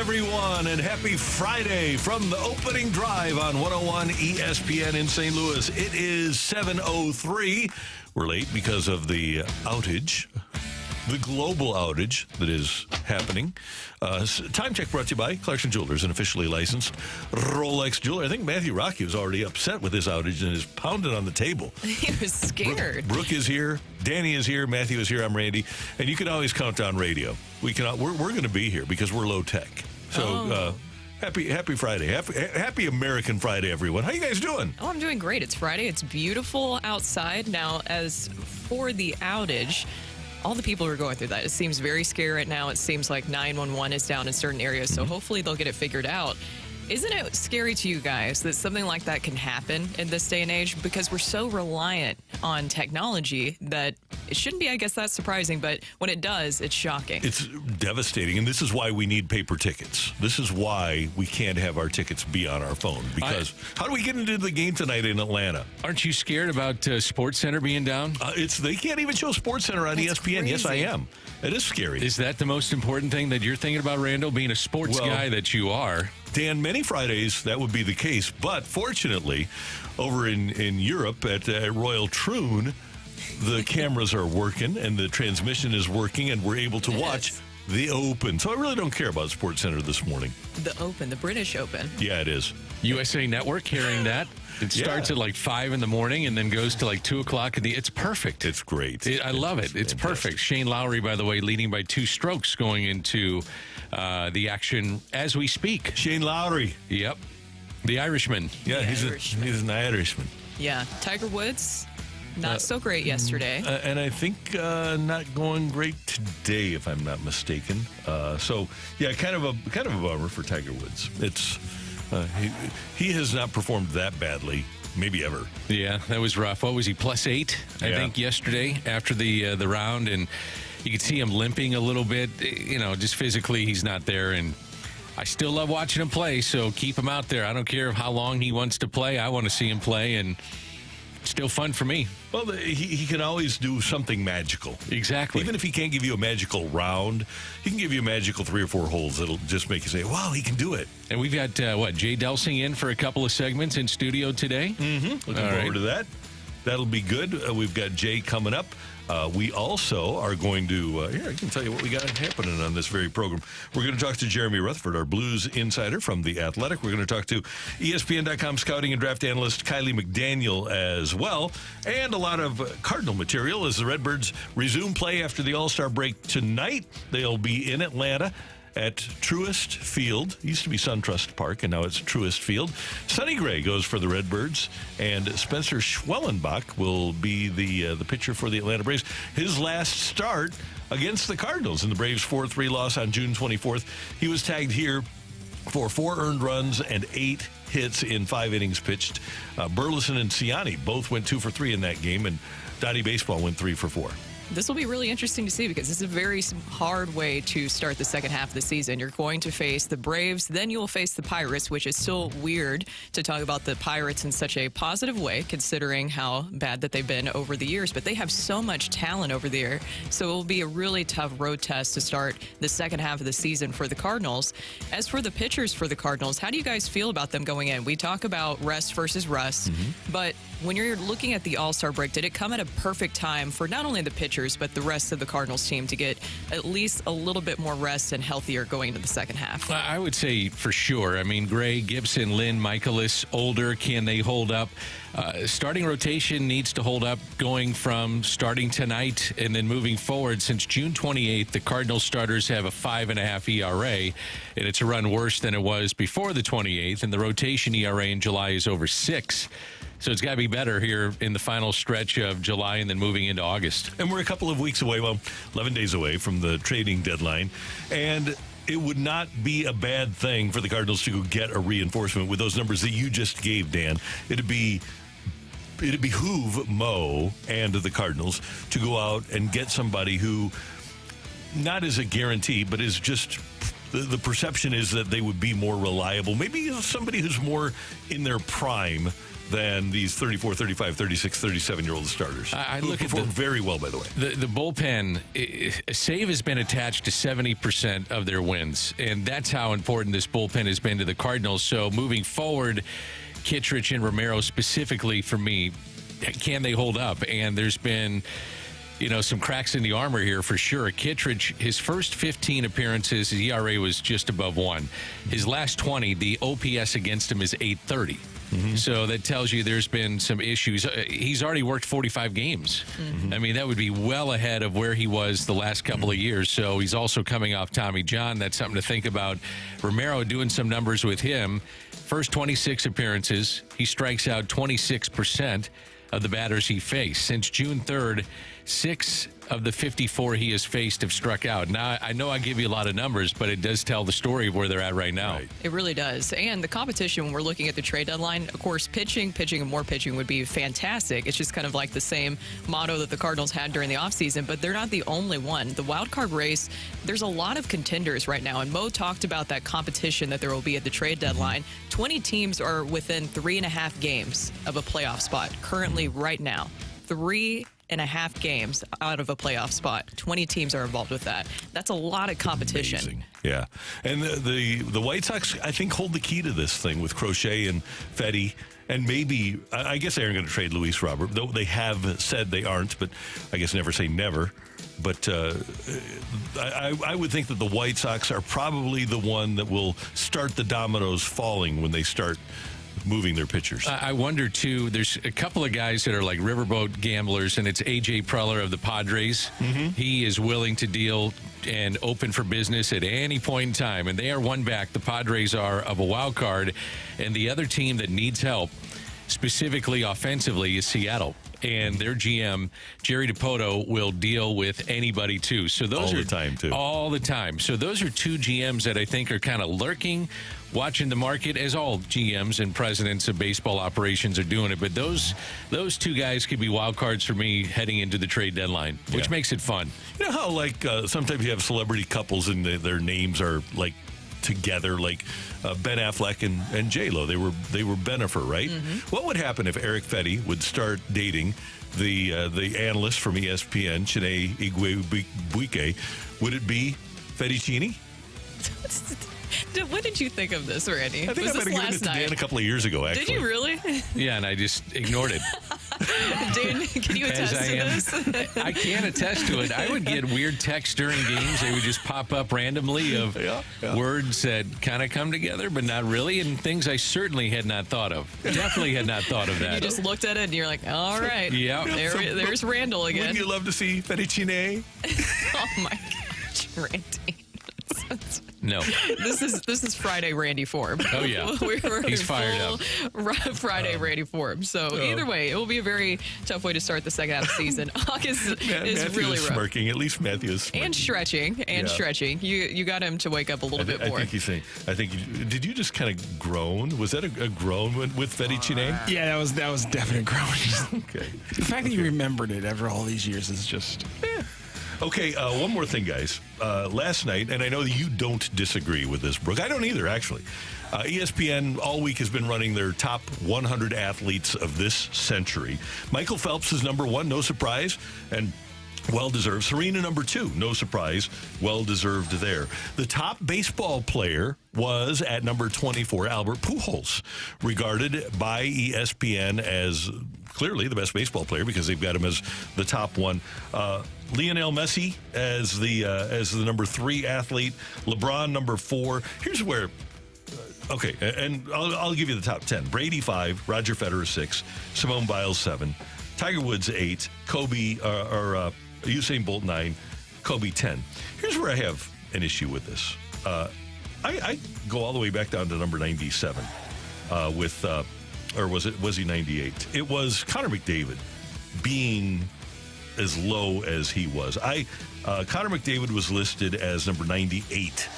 everyone, and happy Friday from the opening drive on 101 ESPN in St. Louis. It is 7:03. We're late because of the outage, the global outage that is happening. Time check brought to you by Clarkson Jewelers, an officially licensed Rolex jeweler. I think Matthew Rocci was already upset with this outage and is pounding on the table. He was scared. Brooke is here. Danny is here. Matthew is here. I'm Randy. And you can always count on radio. We're going to be here because we're low tech. So happy Friday. Happy American Friday, everyone. How you guys doing? Oh, I'm doing great. It's Friday. It's beautiful outside. Now, as for the outage, all the people who are going through that, it seems very scary right now. It seems like 911 is down in certain areas, so hopefully they'll get it figured out. Isn't it scary to you guys that something like that can happen in this day and age? Because we're so reliant on technology that it shouldn't be, I guess, that surprising. But when it does, it's shocking. It's devastating. And this is why we need paper tickets. This is why we can't have our tickets be on our phone. Because how do we get into the game tonight in Atlanta? Aren't you scared about SportsCenter being down? They can't even show SportsCenter on That's ESPN. crazy. Yes, I am. It is scary. Is that the most important thing that you're thinking about, Randall, being a sports guy that you are? Dan, many Fridays that would be the case, but fortunately, over in Europe at Royal Troon, the cameras are working and the transmission is working, and we're able to watch the Open. So I really don't care about SportsCenter this morning. The Open, the British Open. Yeah, it is. USA Network carrying that. It starts at like 5 in the morning and then goes to like 2 o'clock. It's perfect. It's great. I love it. It's perfect. Shane Lowry, by the way, leading by 2 strokes going into the action as we speak. Shane Lowry. Yep. The Irishman. Yeah, he's an Irishman. Yeah. Tiger Woods, not so great yesterday. And I think not going great today, if I'm not mistaken. So, yeah, kind of a bummer for Tiger Woods. It's he has not performed that badly, maybe ever. Yeah, that was rough. What was he, +8, I think, yesterday after the round? And you could see him limping a little bit. You know, just physically, he's not there. And I still love watching him play, so keep him out there. I don't care how long he wants to play. I want to see him play, and still fun for me. Well, he can always do something magical. Exactly. Even if he can't give you a magical round, he can give you a magical 3 or 4 holes that'll just make you say, wow, he can do it. And we've got, Jay Delsing in for a couple of segments in studio today. Looking forward to that. That'll be good. We've got Jay coming up. We also are going to, here, I can tell you what we got happening on this very program. We're going to talk to Jeremy Rutherford, our Blues insider from The Athletic. We're going to talk to ESPN.com scouting and draft analyst Kiley McDaniel as well. And a lot of Cardinal material as the Redbirds resume play after the All-Star break tonight. They'll be in Atlanta at Truist Field. It used to be SunTrust Park, and now it's Truist Field. Sonny Gray goes for the Redbirds, and Spencer Schwellenbach will be the pitcher for the Atlanta Braves. His last start against the Cardinals in the Braves' 4-3 loss on June 24th. He was tagged here for 4 earned runs and 8 hits in 5 innings pitched. Burleson and Ciani both went 2 for 3 in that game, and Dottie Baseball went 3 for 4. This will be really interesting to see because this is a very hard way to start the second half of the season. You're going to face the Braves, then you'll face the Pirates, which is still weird to talk about the Pirates in such a positive way, considering how bad that they've been over the years. But they have so much talent over there, so it will be a really tough road test to start the second half of the season for the Cardinals. As for the pitchers for the Cardinals, how do you guys feel about them going in? We talk about rest versus rust, but when you're looking at the All-Star break, did it come at a perfect time for not only the pitchers, but the rest of the Cardinals team to get at least a little bit more rest and healthier going into the second half? I would say for sure. I mean, Gray, Gibson, Lynn, Michaelis, older, can they hold up? Starting rotation needs to hold up going from starting tonight and then moving forward. Since June 28th, the Cardinals starters have a 5.5 ERA, and it's a run worse than it was before the 28th, and the rotation ERA in July is over 6. So it's got to be better here in the final stretch of July and then moving into August. And we're a couple of weeks away, 11 days away from the trading deadline. And it would not be a bad thing for the Cardinals to get a reinforcement with those numbers that you just gave, Dan. It'd behoove Mo and the Cardinals to go out and get somebody who, not as a guarantee, but is just the perception is that they would be more reliable. Maybe somebody who's more in their prime than these 34, 35, 36, 37-year-old starters. I who look at performed very well, by the way. The bullpen, a save has been attached to 70% of their wins, and that's how important this bullpen has been to the Cardinals. So moving forward, Kittredge and Romero specifically for me, can they hold up? And there's been, some cracks in the armor here for sure. Kittredge, his first 15 appearances, his ERA was just above 1. His last 20, the OPS against him is 830. So that tells you there's been some issues. He's already worked 45 games. I mean, that would be well ahead of where he was the last couple of years. So he's also coming off Tommy John. That's something to think about. Romero doing some numbers with him. First 26 appearances, he strikes out 26% of the batters he faced. Since June 3rd, 6 of the 54 he has faced have struck out. Now, I know I give you a lot of numbers, but it does tell the story of where they're at right now. Right. It really does. And the competition, when we're looking at the trade deadline, of course, pitching, and more pitching would be fantastic. It's just kind of like the same motto that the Cardinals had during the offseason, but they're not the only one. The wild card race, there's a lot of contenders right now, and Mo talked about that competition that there will be at the trade deadline. 20 teams are within 3.5 games of a playoff spot currently right now. 3.5 games out of a playoff spot. 20 teams are involved with that. That's a lot of competition. Amazing. Yeah. And the White Sox, I think, hold the key to this thing with Crochet and Fetty. And maybe, I guess they aren't going to trade Luis Robert, though they have said they aren't, but I guess never say never. But I would think that the White Sox are probably the one that will start the dominoes falling when they start moving their pitchers. I wonder, too, there's a couple of guys that are like riverboat gamblers, and it's A.J. Preller of the Padres. He is willing to deal and open for business at any point in time, and they are one back. The Padres are of a wild card, and the other team that needs help, specifically offensively, is Seattle. And their GM, Jerry DiPoto, will deal with anybody, too. So those all the time, too. All the time. So those are two GMs that I think are kind of lurking, watching the market, as all GMs and presidents of baseball operations are doing it. But those two guys could be wild cards for me heading into the trade deadline, which makes it fun. You know how, sometimes you have celebrity couples and their names are, together, Ben Affleck and J-Lo. They were Benifer, right? What would happen if Eric Fetty would start dating the analyst from ESPN, Chiney Igwebuike? Would it be Fettuccine? What did you think of this, Randy? I think I might have given it to Dan a couple of years ago, actually. Did you really? Yeah, and I just ignored it. Dan, can you attest to this? I can't attest to it. I would get weird texts during games. They would just pop up randomly of words that kind of come together, but not really, and things I certainly had not thought of. Definitely had not thought of that. You just looked at it and you're like, all right. Yeah. There's Randall again. Wouldn't you love to see Fettuccine? Oh, my gosh, Randy. No. This is Friday Randy form. Oh, yeah. He's fired up. Friday Randy form. So either way, it will be a very tough way to start the second half of the season. August is Matthew really is rough. smirking. At least Matthew is smirking. And stretching. You got him to wake up a little bit more. I think he's saying, did you just kind of groan? Was that a groan with Fettuccine? Yeah, that was definite groan. Okay. The fact that you remembered it after all these years is just... Okay, one more thing, guys. Last night, and I know that you don't disagree with this, Brooke. I don't either, actually. ESPN all week has been running their top 100 athletes of this century. Michael Phelps is number 1, no surprise, and well-deserved. Serena, number 2, no surprise, well-deserved there. The top baseball player was at number 24, Albert Pujols, regarded by ESPN as clearly the best baseball player because they've got him as the top one. Lionel Messi as the number 3 athlete. LeBron, number 4. Here's where... Okay, and I'll give you the top 10. Brady, 5. Roger Federer, 6. Simone Biles, 7. Tiger Woods, 8. Kobe, Usain Bolt, 9. Kobe, 10. Here's where I have an issue with this. I go all the way back down to number 97 or was he 98? It was Connor McDavid being as low as he was. Connor McDavid was listed as number 98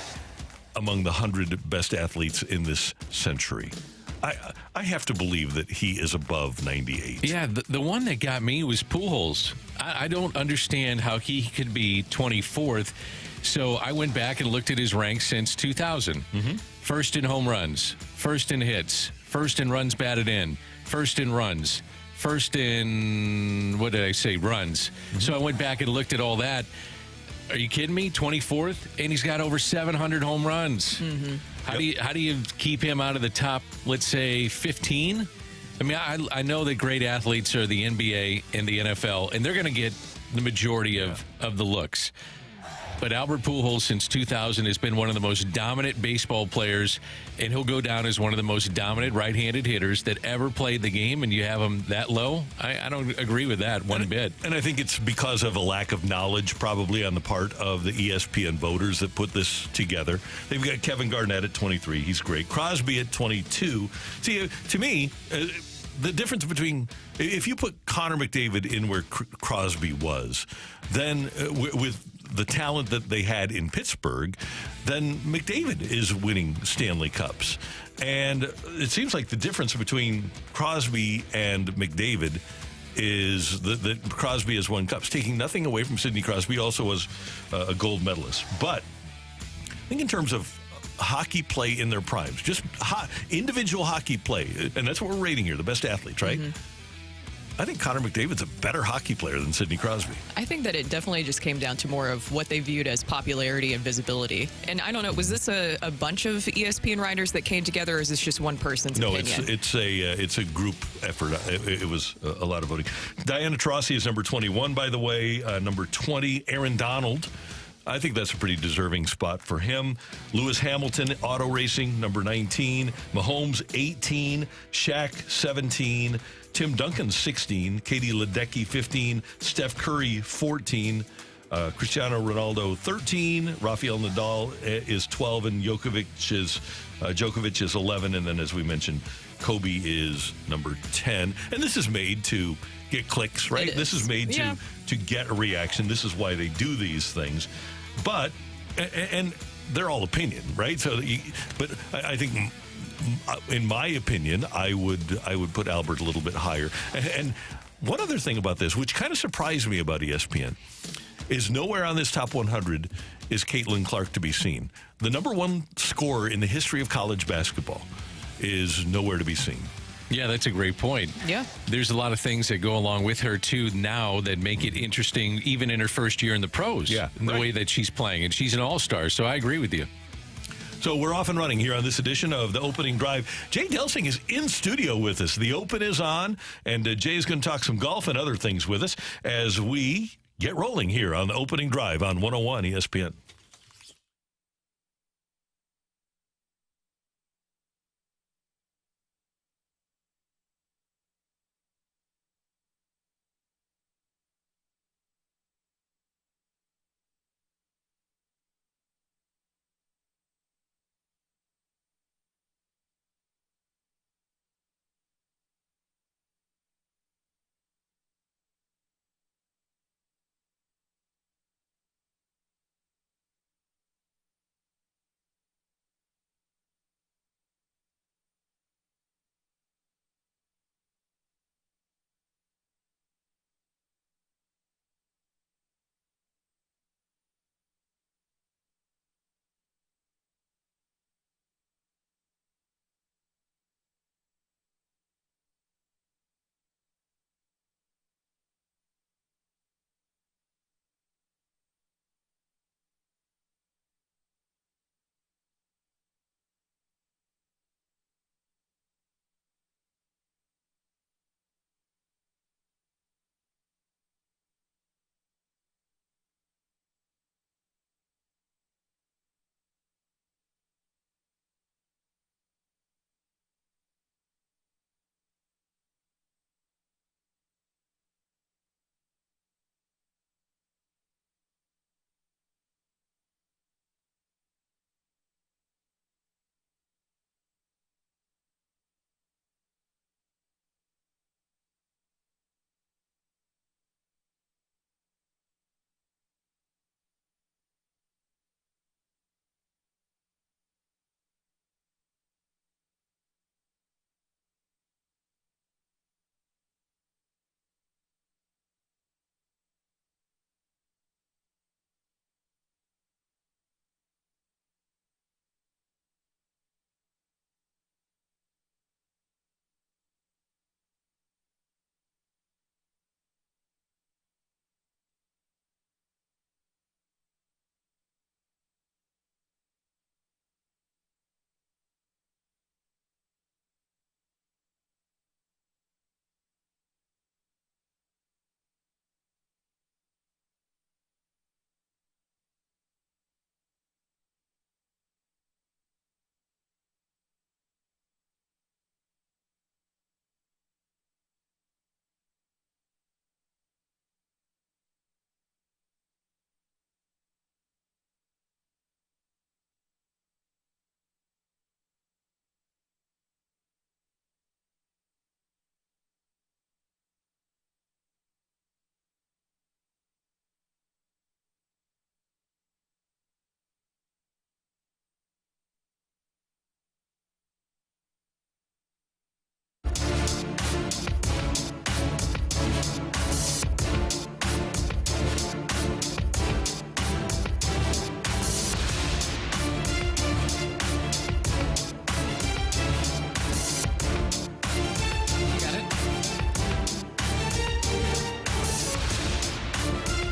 among the 100 best athletes in this century. I have to believe that he is above 98. Yeah, the one that got me was Pujols. I don't understand how he could be 24th. So I went back and looked at his ranks since 2000. First in home runs, first in hits, first in runs batted in, first in runs, first in, what did I say, runs. So I went back and looked at all that. Are you kidding me? 24th, and he's got over 700 home runs. How do you keep him out of the top, let's say, 15? I mean, I know that great athletes are the NBA and the NFL, and they're going to get the majority of the looks. But Albert Pujols, since 2000, has been one of the most dominant baseball players, and he'll go down as one of the most dominant right-handed hitters that ever played the game, and you have him that low? I don't agree with that one bit. And I think it's because of a lack of knowledge probably on the part of the ESPN voters that put this together. They've got Kevin Garnett at 23. He's great. Crosby at 22. See, to me, the difference between, if you put Connor McDavid in where Crosby was, then with the talent that they had in Pittsburgh, then McDavid is winning Stanley Cups. And it seems like the difference between Crosby and McDavid is that Crosby has won cups, taking nothing away from Sidney Crosby, also was a gold medalist. But I think in terms of hockey play in their primes, just individual hockey play, and that's what we're rating here, the best athletes, right? I think Connor McDavid's a better hockey player than Sidney Crosby. I think that it definitely just came down to more of what they viewed as popularity and visibility. And I don't know, was this a bunch of ESPN writers that came together, or is this just one person's opinion? It's a group effort. It was a lot of voting. Diana Taurasi is number 21, by the way. Number 20, Aaron Donald. I think that's a pretty deserving spot for him. Lewis Hamilton, auto racing, number 19. Mahomes, 18. Shaq, 17. Tim Duncan, 16. Katie Ledecky, 15. Steph Curry, 14. Cristiano Ronaldo, 13. Rafael Nadal is 12. And Djokovic is 11. And then, as we mentioned, Kobe is number 10. And this is made to get clicks, right? This is made to get a reaction. This is why they do these things. But, and they're all opinion, right? So, but I think, in my opinion, I would put Albert a little bit higher. And one other thing about this, which kind of surprised me about ESPN, is nowhere on this top 100 is Caitlin Clark to be seen. The number one scorer in the history of college basketball is nowhere to be seen. Yeah, that's a great point. Yeah. There's a lot of things that go along with her, too, now that make it interesting, even in her first year in the pros. Yeah, in the way that she's playing. And she's an all-star, so I agree with you. So we're off and running here on this edition of the Opening Drive. Jay Delsing is in studio with us. The Open is on, and Jay's going to talk some golf and other things with us as we get rolling here on the Opening Drive on 101 ESPN.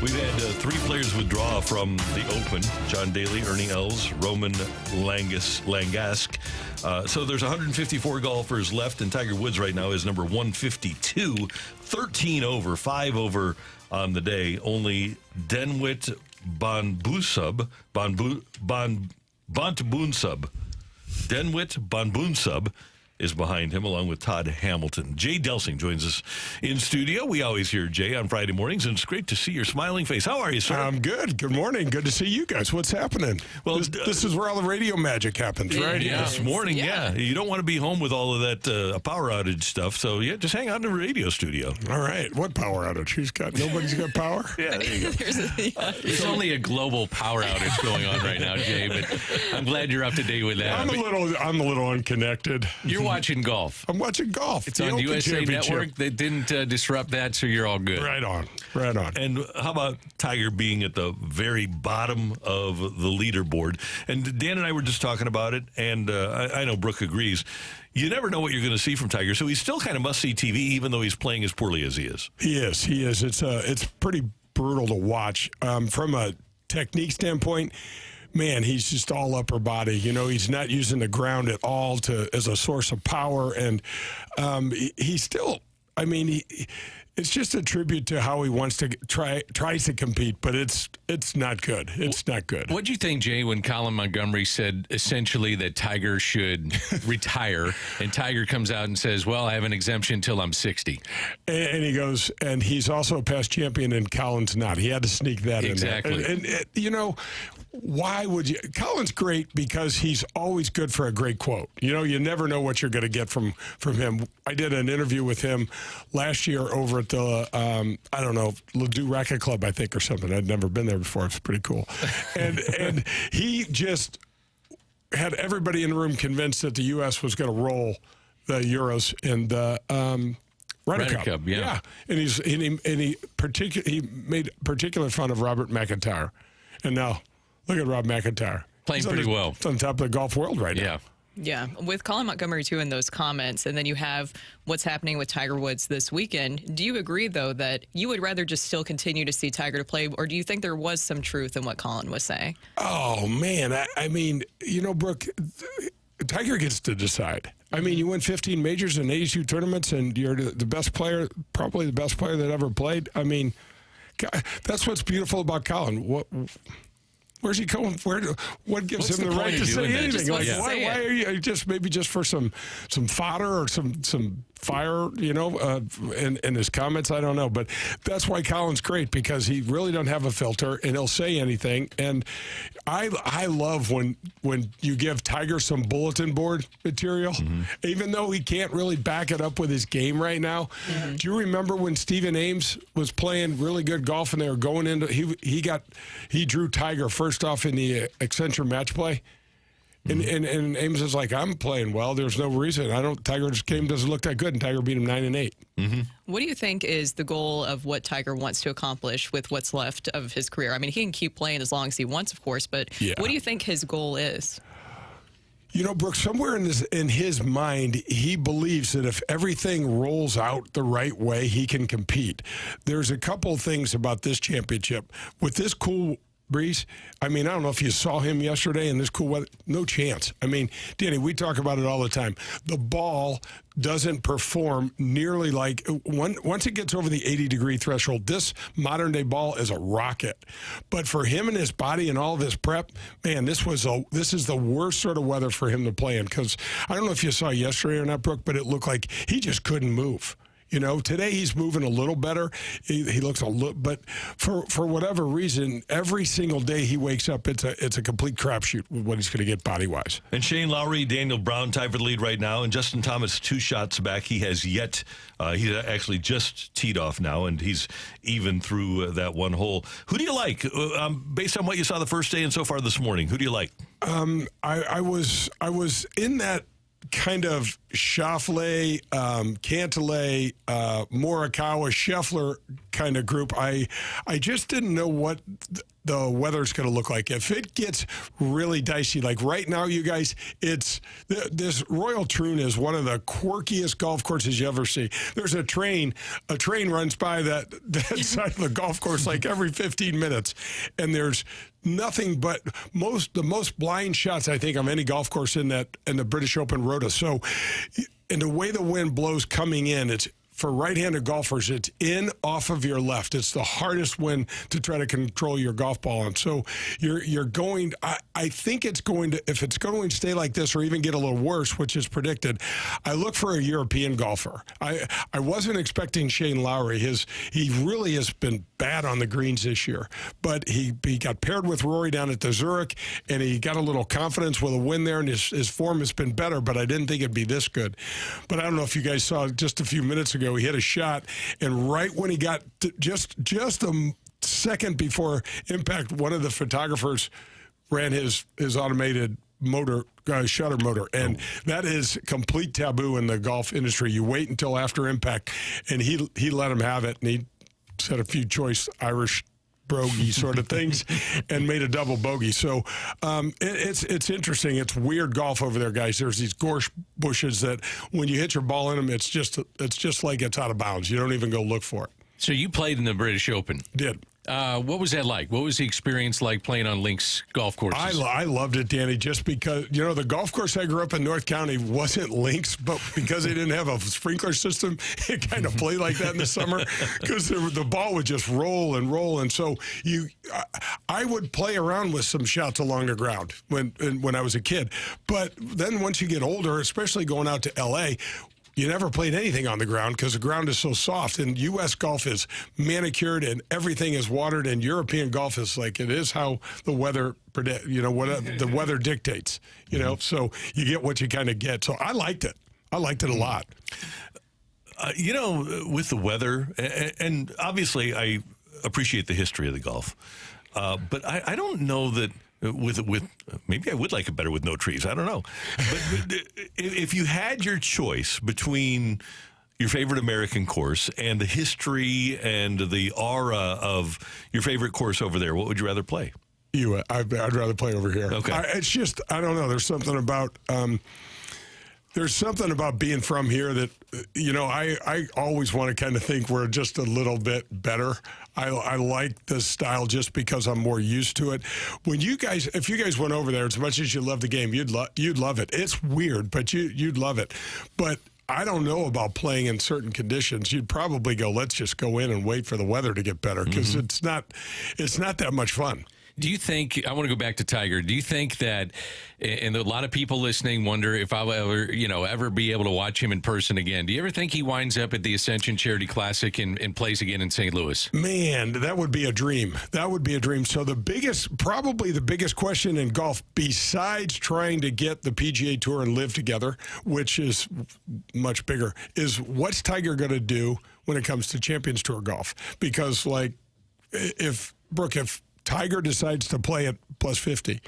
We've had 3 players withdraw from the Open. John Daly, Ernie Els, Roman Langask. So there's 154 golfers left, and Tiger Woods right now is number 152. 13 over, 5 over on the day. Only Denwit Bonbunsub, Denwit Bonbunsub is behind him, along with Todd Hamilton. Jay Delsing joins us in studio. We always hear Jay on Friday mornings, and it's great to see your smiling face. How are you, sir? I'm good. Good morning. Good to see you guys. What's happening? Well, this is where all the radio magic happens, right? Yeah. This morning, yeah. You don't want to be home with all of that power outage stuff, so yeah, just hang out in the radio studio. All right. What power outage? Nobody's got power? Yeah, there you go. There's only a global power outage going on right now, Jay, but I'm glad you're up to date with that. I'm a little unconnected. You're watching golf. I'm watching golf. It's on USA Network. They didn't disrupt that, so you're all good. Right on. And how about Tiger being at the very bottom of the leaderboard? And Dan and I were just talking about it, and I know Brooke agrees. You never know what you're going to see from Tiger, so he's still kind of must-see TV, even though he's playing as poorly as he is. He is. It's pretty brutal to watch. From a technique standpoint, man, he's just all upper body. You know, he's not using the ground at all as a source of power. And he's still, it's just a tribute to how he wants to tries to compete, but it's not good. It's not good. What do you think, Jay, when Colin Montgomery said essentially that Tiger should retire, and Tiger comes out and says, well, I have an exemption until I'm 60? And he goes, and he's also a past champion, and Colin's not. He had to sneak that in there. And you know, why would you? Colin's great because he's always good for a great quote. You know, you never know what you're going to get from him. I did an interview with him last year over at the, Ladue Racket Club, I think, or something. I'd never been there before. It's pretty cool. And he just had everybody in the room convinced that the U.S. was going to roll the Euros and the Ryder Cup. Yeah. And he made particular fun of Robert McIntyre. And now, look at Rob McIntyre. Playing pretty well. He's on top of the golf world right now. Yeah, with Colin Montgomery, too, in those comments, and then you have what's happening with Tiger Woods this weekend. Do you agree, though, that you would rather just still continue to see Tiger to play, or do you think there was some truth in what Colin was saying? Oh, man. I mean, you know, Brooke, Tiger gets to decide. I mean, you win 15 majors and 82 tournaments, and you're the best player, probably the best player that ever played. I mean, that's what's beautiful about Colin. Where's he going? What gives him the right to say anything? Like, why are you just maybe just for some fodder or some fire, you know, in his comments? I don't know, but that's why Colin's great, because he really doesn't have a filter and he'll say anything. And I love when you give Tiger some bulletin board material, even though he can't really back it up with his game right now. Do you remember when Stephen Ames was playing really good golf and they were going into he drew Tiger first off in the Accenture match play? And Ames is like, I'm playing well. There's no reason. Tiger's game doesn't look that good, and Tiger beat him 9-8. What do you think is the goal of what Tiger wants to accomplish with what's left of his career? I mean, he can keep playing as long as he wants, of course, but what do you think his goal is? You know, Brooke, somewhere in his mind, he believes that if everything rolls out the right way, he can compete. There's a couple of things about this championship. With this cool breeze, I mean, I don't know if you saw him yesterday in this cool weather. No chance. I mean, Danny, we talk about it all the time. The ball doesn't perform nearly like once it gets over the 80-degree threshold. This modern-day ball is a rocket. But for him and his body and all of his prep, man, this is the worst sort of weather for him to play in, because I don't know if you saw yesterday or not, Brooke, but it looked like he just couldn't move. You know, today he's moving a little better. He looks a little, but for whatever reason, every single day he wakes up, it's a complete crapshoot with what he's going to get body wise. And Shane Lowry, Daniel Brown tied for the lead right now, and Justin Thomas 2 shots back. He has yet. He's actually just teed off now, and he's even through that one hole. Who do you like, based on what you saw the first day and so far this morning? Who do you like? I was in that kind of Schauffele, Cantlay, Morikawa, Scheffler kind of group. I just didn't know what the weather's going to look like. If it gets really dicey, like right now, you guys, this Royal Troon is one of the quirkiest golf courses you ever see. There's a train runs by that side of the golf course like every 15 minutes, and there's nothing but the most blind shots I think of any golf course in the British Open Rota. So, and the way the wind blows coming in, it's for right-handed golfers, it's in off of your left. It's the hardest wind to try to control your golf ball on. So you're going. I think it's going to, if it's going to stay like this or even get a little worse, which is predicted. I look for a European golfer. I wasn't expecting Shane Lowry. He really has been bad on the greens this year, but he got paired with Rory down at the Zurich, and he got a little confidence with a win there, and his form has been better. But I didn't think it'd be this good. But I don't know if you guys saw just a few minutes ago. He hit a shot, and right when he got just a second before impact, one of the photographers ran his automated motor shutter motor, and that is complete taboo in the golf industry. You wait until after impact, and he let him have it, and he said a few choice Irish bogey sort of things and made a double bogey. So it's interesting. It's weird golf over there, guys. There's these gorse bushes that when you hit your ball in them, it's just like it's out of bounds. You don't even go look for it. So you played in the British Open. Did. What was that like? What was the experience like playing on links golf courses? I loved it, Danny, just because, the golf course I grew up in North County wasn't links, but because they didn't have a sprinkler system, it kind of played like that in the summer because the ball would just roll and roll. And so I would play around with some shots along the ground when I was a kid. But then once you get older, especially going out to L.A., you never played anything on the ground because the ground is so soft. And U.S. golf is manicured and everything is watered. And European golf is like it is how the weather the weather dictates. So you get what you kind of get. So I liked it. I liked it a lot. With the weather, and obviously I appreciate the history of the golf, but I don't know that. With maybe I would like it better with no trees. I don't know. But if you had your choice between your favorite American course and the history and the aura of your favorite course over there, what would you rather play? I'd rather play over here. Okay. It's just, I don't know. There's something about being from here that, I always want to kind of think we're just a little bit better. I like this style just because I'm more used to it. If you guys went over there, as much as you love the game, you'd love it. It's weird, but you'd love it. But I don't know about playing in certain conditions. You'd probably go, let's just go in and wait for the weather to get better because it's not that much fun. Do you think, I want to go back to Tiger, do you think that, and a lot of people listening wonder if I'll ever be able to watch him in person again. Do you ever think he winds up at the Ascension Charity Classic and plays again in St. Louis? Man, that would be a dream. That would be a dream. So probably the biggest question in golf, besides trying to get the PGA Tour and live together, which is much bigger, is what's Tiger going to do when it comes to Champions Tour golf? Because if Tiger decides to play at plus 50,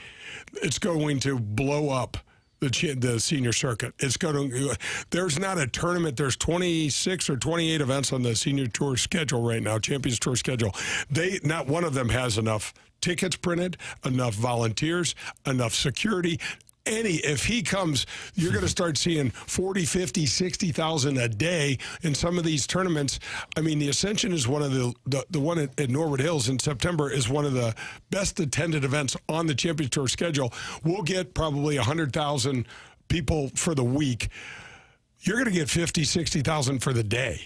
it's going to blow up the senior circuit. There's not a tournament. There's 26 or 28 events on the senior tour schedule right now, Champions Tour schedule. Not one of them has enough tickets printed, enough volunteers, enough security. If he comes, you're going to start seeing 40, 50, 60,000 a day in some of these tournaments. I mean, the Ascension is one of the one at Norwood Hills in September is one of the best attended events on the Champions Tour schedule. We'll get probably 100,000 people for the week. You're going to get 50, 60,000 for the day.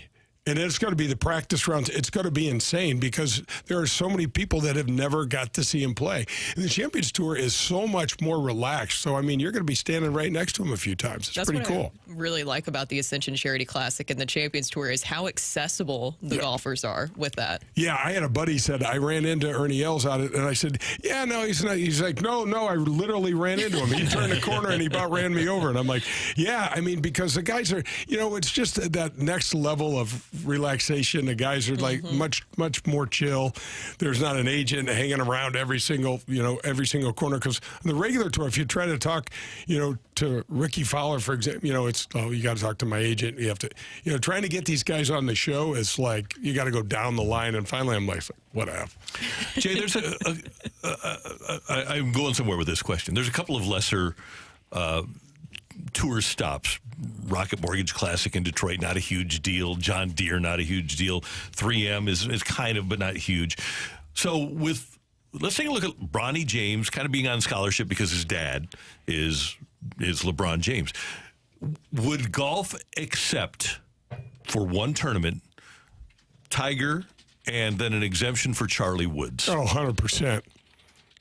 And it's going to be the practice rounds. It's going to be insane because there are so many people that have never got to see him play. And the Champions Tour is so much more relaxed. So, you're going to be standing right next to him a few times. It's pretty cool. I really like about the Ascension Charity Classic and the Champions Tour is how accessible the golfers are with that. Yeah, I had a buddy said, I ran into Ernie Els out it, and I said, yeah, no, he's not. He's like, no, I literally ran into him. He turned the corner and he about ran me over. And I'm like, yeah, because the guys are, it's just that next level of relaxation. The guys are like much more chill. There's not an agent hanging around every single corner. Because on the regular tour, if you try to talk, to Ricky Fowler, for example, it's, you got to talk to my agent. You have to, trying to get these guys on the show is like, you got to go down the line. And finally, I'm like, whatever. Jay, there's I'm going somewhere with this question. There's a couple of lesser tour stops. Rocket Mortgage Classic in Detroit, not a huge deal. John Deere, not a huge deal. 3M is kind of, but not huge. So let's take a look at Bronny James kind of being on scholarship because his dad is LeBron James. Would golf accept for one tournament Tiger and then an exemption for Charlie Woods? Oh, 100%.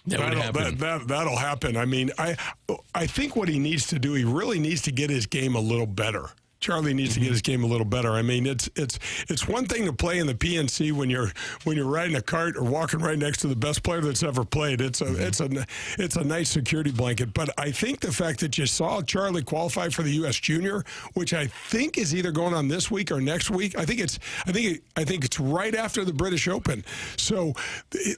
That'll happen. I mean, I think what he needs to do, he really needs to get his game a little better. Charlie needs to get his game a little better. I mean, it's one thing to play in the PNC when you're riding a cart or walking right next to the best player that's ever played. It's a nice security blanket. But I think the fact that you saw Charlie qualify for the U.S. Junior, which I think is either going on this week or next week. I think it's right after the British Open. So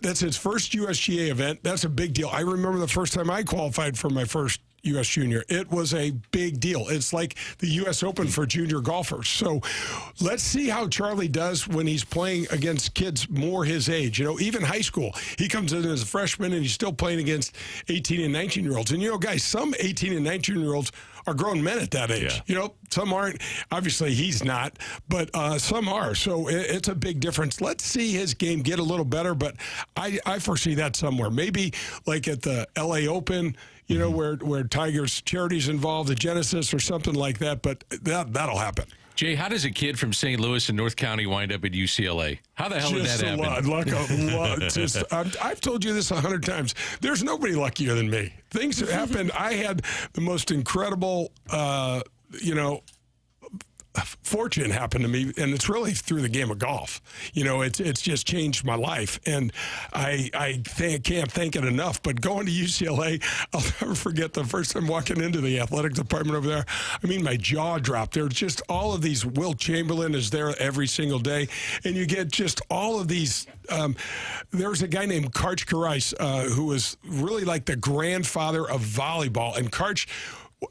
that's his first USGA event. That's a big deal. I remember the first time I qualified for my first U.S. Junior. It was a big deal. It's like the U.S. Open for junior golfers. So let's see how Charlie does when he's playing against kids more his age. Even high school. He comes in as a freshman and he's still playing against 18 and 19-year-olds. And, guys, some 18 and 19-year-olds are grown men at that age. Yeah. Some aren't. Obviously, he's not, but some are. So it's a big difference. Let's see his game get a little better, but I foresee that somewhere. Maybe like at the L.A. Open, where Tiger's charity's involved, the Genesis or something like that, but that'll happen. Jay, how does a kid from St. Louis and North County wind up at UCLA? How the hell did that happen? I've told you this 100 times. There's nobody luckier than me. Things that happened. I had the most incredible, fortune happened to me, and it's really through the game of golf. It's just changed my life, and I can't thank it enough. But going to UCLA, I'll never forget the first time walking into the athletic department over there. I mean, my jaw dropped. There's just all of these. Will Chamberlain is there every single day, and you get just all of these. There was a guy named Karch Karais who was really like the grandfather of volleyball, and Karch.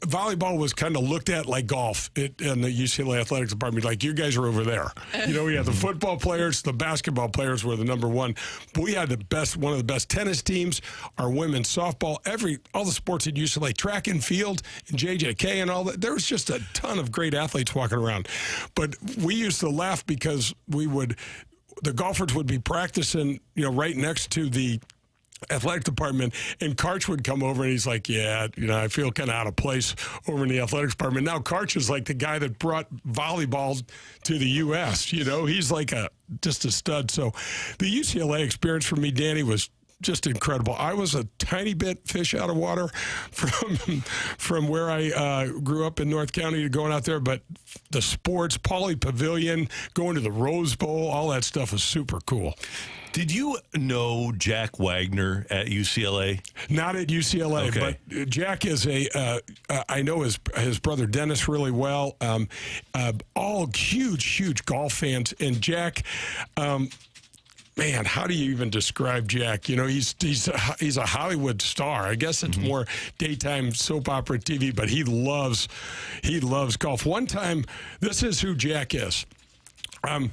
Volleyball was kind of looked at like golf in the UCLA athletics department. Like, you guys are over there. We had the football players, the basketball players were the number one. But we had one of the best tennis teams, our women's softball, all the sports at UCLA, track and field, and JJK and all that. There was just a ton of great athletes walking around. But we used to laugh because the golfers would be practicing, right next to the athletic department, and Karch would come over and he's like, I feel kind of out of place over in the athletics department. Now Karch is like the guy that brought volleyball to the U.S. He's like just a stud. So the UCLA experience for me, Danny, was just incredible. I was a tiny bit fish out of water from where I grew up in North County to going out there, but the sports, Pauley Pavilion, going to the Rose Bowl, all that stuff was super cool. Did you know Jack Wagner at UCLA? Not at UCLA, okay. But Jack is I know his brother Dennis really well. All huge golf fans. And Jack, man, how do you even describe Jack? He's a Hollywood star. I guess it's more daytime soap opera TV, but he loves golf. One time, this is who Jack is. I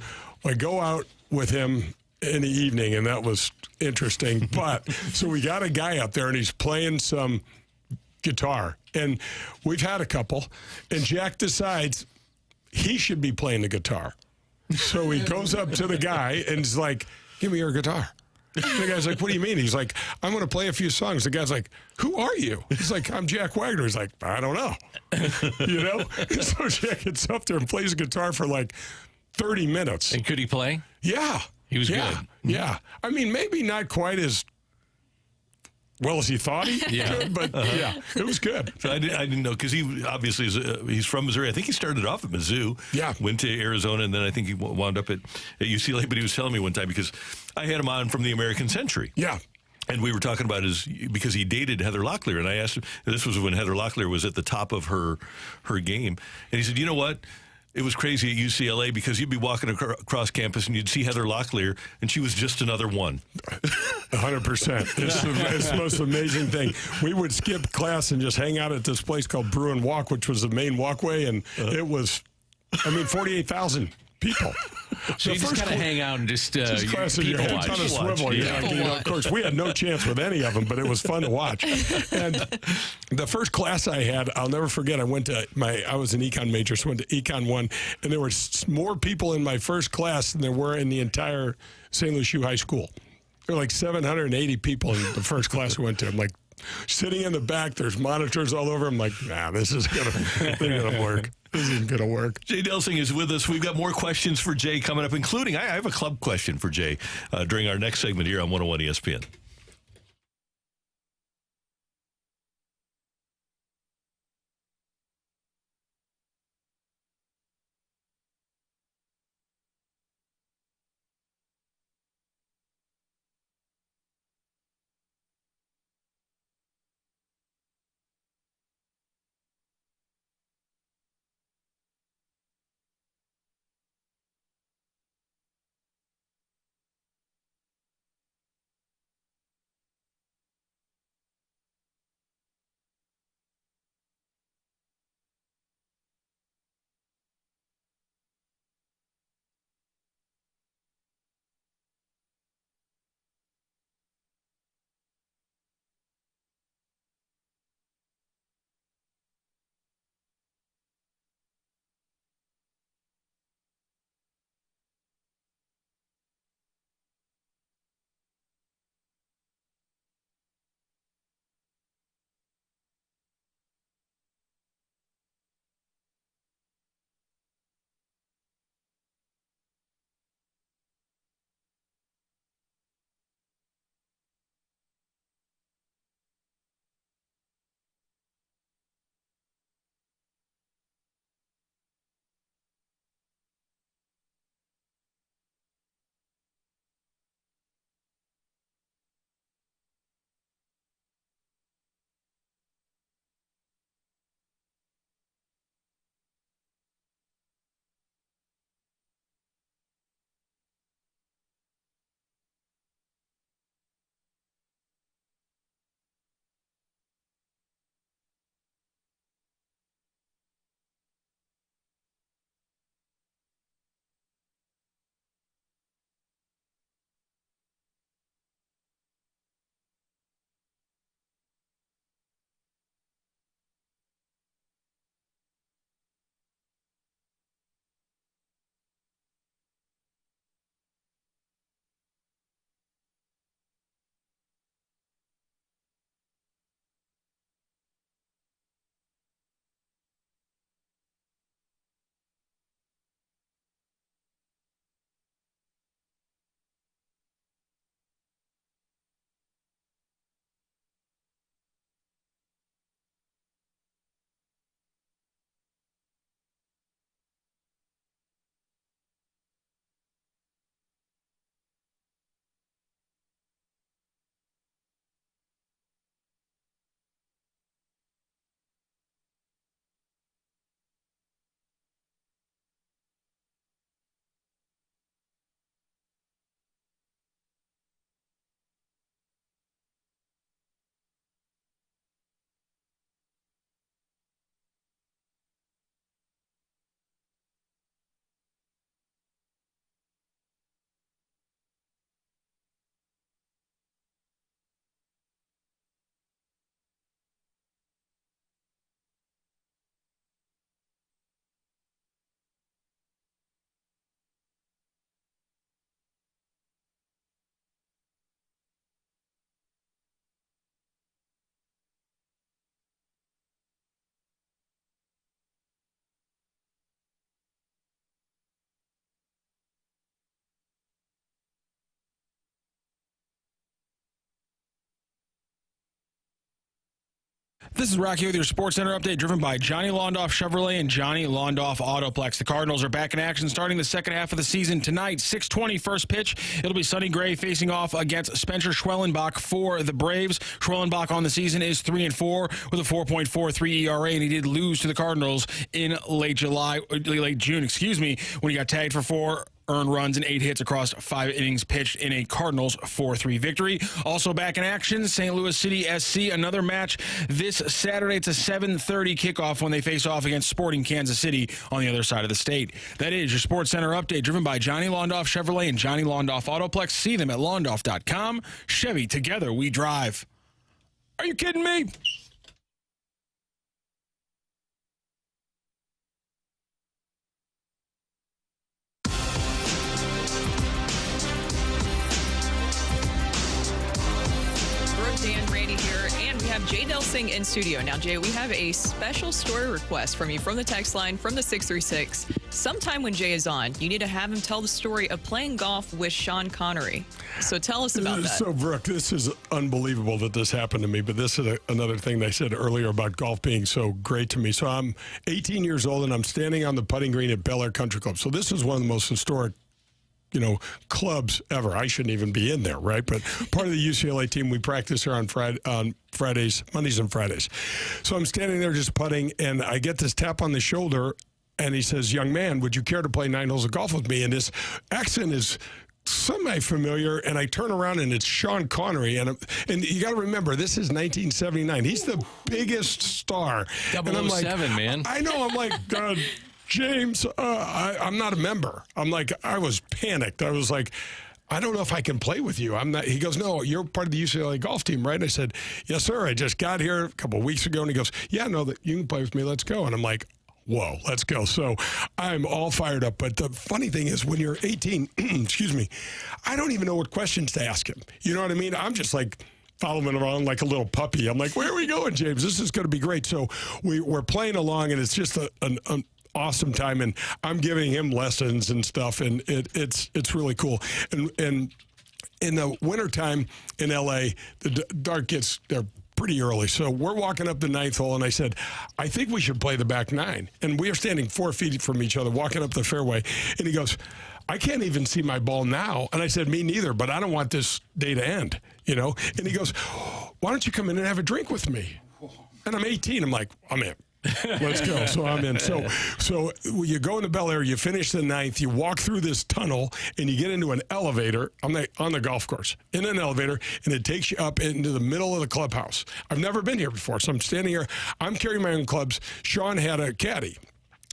go out with him in the evening, and that was interesting. But so we got a guy up there, and he's playing some guitar, and we've had a couple, and Jack decides he should be playing the guitar. So he goes up to the guy and is like, "Give me your guitar." The guy's like, "What do you mean?" He's like, "I'm going to play a few songs." The guy's like, "Who are you?" He's like, "I'm Jack Wagner." He's like, "I don't know." And so Jack gets up there and plays the guitar for like 30 minutes. And could he play? Yeah. He was good. Yeah. I mean, maybe not quite as well as he thought he could, but it was good. So I didn't know, because he obviously he's from Missouri. I think he started off at Mizzou. Yeah. Went to Arizona, and then I think he wound up at UCLA. But he was telling me one time, because I had him on from the American Century. Yeah. And we were talking about because he dated Heather Locklear, and I asked him, this was when Heather Locklear was at the top of her game, and he said, "You know what? It was crazy at UCLA because you'd be walking across campus and you'd see Heather Locklear, and she was just another one. 100%. It's the most amazing thing. We would skip class and just hang out at this place called Bruin Walk, which was the main walkway, and it was, 48,000 people. So you just kind of hang out and just class your heads on a swivel. Yeah. Of course, we had no chance with any of them, but it was fun to watch. And the first class I had, I'll never forget. I was an econ major, so I went to Econ 1, and there were more people in my first class than there were in the entire St. Louis U High School. There were like 780 people in the first class I went to. I'm like, sitting in the back, there's monitors all over. I'm like, this isn't gonna work. This isn't going to work. Jay Delsing is with us. We've got more questions for Jay coming up, including I have a club question for Jay during our next segment here on 101 ESPN. This is Rocky with your Sports Center update, driven by Johnny Londoff Chevrolet and Johnny Londoff Autoplex. The Cardinals are back in action starting the second half of the season tonight. 6:20 first pitch. It'll be Sonny Gray facing off against Spencer Schwellenbach for the Braves. Schwellenbach on the season is 3-4 with a 4.43 ERA, and he did lose to the Cardinals in late June, when he got tagged for 4 earned runs and 8 hits across 5 innings pitched in a Cardinals 4-3 victory. Also back in action, St. Louis City SC, another match this Saturday. It's a 7:30 kickoff when they face off against Sporting Kansas City on the other side of the state. That is your Sports Center update, driven by Johnny Londoff Chevrolet and Johnny Londoff Autoplex. See them at londoff.com. Chevy, together we drive. Are you kidding me? Dan Randy here, and we have Jay Delsing in studio. Now, Jay, we have a special story request from you from the text line from the 636. Sometime when Jay is on, you need to have him tell the story of playing golf with Sean Connery. So tell us about that. So, Brooke, this is unbelievable that this happened to me, but this is another thing they said earlier about golf being so great to me. So I'm 18 years old, and I'm standing on the putting green at Bel Air Country Club. So this is one of the most historic clubs ever. I shouldn't even be in there, right? But part of the UCLA team, we practice there on Fridays, Mondays and Fridays. So I'm standing there just putting, and I get this tap on the shoulder, and he says, "Young man, would you care to play 9 holes of golf with me?" And his accent is semi-familiar, and I turn around, and it's Sean Connery. And you got to remember, this is 1979. He's the biggest star. 007, and I'm like, man. I know. I'm like, James, I'm not a member. I'm like, I was panicked. I was like, I don't know if I can play with you. I'm not. He goes, "No, you're part of the UCLA golf team, right?" And I said, "Yes, sir. I just got here a couple of weeks ago." And he goes, "Yeah, no, that you can play with me. Let's go." And I'm like, whoa, let's go. So I'm all fired up. But the funny thing is, when you're 18, excuse me, I don't even know what questions to ask him. You know what I mean? I'm just like following around like a little puppy. I'm like, "Where are we going, James? This is going to be great." So we're playing along, and it's just an awesome time, and I'm giving him lessons and stuff, and it's really cool. And in the wintertime in LA, the dark gets there pretty early. So we're walking up the 9th hole, and I said, "I think we should play the back 9." And we are standing 4 feet from each other, walking up the fairway. And he goes, "I can't even see my ball now." And I said, "Me neither, but I don't want this day to end, And he goes, "Why don't you come in and have a drink with me?" And I'm 18. I'm like, "I'm in. Let's go." So I'm in. So you go into Bel Air, you finish the 9th, you walk through this tunnel, and you get into an elevator on the golf course, in an elevator, and it takes you up into the middle of the clubhouse. I've never been here before, so I'm standing here. I'm carrying my own clubs. Sean had a caddy.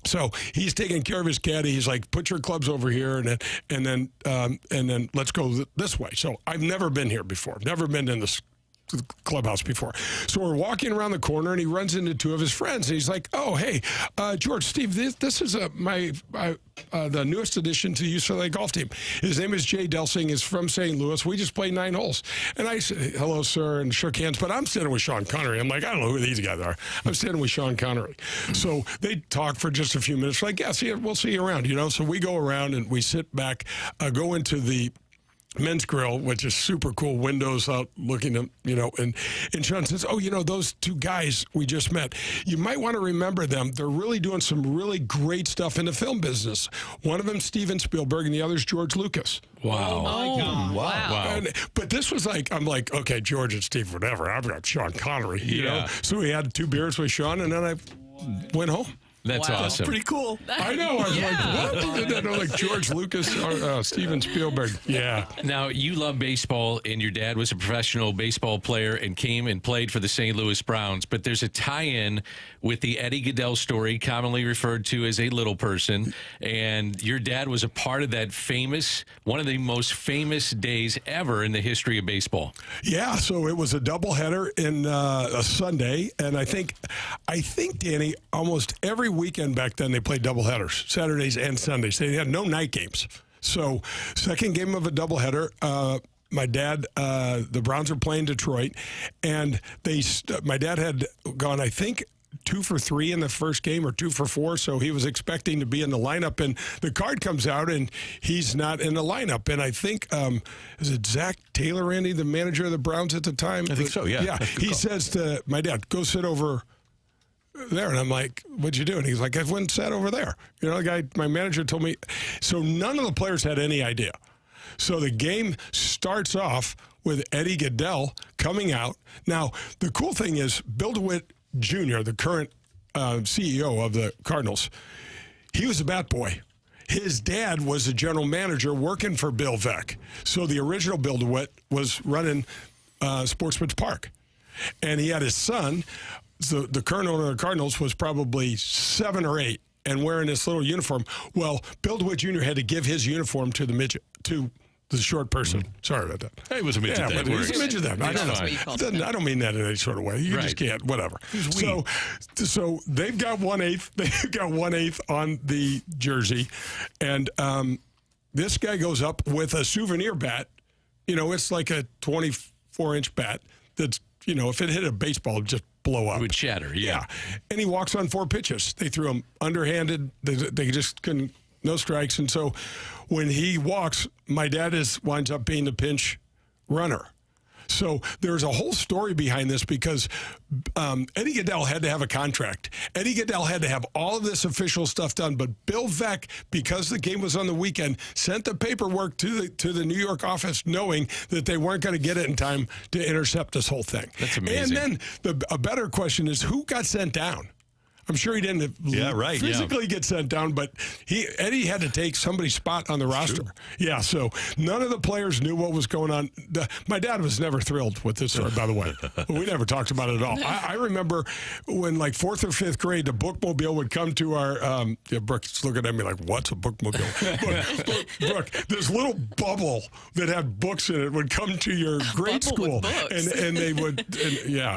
So he's taking care of his caddy. He's like, "Put your clubs over here, and then let's go this way." So I've never been here before. Never been in this clubhouse before. So we're walking around the corner, and he runs into 2 of his friends, and he's like, "Oh, hey, George, Steve, this is the newest addition to the UCLA golf team. His name is Jay Delsing. He's from St. Louis. We just played 9 holes." And I said, "Hello, sir," and shook hands. But I'm standing with Sean Connery. I'm like, I don't know who these guys are. I'm standing with Sean Connery. So they talk for just a few minutes. Like, "Yeah, we'll see you around," So we go around, and we sit back, go into the men's grill, which is super cool, windows out looking at, and Sean says, "Oh, those 2 guys we just met, you might want to remember them. They're really doing some really great stuff in the film business. One of them, Steven Spielberg, and the other's George Lucas." Wow. Oh, my God. Wow. But this was like, I'm like, okay, George and Steve, whatever. I've got Sean Connery, Yeah. So we had 2 beers with Sean, and then I went home. That's Wow. awesome. Pretty cool. I know. I was like, what? I know, like George Lucas or Steven Spielberg. Yeah. Now, you love baseball, and your dad was a professional baseball player and came and played for the St. Louis Browns. But there's a tie-in with the Eddie Gaedel story, commonly referred to as a little person. And your dad was a part of that one of the most famous days ever in the history of baseball. Yeah, so it was a doubleheader in a Sunday, and I think, Danny, almost every weekend back then they played doubleheaders, Saturdays and Sundays. They had no night games. So second game of a doubleheader, my dad, the Browns are playing Detroit, and my dad had gone, I think, 2 for 3 in the first game or 2 for 4, so he was expecting to be in the lineup, and the card comes out and he's not in the lineup. And I think is it Zach Taylor, Randy, the manager of the Browns at the time? I think so, yeah. Yeah, he says to my dad, "Go sit over there." And I'm like, "What'd you do?" And he's like, "I went and sat over there." You know, the guy, my manager told me. So none of the players had any idea. So the game starts off with Eddie Gaedel coming out. Now, the cool thing is Bill DeWitt Jr., the current CEO of the Cardinals, he was a bat boy. His dad was a general manager working for Bill Veeck. So the original Bill DeWitt was running Sportsman's Park. And he had his son, the current owner of the Cardinals, was probably 7 or 8 and wearing this little uniform. Well, Bill DeWitt Jr. had to give his uniform to the midget, to the short person. Sorry about that. Hey, it was a midget. Yeah, but he's a midget then. I don't know. I don't mean that in any sort of way. You just can't. Whatever. So they've got 1/8. They've got 1/8 on the jersey, and this guy goes up with a souvenir bat. You know, it's like a 24-inch bat. That's, you know, if it hit a baseball, it'd just blow up. It would shatter. Yeah. And he walks on 4 pitches. They threw him underhanded. They just couldn't. No strikes. And so when he walks, my dad winds up being the pinch runner. So there's a whole story behind this because Eddie Gaedel had to have a contract. Eddie Gaedel had to have all of this official stuff done. But Bill Veeck, because the game was on the weekend, sent the paperwork to the New York office knowing that they weren't going to get it in time to intercept this whole thing. That's amazing. And then a better question is, who got sent down? I'm sure he didn't physically get sent down, but Eddie had to take somebody's spot on the roster. True. Yeah, so none of the players knew what was going on. My dad was never thrilled with this story, by the way. We never talked about it at all. I remember when, like, 4th or 5th grade, the bookmobile would come to our Brooke's looking at me like, "What's a bookmobile?" Brooke, this little bubble that had books in it would come to your grade school. And they would,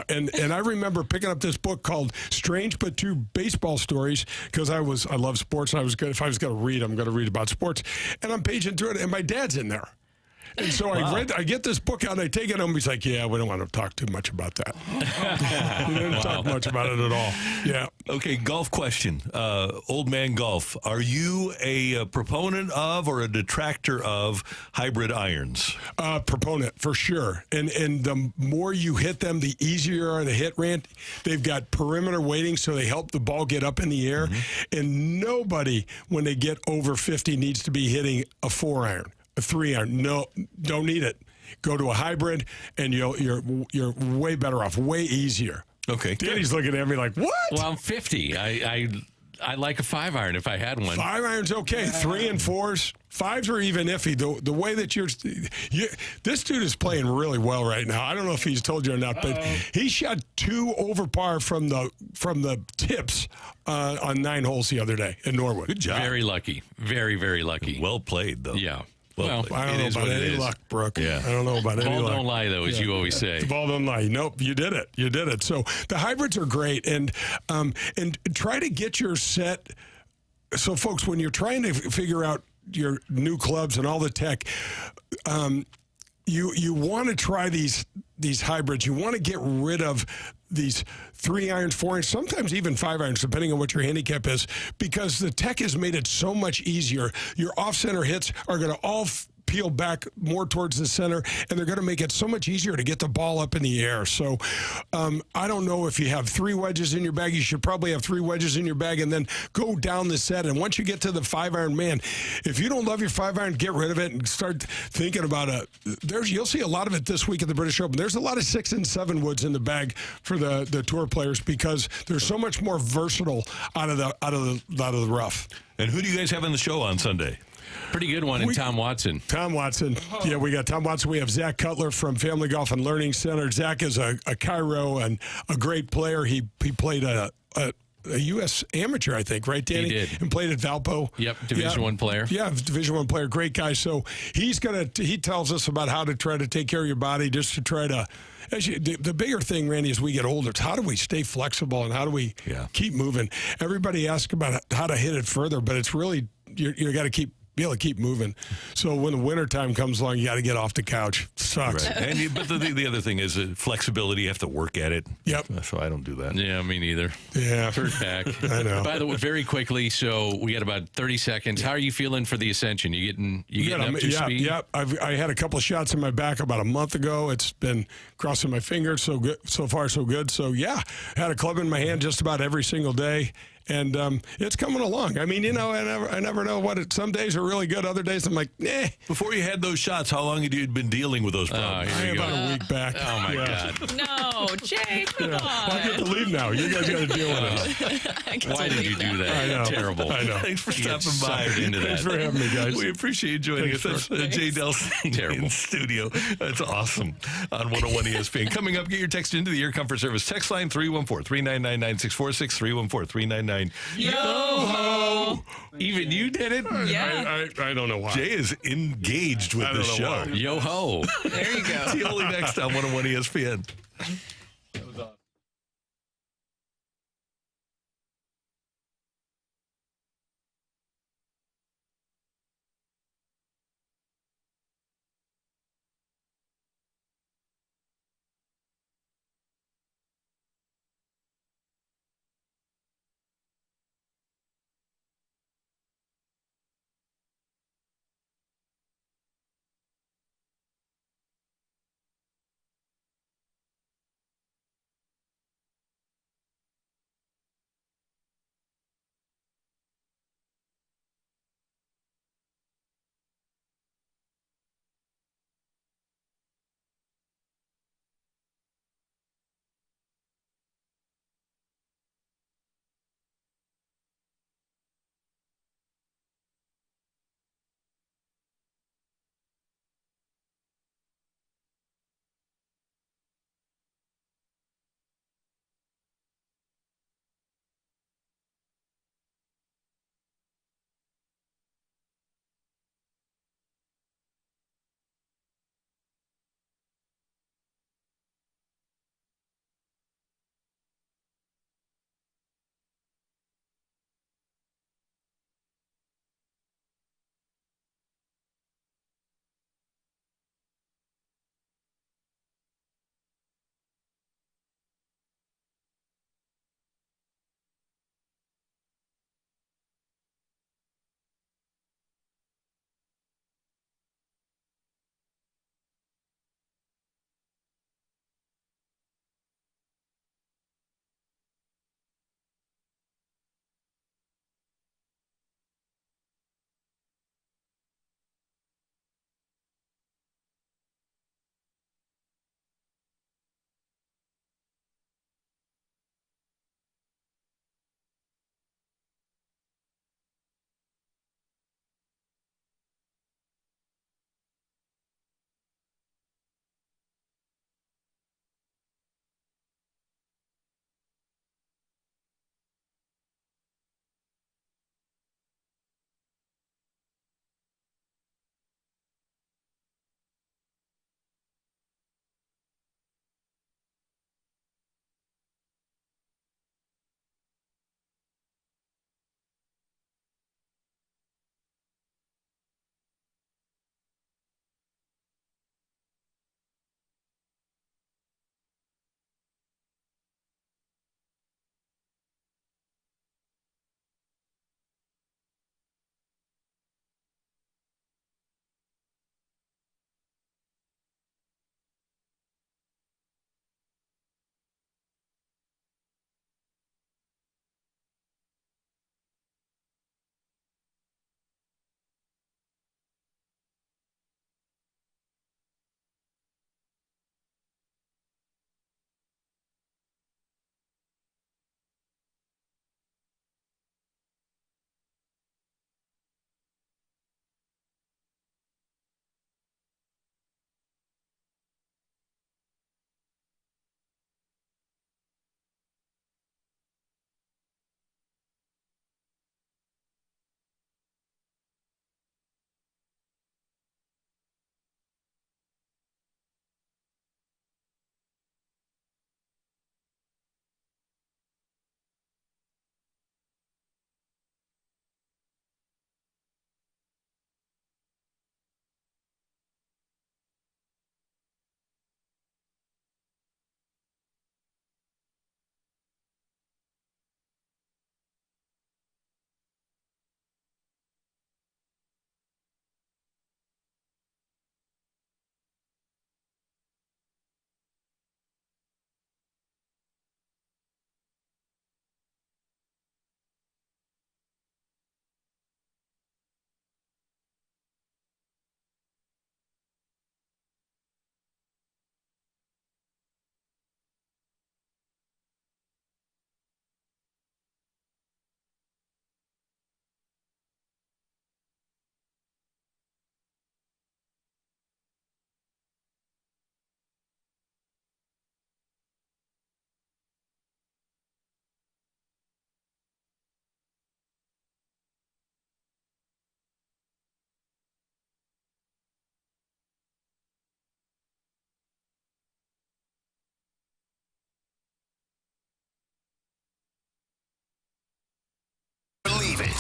and I remember picking up this book called Strange But True Baseball Stories, because I love sports, and if I was going to read, I'm going to read about sports. And I'm paging through it, and my dad's in there. And so I get this book out, and I take it home. He's like, "Yeah, we don't want to talk too much about that." We didn't talk much about it at all. Yeah. Okay, golf question. Old man golf. Are you a proponent of or a detractor of hybrid irons? Proponent, for sure. And the more you hit them, the easier are to hit, Rand. They've got perimeter weighting, so they help the ball get up in the air. Mm-hmm. And nobody, when they get over 50, needs to be hitting a 4-iron. A 3-iron. No, don't need it. Go to a hybrid, and you're way better off, way easier. Okay. Danny's looking at me like, "What?" Well, I'm 50. I like a 5-iron if I had one. 5-iron's okay. 3 and 4s. 5s are even iffy. The way that this dude is playing really well right now. I don't know if he's told you or not, but he shot 2 over par from the tips on 9 holes the other day in Norwood. Good job. Very lucky. Very, very lucky. Well played, though. Yeah. Well, I don't know about any luck, Brooke. Yeah. I don't know about any luck. Ball don't lie, though, as you always say. The ball don't lie. Nope, you did it. You did it. So the hybrids are great, and try to get your set. So, folks, when you're trying to figure out your new clubs and all the tech, you want to try these hybrids. You want to get rid of these 3-irons, 4-irons, sometimes even 5-irons, depending on what your handicap is, because the tech has made it so much easier. Your off-center hits are going to all peel back more towards the center, and they're going to make it so much easier to get the ball up in the air. So I don't know if you have 3 wedges in your bag. You should probably have 3 wedges in your bag and then go down the set. And once you get to the 5-iron, man, if you don't love your 5-iron, get rid of it and start thinking about it. You'll see a lot of it this week at the British Open. There's a lot of 6 and 7 woods in the bag for the tour players because they're so much more versatile out of the rough. And who do you guys have on the show on Sunday? Pretty good one in Tom Watson. Tom Watson. Yeah, we got Tom Watson. We have Zach Cutler from Family Golf and Learning Center. Zach is a Cairo and a great player. He played a U.S. amateur, I think, right, Danny? He did. And played at Valpo. Yep, Division I player. Yeah, Division I player. Great guy. So he tells us about how to try to take care of your body, just to try to, the bigger thing, Randy, as we get older, it's how do we stay flexible and how do we keep moving? Everybody asks about how to hit it further, but it's really, you got to keep be able to keep moving. So when the winter time comes along, you got to get off the couch. Sucks. Right. But the other thing is flexibility. You have to work at it. Yep. So I don't do that. Yeah, me neither. Yeah. Hurt back. I know. By the way, very quickly, so we got about 30 seconds. How are you feeling for the Ascension? You getting up to speed? Yeah. I had a couple of shots in my back about a month ago. It's been crossing my fingers. So good. So far, so good. So yeah, had a club in my hand just about every single day. And it's coming along. I mean, I never know what it. Some days are really good. Other days I'm like, eh. Before you had those shots, how long had you been dealing with those problems? Here you About go. a week back. Oh, my God. No, Jay, come on. I get to leave now. You guys got to deal with it. Why did you do that? I know. Terrible. I know. Thanks for You get stopping by. suckered into Thanks that. for having me, guys. We appreciate you joining us. That's Jay Delsing Terrible. in studio. That's awesome on 101 ESPN. Coming up, get your text into the Air Comfort Service text line 314-399-9646, 314-399. Yo-ho! Even you did it? Yeah. I don't know why. Jay is engaged with I the don't know show. why. Yo-ho. There you go. TIOLI next on 101 ESPN.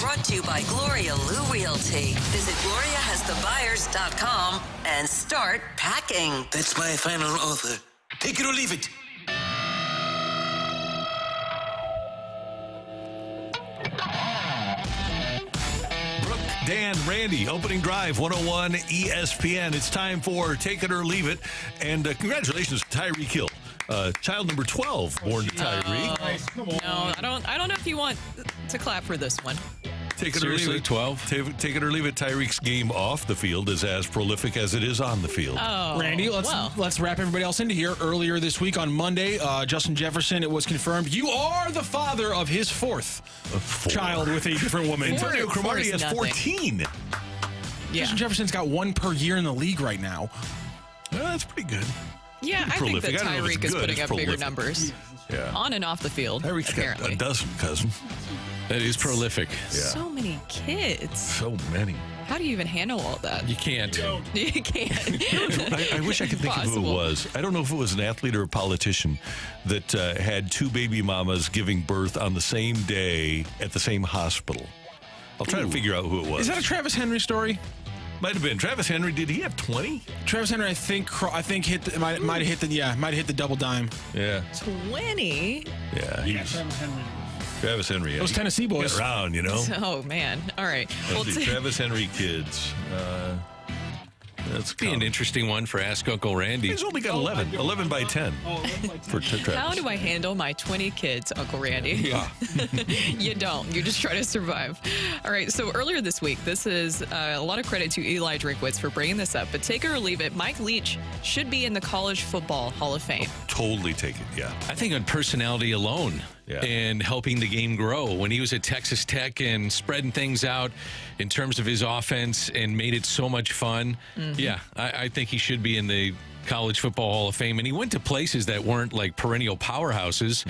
Brought to you by Gloria Lou Realty. Visit GloriaHasTheBuyers.com and start packing. That's my final offer. Take it or leave it. Brooke, Dan, Randy, opening drive, 101 ESPN. It's time for Take It or Leave It. And congratulations to Tyreek Hill. Child number 12 born to Tyreek. No, I don't know if you want to clap for this one. Take it Seriously, or leave it. 12? Take it or leave it. Tyreek's game off the field is as prolific as it is on the field. Oh, Randy, let's wrap everybody else into here. Earlier this week on Monday, Justin Jefferson, it was confirmed you are the father of his fourth child with a different woman. Antonio Cromartie has nothing. 14. Yeah. Justin Jefferson's got one per year in the league right now. Well, that's pretty good. Yeah, I think Prolific. that I don't know if Tyreek it's is good, putting it's up bigger prolific. numbers Yeah. on and off the field, Tyreek's got apparently. a dozen, cousin. That is prolific. Yeah. So many kids. So many. How do you even handle all that? You can't. You can't. I wish I could think of who it Impossible. was. I don't know if it was an athlete or a politician that had two baby mamas giving birth on the same day at the same hospital. I'll try to figure out who it was. Is that a Travis Henry story? Might have been. Travis Henry, did he have 20? Travis Henry, I think might have hit the double dime. Yeah. 20? Yeah. Travis Henry. Yeah. Those Tennessee boys. Get around, you know. Oh, man. All right. Well, Let's see, Travis Henry kids. That's Be an interesting one for Ask Uncle Randy. He's only got 11. 11 by 10 for Travis. how do I handle my 20 kids, Uncle Randy? Yeah. You don't. You just try to survive. All right. So earlier this week, this is a lot of credit to Eli Drinkwitz for bringing this up. But take it or leave it, Mike Leach should be in the College Football Hall of Fame. Totally take it, yeah. I think on personality alone and helping the game grow. When he was at Texas Tech and spreading things out in terms of his offense and made it so much fun, I think he should be in the College Football Hall of Fame. And he went to places that weren't like perennial powerhouses.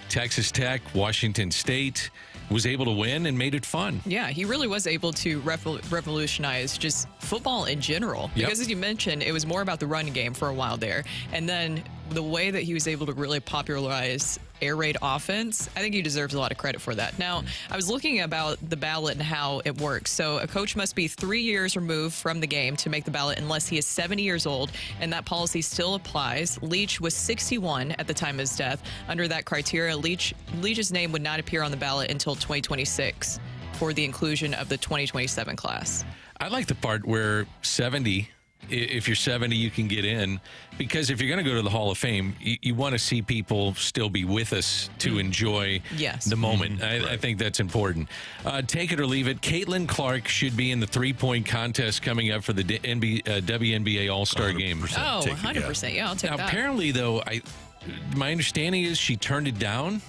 Texas Tech, Washington State, was able to win and made it fun. Yeah, he really was able to revolutionize just football in general. Because as you mentioned, it was more about the run game for a while there. And then the way that he was able to really popularize air raid offense, I think he deserves a lot of credit for that. Now, I was looking about the ballot and how it works. So a coach must be 3 years removed from the game to make the ballot unless he is 70 years old, and that policy still applies. Leach was 61 at the time of his death. Under that criteria, Leach's name would not appear on the ballot until 2026 for the inclusion of the 2027 class. I like the part where 70, if you're 70, you can get in. Because if you're going to go to the Hall of Fame, you want to see people still be with us to enjoy the moment. I think that's important. Take it or leave it. Caitlin Clark should be in the three-point contest coming up for the WNBA All-Star Game. Oh, 100%. Yeah, I'll take Now, that. apparently, though, my understanding is she turned it down.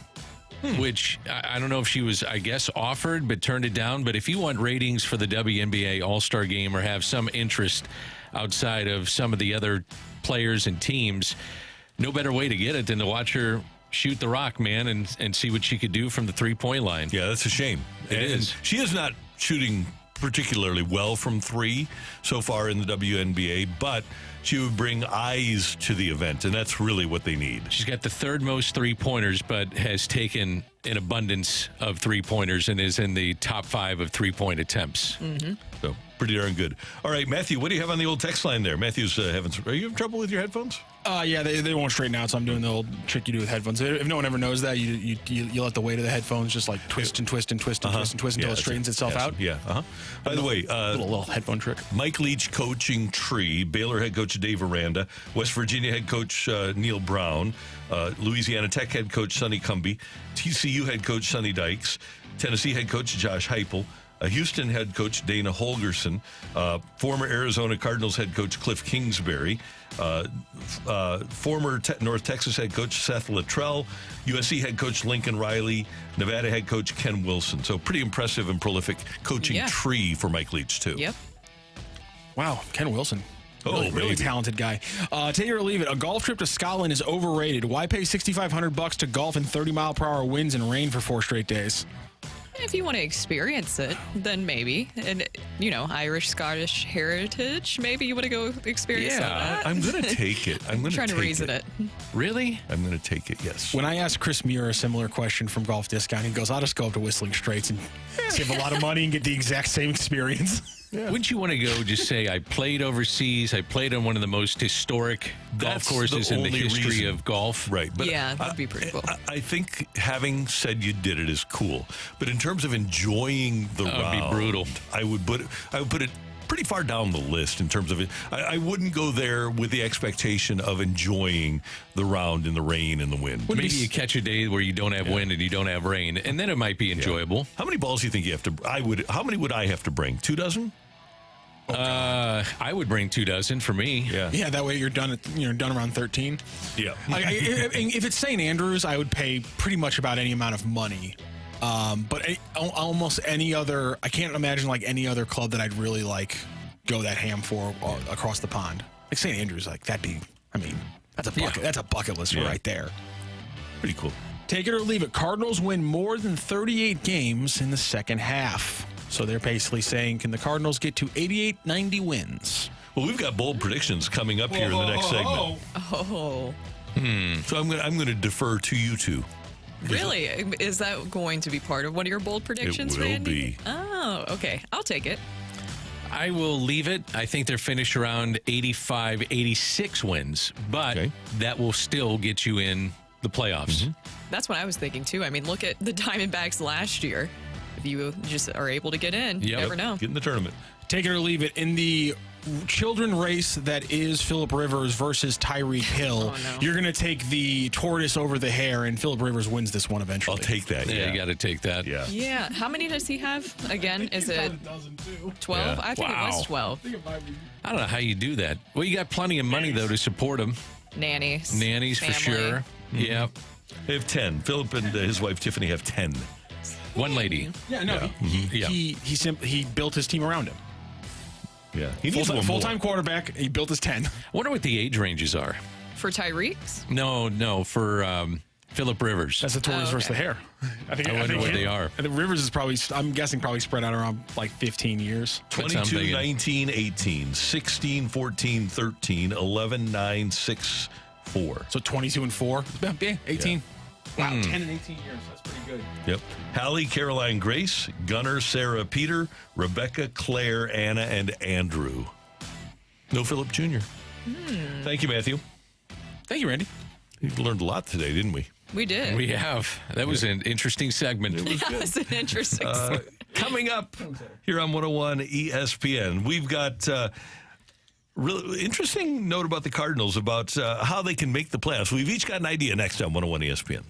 Which I don't know if she was, I guess, offered, but turned it down. But if you want ratings for the WNBA All-Star Game or have some interest outside of some of the other players and teams, no better way to get it than to watch her shoot the rock, man, and see what she could do from the three-point line. Yeah, that's a shame. It is. She is not shooting particularly well from three so far in the WNBA, but she would bring eyes to the event, and that's really what they need. She's got the third most three-pointers, but has taken an abundance of three-pointers and is in the top 5 of three-point attempts. So pretty darn good. All right, Matthew, what do you have on the old text line there? Matthew's are you having trouble with your headphones? Yeah, they won't straighten out, so I'm doing the old trick you do with headphones. If no one ever knows that, you let the weight of the headphones just like twist and twist and twist and twist and twist until it straightens itself out. Yeah. By the way, Little headphone trick. Mike Leach coaching tree, Baylor head coach Dave Aranda, West Virginia head coach Neil Brown, Louisiana Tech head coach Sonny Cumbie, TCU head coach Sonny Dykes, Tennessee head coach Josh Heupel, Houston head coach Dana Holgerson, former Arizona Cardinals head coach Cliff Kingsbury, former North Texas head coach Seth Luttrell, USC head coach Lincoln Riley, Nevada head coach Ken Wilson. So pretty impressive and prolific coaching tree for Mike Leach, too. Yep. Wow, Ken Wilson. Oh, really baby. talented guy. Take it or leave it. A golf trip to Scotland is overrated. Why pay $6,500 to golf in 30-mile-per-hour winds and rain for 4 straight days? If you want to experience it, then maybe. And, Irish, Scottish heritage, maybe you want to go experience some of that. I'm going to take it. I'm going to trying to reason it. Really? I'm going to take it, yes. When I asked Chris Muir a similar question from Golf Discount, he goes, I'll just go up to Whistling Straits and save a lot of money and get the exact same experience. Yeah. Wouldn't you want to go just say, I played overseas, I played on one of the most historic golf courses in the history of golf? Right. But yeah, that'd be pretty cool. I think having said you did it is cool. But in terms of enjoying the round, be brutal. I would put it pretty far down the list in terms of it. I wouldn't go there with the expectation of enjoying the round in the rain and the wind. Maybe you catch a day where you don't have wind and you don't have rain, and then it might be enjoyable. How many balls do you think you have to? How many would I have to bring? 2 dozen? I would bring 2 dozen for me. Yeah, that way you're done around 13. Yeah. If it's St. Andrews, I would pay pretty much about any amount of money. But almost any other, I can't imagine like any other club that I'd really like go that ham for across the pond. Like St. Andrews, like that's a bucket. That's a bucket list right there. Pretty cool. Take it or leave it. Cardinals win more than 38 games in the second half. So they're basically saying, can the Cardinals get to 88, 90 wins? Well, we've got bold predictions coming up here in the next segment. Oh. So I'm going to defer to you two. Really? Is that going to be part of one of your bold predictions, It will Randy? be. Oh, okay. I'll take it. I will leave it. I think they're finished around 85, 86 wins, but that will still get you in the playoffs. Mm-hmm. That's what I was thinking, too. I mean, look at the Diamondbacks last year. If you just are able to get in, you never know. Get in the tournament. Take it or leave it. In the children race that is Phillip Rivers versus Tyreek Hill, you're going to take the tortoise over the hare, and Phillip Rivers wins this one eventually. I'll take that. Yeah, you got to take that. Yeah. Yeah. How many does he have? Again, is it 12? I think it was 12. I don't know how you do that. Well, you got plenty of money, though, to support him. Nannies For sure. Yep. They have 10. Philip and his wife Tiffany have 10. One lady. Yeah, no. He built his team around him. Yeah. He needs Full-time quarterback. He built his 10. I wonder what the age ranges are. For Tyreek's? No, for Phillip Rivers. That's the tortoise versus the hare. I wonder what they are. The Rivers is probably, I'm guessing, spread out around like 15 years. 22, 19, 18, 16, 14, 13, 11, 9, 6, 4. So 22 and 4. Yeah, 18. Yeah. Wow, 10 and 18 years. That's pretty good. Yep. Hallie, Caroline, Grace, Gunnar, Sarah, Peter, Rebecca, Claire, Anna, and Andrew. No Philip Jr. Thank you, Matthew. Thank you, Randy. We learned a lot today, didn't we? We did. We have. That was an interesting segment. That's an interesting Coming up here on 101 ESPN, we've got really interesting note about the Cardinals about how they can make the playoffs. We've each got an idea next on 101 ESPN.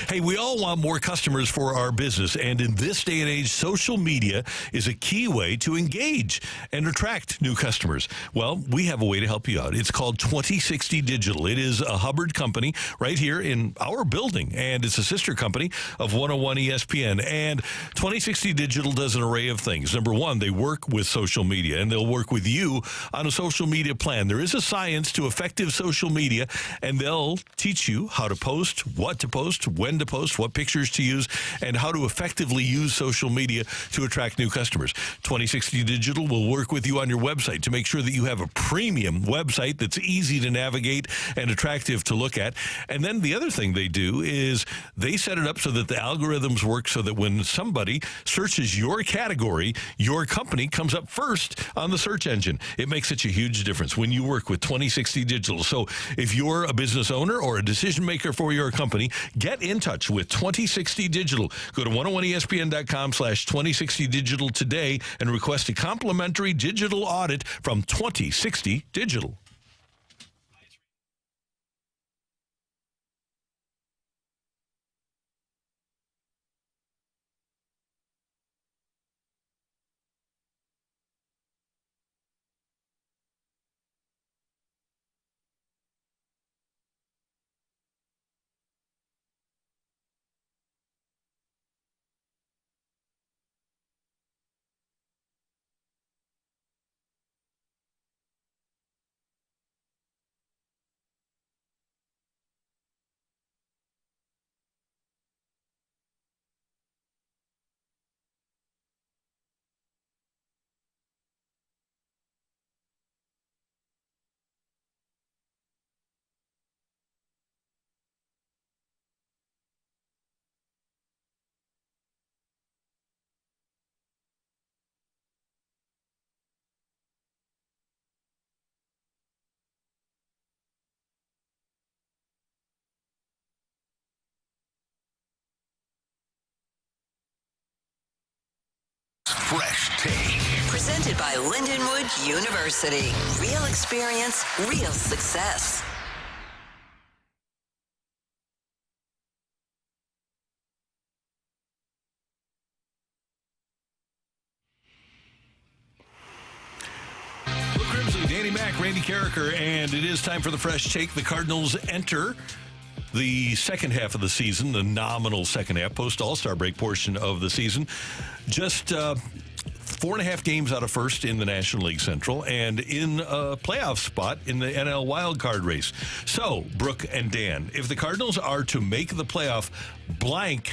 Hey, we all want more customers for our business, and in this day and age, social media is a key way to engage and attract new customers. Well, we have a way to help you out. It's called 2060 Digital. It is a Hubbard company right here in our building, and it's a sister company of 101 ESPN. And 2060 Digital does an array of things. Number one, they work with social media, and they'll work with you on a social media plan. There is a science to effective social media, and they'll teach you how to post, what to post, when to post, what pictures to use, and how to effectively use social media to attract new customers. 2060 Digital will work with you on your website to make sure that you have a premium website that's easy to navigate and attractive to look at. And then the other thing they do is they set it up so that the algorithms work so that when somebody searches your category, your company comes up first on the search engine. It makes such a huge difference when you work with 2060 Digital. So if you're a business owner or a decision maker for your company, get in touch with 2060 Digital. Go to 101ESPN.com/2060 Digital today and request a complimentary digital audit from 2060 Digital. Fresh take. Presented by Lindenwood University. Real experience, real success. Brooke Grimsley, Danny Mac, Randy Carricker, and it is time for the Fresh Take. The Cardinals enter the second half of the season, the nominal second half, post-All-Star break portion of the season. Just 4.5 games out of first in the National League Central and in a playoff spot in the NL wildcard race. So, Brooke and Dan, if the Cardinals are to make the playoff, blank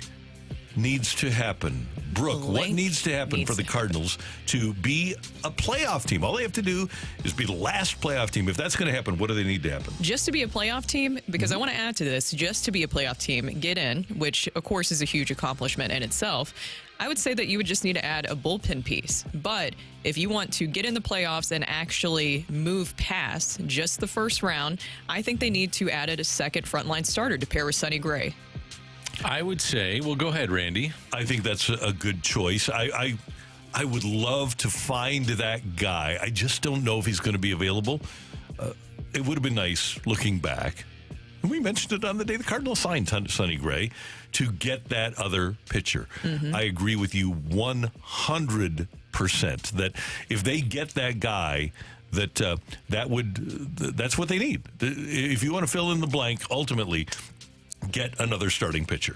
needs to happen. Brooke, what needs to happen for the Cardinals to be a playoff team? All they have to do is be the last playoff team. If that's going to happen, what do they need to happen? Just to be a playoff team, because I want to add to this, just to be a playoff team, get in, which of course is a huge accomplishment in itself. I would say that you would just need to add a bullpen piece. But if you want to get in the playoffs and actually move past just the first round, I think they need to add a second frontline starter to pair with Sonny Gray. I would say, well, go ahead, Randy. I think that's a good choice. I would love to find that guy. I just don't know if he's going to be available. It would have been nice looking back. And we mentioned it on the day the Cardinals signed Sonny Gray to get that other pitcher. Mm-hmm. I agree with you 100% that if they get that guy, that's what they need. If you want to fill in the blank, ultimately, get another starting pitcher.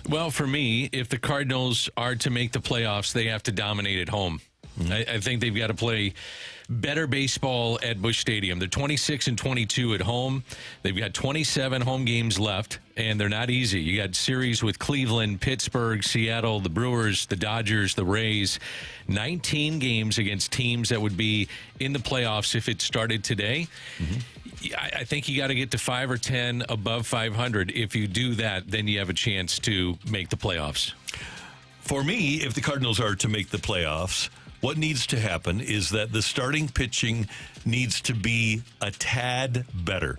Well, for me, if the Cardinals are to make the playoffs, they have to dominate at home. Mm-hmm. I think they've got to play better baseball at Busch Stadium. They're 26-22 at home. They've got 27 home games left, and they're not easy. You got series with Cleveland, Pittsburgh, Seattle, the Brewers, the Dodgers, the Rays. 19 games against teams that would be in the playoffs if it started today. Mm-hmm. I think you got to get to 5 or 10 above 500. If you do that, then you have a chance to make the playoffs. For me, if the Cardinals are to make the playoffs, what needs to happen is that the starting pitching needs to be a tad better.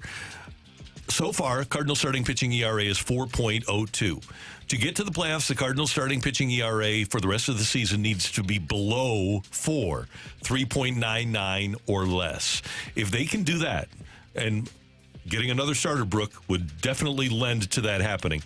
So far, Cardinals starting pitching ERA is 4.02. To get to the playoffs, the Cardinals starting pitching ERA for the rest of the season needs to be below 3.99 or less. If they can do that, and getting another starter, Brooke, would definitely lend to that happening.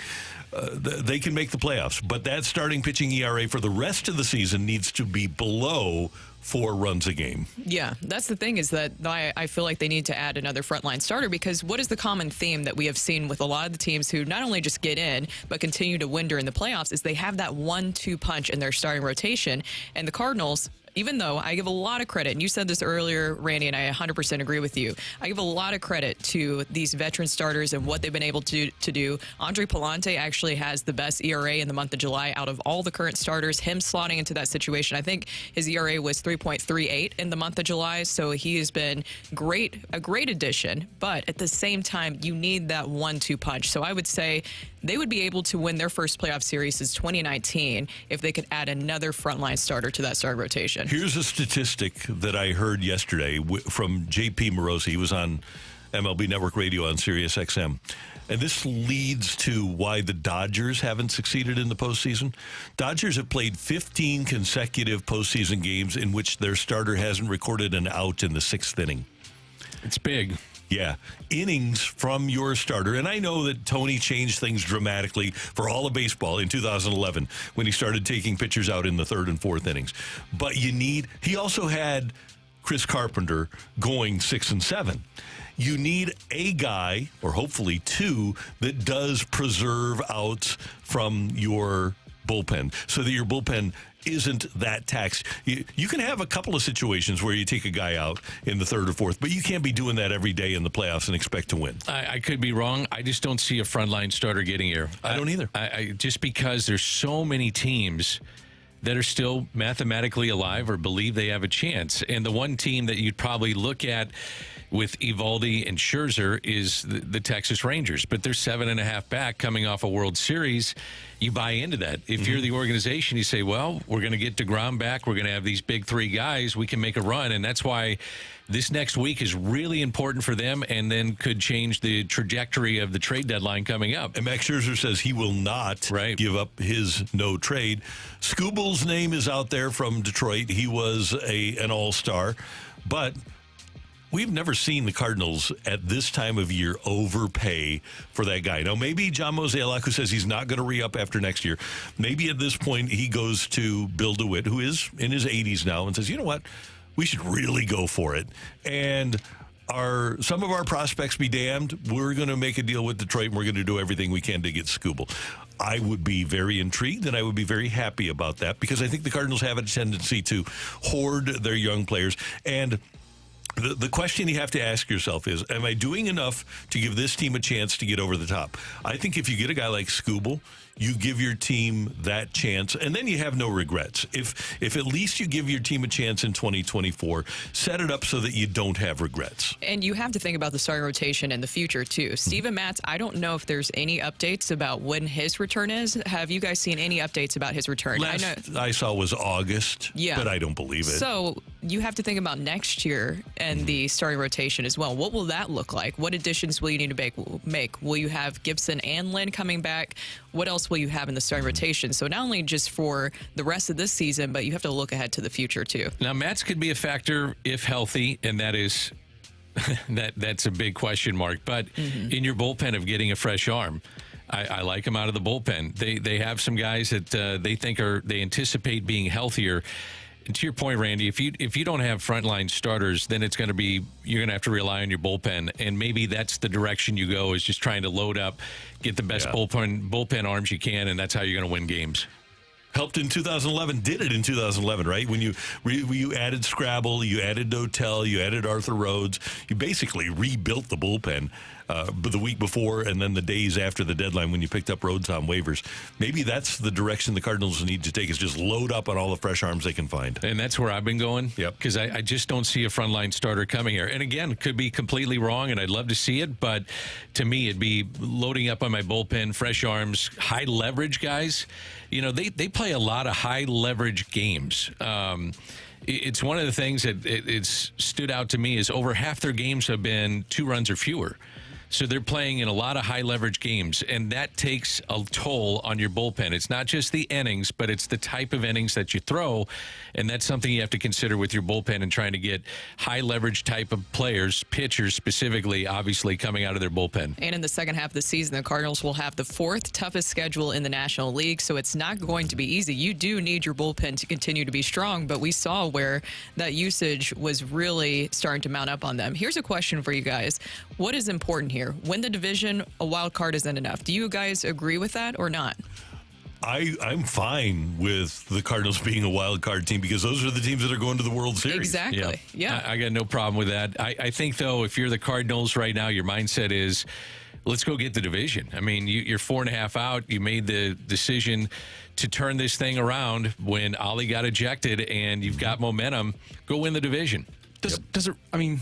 They can make the playoffs, but that starting pitching ERA for the rest of the season needs to be below 4 runs a game. Yeah, that's the thing, is that I feel like they need to add another frontline starter, because what is the common theme that we have seen with a lot of the teams who not only just get in but continue to win during the playoffs is they have that 1-2 punch in their starting rotation. And the Cardinals, even though I give a lot of credit, and you said this earlier, Randy, and I 100% agree with you, I give a lot of credit to these veteran starters and what they've been able to do. Andre Palante actually has the best ERA in the month of July out of all the current starters. Him slotting into that situation, I think his ERA was 3.38 in the month of July, so he has been a great addition. But at the same time, you need that 1-2 punch. So I would say they would be able to win their first playoff series since 2019 if they could add another frontline starter to that starting rotation. Here's a statistic that I heard yesterday from J.P. Morosi. He was on MLB Network Radio on Sirius XM. And this leads to why the Dodgers haven't succeeded in the postseason. Dodgers have played 15 consecutive postseason games in which their starter hasn't recorded an out in the 6th inning. It's big. Yeah, innings from your starter. And I know that Tony changed things dramatically for all of baseball in 2011 when he started taking pitchers out in the 3rd and 4th innings. But he also had Chris Carpenter going 6 and 7. You need a guy, or hopefully 2, that does preserve outs from your bullpen so that your bullpen isn't that taxed. You can have a couple of situations where you take a guy out in the 3rd or 4th, but you can't be doing that every day in the playoffs and expect to win. I could be wrong. I just don't see a frontline starter getting here. I don't either. Just because there's so many teams that are still mathematically alive or believe they have a chance. And the one team that you'd probably look at with Eovaldi and Scherzer is the Texas Rangers. But they're 7.5 back coming off a World Series. You buy into that. If you're the organization, you say, well, we're going to get DeGrom back. We're going to have these big 3 guys. We can make a run. And that's why this next week is really important for them, and then could change the trajectory of the trade deadline coming up. And Max Scherzer says he will not give up his no trade. Scooble's name is out there from Detroit. He was an all-star. But we've never seen the Cardinals at this time of year overpay for that guy. Now, maybe John Mozeliak, who says he's not going to re-up after next year, maybe at this point he goes to Bill DeWitt, who is in his 80s now, and says, you know what, we should really go for it. And some of our prospects be damned, we're going to make a deal with Detroit, and we're going to do everything we can to get Scooble. I would be very intrigued, and I would be very happy about that, because I think the Cardinals have a tendency to hoard their young players. And the question you have to ask yourself is, am I doing enough to give this team a chance to get over the top? I think if you get a guy like Scooble, you give your team that chance, and then you have no regrets. If at least you give your team a chance in 2024, set it up so that you don't have regrets. And you have to think about the starting rotation in the future, too. Steven Matz, I don't know if there's any updates about when his return is. Have you guys seen any updates about his return? Last I saw was August, but I don't believe it. So you have to think about next year and the starting rotation as well. What will that look like? What additions will you need to make? Will you have Gibson and Lynn coming back? What else will you have in the starting rotation? So not only just for the rest of this season, but you have to look ahead to the future too. Now, Matz could be a factor if healthy, and that is that's a big question mark. But in your bullpen of getting a fresh arm, I like him out of the bullpen. They have some guys that they anticipate being healthier. And to your point, Randy, if you don't have frontline starters, then you're going to have to rely on your bullpen, and maybe that's the direction you go, is just trying to load up, get the best bullpen arms you can, and that's how you're going to win games. Helped in 2011, did it in 2011, right? When you added Scrabble, you added Dotel, you added Arthur Rhodes, you basically rebuilt the bullpen the week before and then the days after the deadline when you picked up Rhodes on waivers. Maybe that's the direction the Cardinals need to take, is just load up on all the fresh arms they can find. And that's where I've been going. Yep. Because I just don't see a frontline starter coming here. And again, could be completely wrong, and I'd love to see it, but to me, it'd be loading up on my bullpen, fresh arms, high leverage guys. You know, they play a lot of high leverage games. It's one of the things that it's stood out to me is over half their games have been 2 runs or fewer. So they're playing in a lot of high leverage games, and that takes a toll on your bullpen. It's not just the innings, but it's the type of innings that you throw, and that's something you have to consider with your bullpen and trying to get high leverage type of players, pitchers specifically, obviously coming out of their bullpen. And in the second half of the season, the Cardinals will have the fourth toughest schedule in the National League, so it's not going to be easy. You do need your bullpen to continue to be strong, but we saw where that usage was really starting to mount up on them. Here's a question for you guys. What is important here? Win the division, a wild card isn't enough. Do you guys agree with that or not? I'm fine with the Cardinals being a wild card team because those are the teams that are going to the World Series. Exactly. Yeah. I got no problem with that. I think, though, if you're the Cardinals right now, your mindset is, let's go get the division. I mean, you're 4.5 out. You made the decision to turn this thing around when Ollie got ejected, and you've got momentum. Go win the division. Does it? I mean,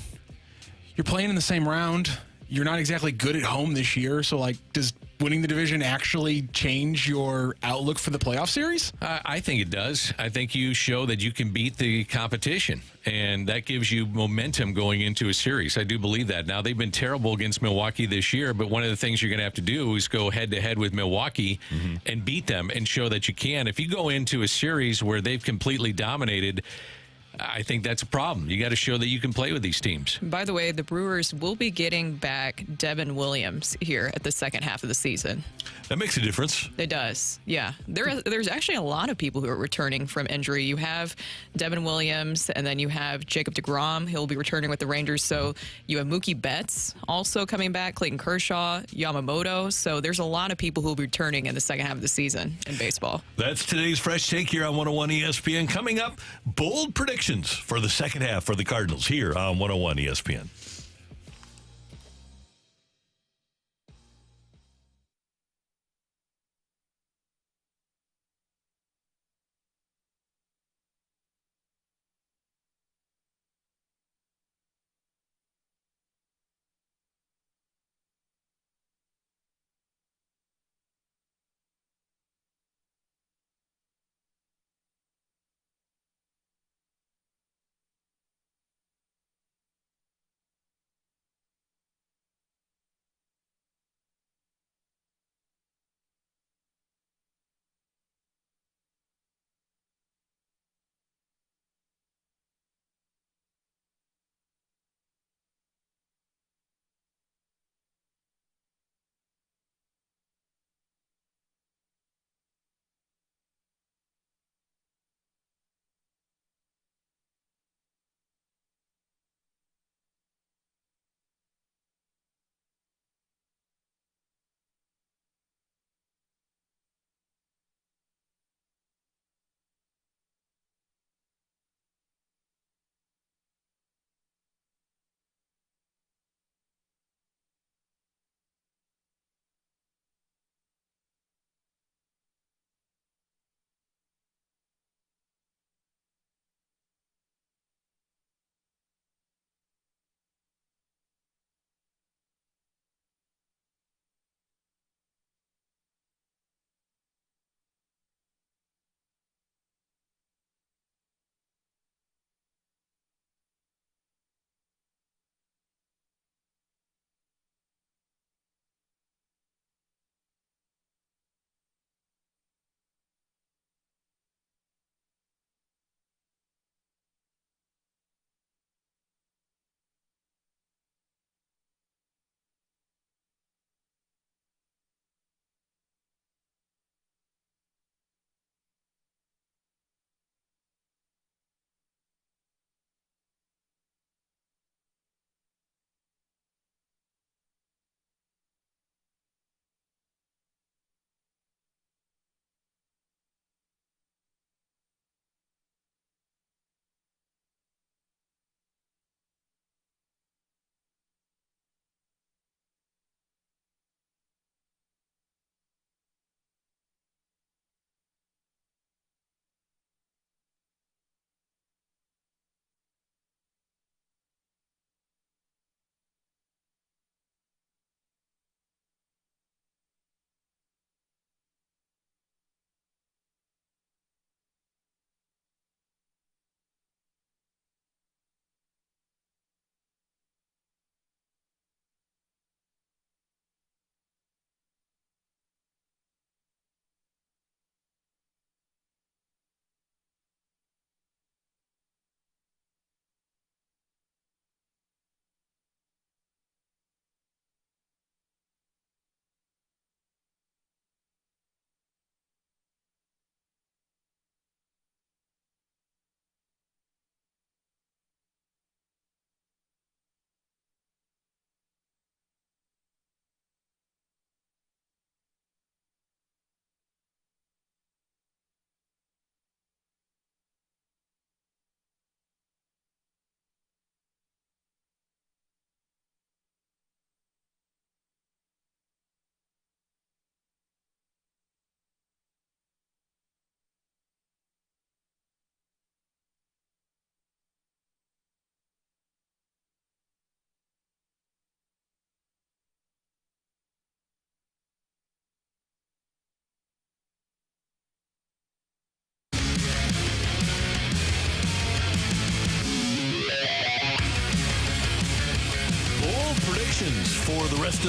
you're playing in the same round. You're not exactly good at home this year, so does winning the division actually change your outlook for the playoff series? I think it does. I think you show that you can beat the competition, and that gives you momentum going into a series. I do believe that. Now, they've been terrible against Milwaukee this year, but one of the things you're going to have to do is go head-to-head with Milwaukee and beat them and show that you can. If you go into a series where they've completely dominated, I think that's a problem. You got to show that you can play with these teams. By the way, the Brewers will be getting back Devin Williams here at the second half of the season. That makes a difference. It does, yeah. There's actually a lot of people who are returning from injury. You have Devin Williams, and then you have Jacob deGrom. He'll be returning with the Rangers. So you have Mookie Betts also coming back, Clayton Kershaw, Yamamoto. So there's a lot of people who will be returning in the second half of the season in baseball. That's today's Fresh Take here on 101 ESPN. Coming up, bold predictions for the second half for the Cardinals here on 101 ESPN.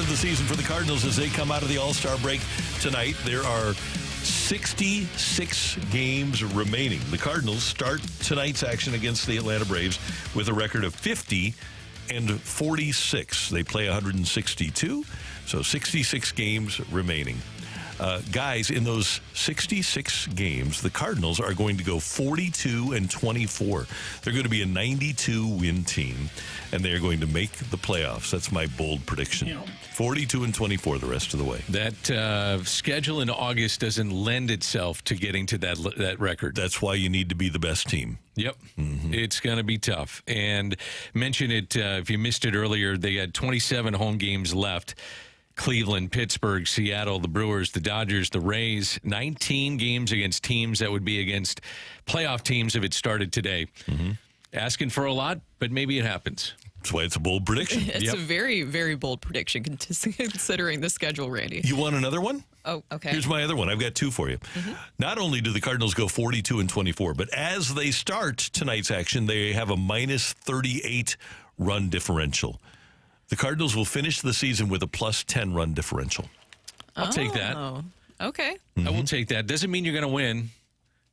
of the season for the Cardinals as they come out of the All-Star break tonight. There are 66 games remaining. The Cardinals start tonight's action against the Atlanta Braves with a record of 50-46. They play 162, so 66 games remaining. Guys, in those 66 games, the Cardinals are going to go 42-24. They're going to be a 92-win team, and they are going to make the playoffs. That's my bold prediction. 42-24 the rest of the way. That schedule in August doesn't lend itself to getting to that record. That's why you need to be the best team. Yep. It's going to be tough. And mention it, if you missed it earlier, they had 27 home games left. Cleveland, Pittsburgh, Seattle, the Brewers, the Dodgers, the Rays, 19 games against teams that would be against playoff teams if it started today. Asking for a lot, but maybe it happens. That's why it's a bold prediction. It's a very, very bold prediction considering the schedule, Randy. You want another one? Oh, okay. Here's my other one. I've got two for you. Not only do the Cardinals go 42-24, but as they start tonight's action, they have a minus 38 run differential. The Cardinals will finish the season with a plus 10 run differential. I'll take that. Oh, okay. I will take that. Doesn't mean you're going to win,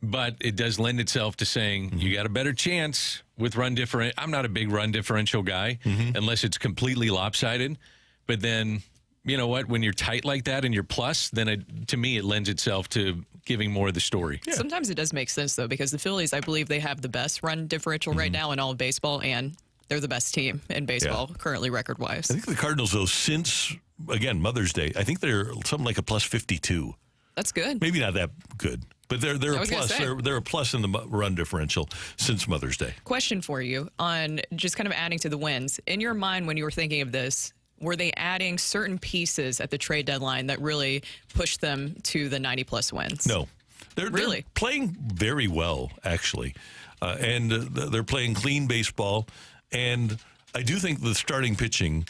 but it does lend itself to saying you got a better chance with run differential. I'm not a big run differential guy unless it's completely lopsided. But then, you know what? When you're tight like that and you're plus, then to me, it lends itself to giving more of the story. Yeah. Sometimes it does make sense, though, because the Phillies, I believe they have the best run differential right now in all of baseball, and they're the best team in baseball currently record-wise. I think the Cardinals, though, since, again, Mother's Day, I think they're something like a plus 52. That's good. Maybe not that good, but they're a plus. They're a plus in the run differential since Mother's Day. Question for you on just kind of adding to the wins. In your mind, when you were thinking of this, were they adding certain pieces at the trade deadline that really pushed them to the 90-plus wins? No. They're playing very well, actually. And they're playing clean baseball. And I do think the starting pitching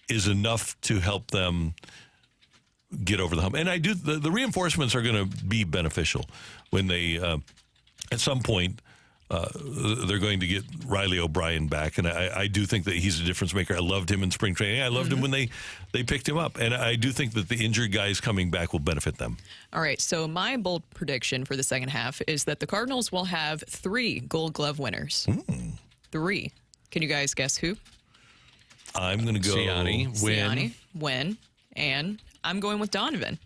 is enough to help them get over the hump. And I do. The reinforcements are going to be beneficial when they, at some point, they're going to get Riley O'Brien back. And I do think that he's a difference maker. I loved him in spring training. I loved him when they picked him up. And I do think that the injured guys coming back will benefit them. All right. So my bold prediction for the second half is that the Cardinals will have 3 Gold Glove winners. 3. Can you guys guess who? I'm going to go Siani, Win, and I'm going with Donovan.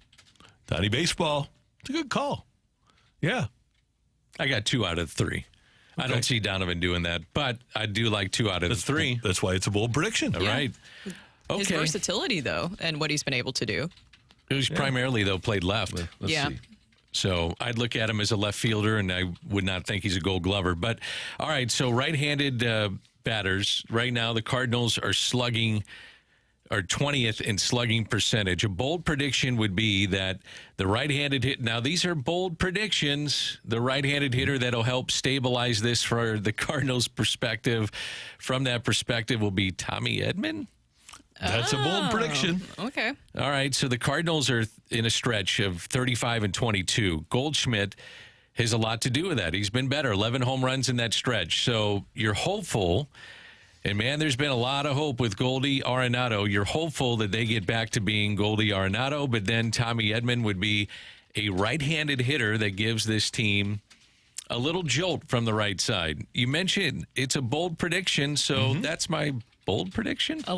Donnie Baseball. It's a good call. Yeah. I got 2 out of 3. Okay. I don't see Donovan doing that, but I do like 2 out of the 3. That's why it's a bold prediction. All right. Okay. His versatility, though, and what he's been able to do. It was primarily, though, played left. Let's see. So I'd look at him as a left fielder, and I would not think he's a Gold Glover. But, all right, so right-handed batters. Right now, the Cardinals are 20th in slugging percentage. A bold prediction would be that the right-handed hit. Now, these are bold predictions. The right-handed hitter that'll help stabilize this for the Cardinals' perspective. From that perspective, will be Tommy Edman. That's a bold prediction. Okay. All right, so the Cardinals are in a stretch of 35-22. Goldschmidt has a lot to do with that. He's been better, 11 home runs in that stretch. So you're hopeful, and man, there's been a lot of hope with Goldie Arenado. You're hopeful that they get back to being Goldie Arenado, but then Tommy Edman would be a right-handed hitter that gives this team a little jolt from the right side. You mentioned it's a bold prediction, so that's my bold prediction. A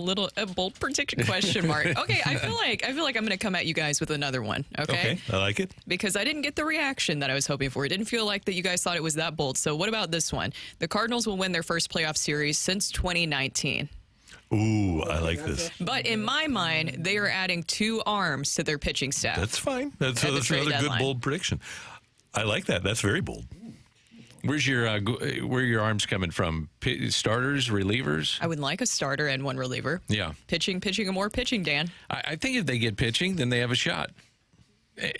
bold prediction question mark. Okay, I feel like I'm going to come at you guys with another one. Okay, I like it because I didn't get the reaction that I was hoping for. It didn't feel like that you guys thought it was that bold. So what about this one? The Cardinals will win their first playoff series since 2019. Ooh, I like this. But in my mind, they are adding 2 arms to their pitching staff. That's fine. That's another good bold prediction. I like that. That's very bold. Where's your where are your arms coming from? Starters, relievers? I would like a starter and 1 reliever. Yeah. Pitching, and more pitching, Dan. I think if they get pitching, then they have a shot.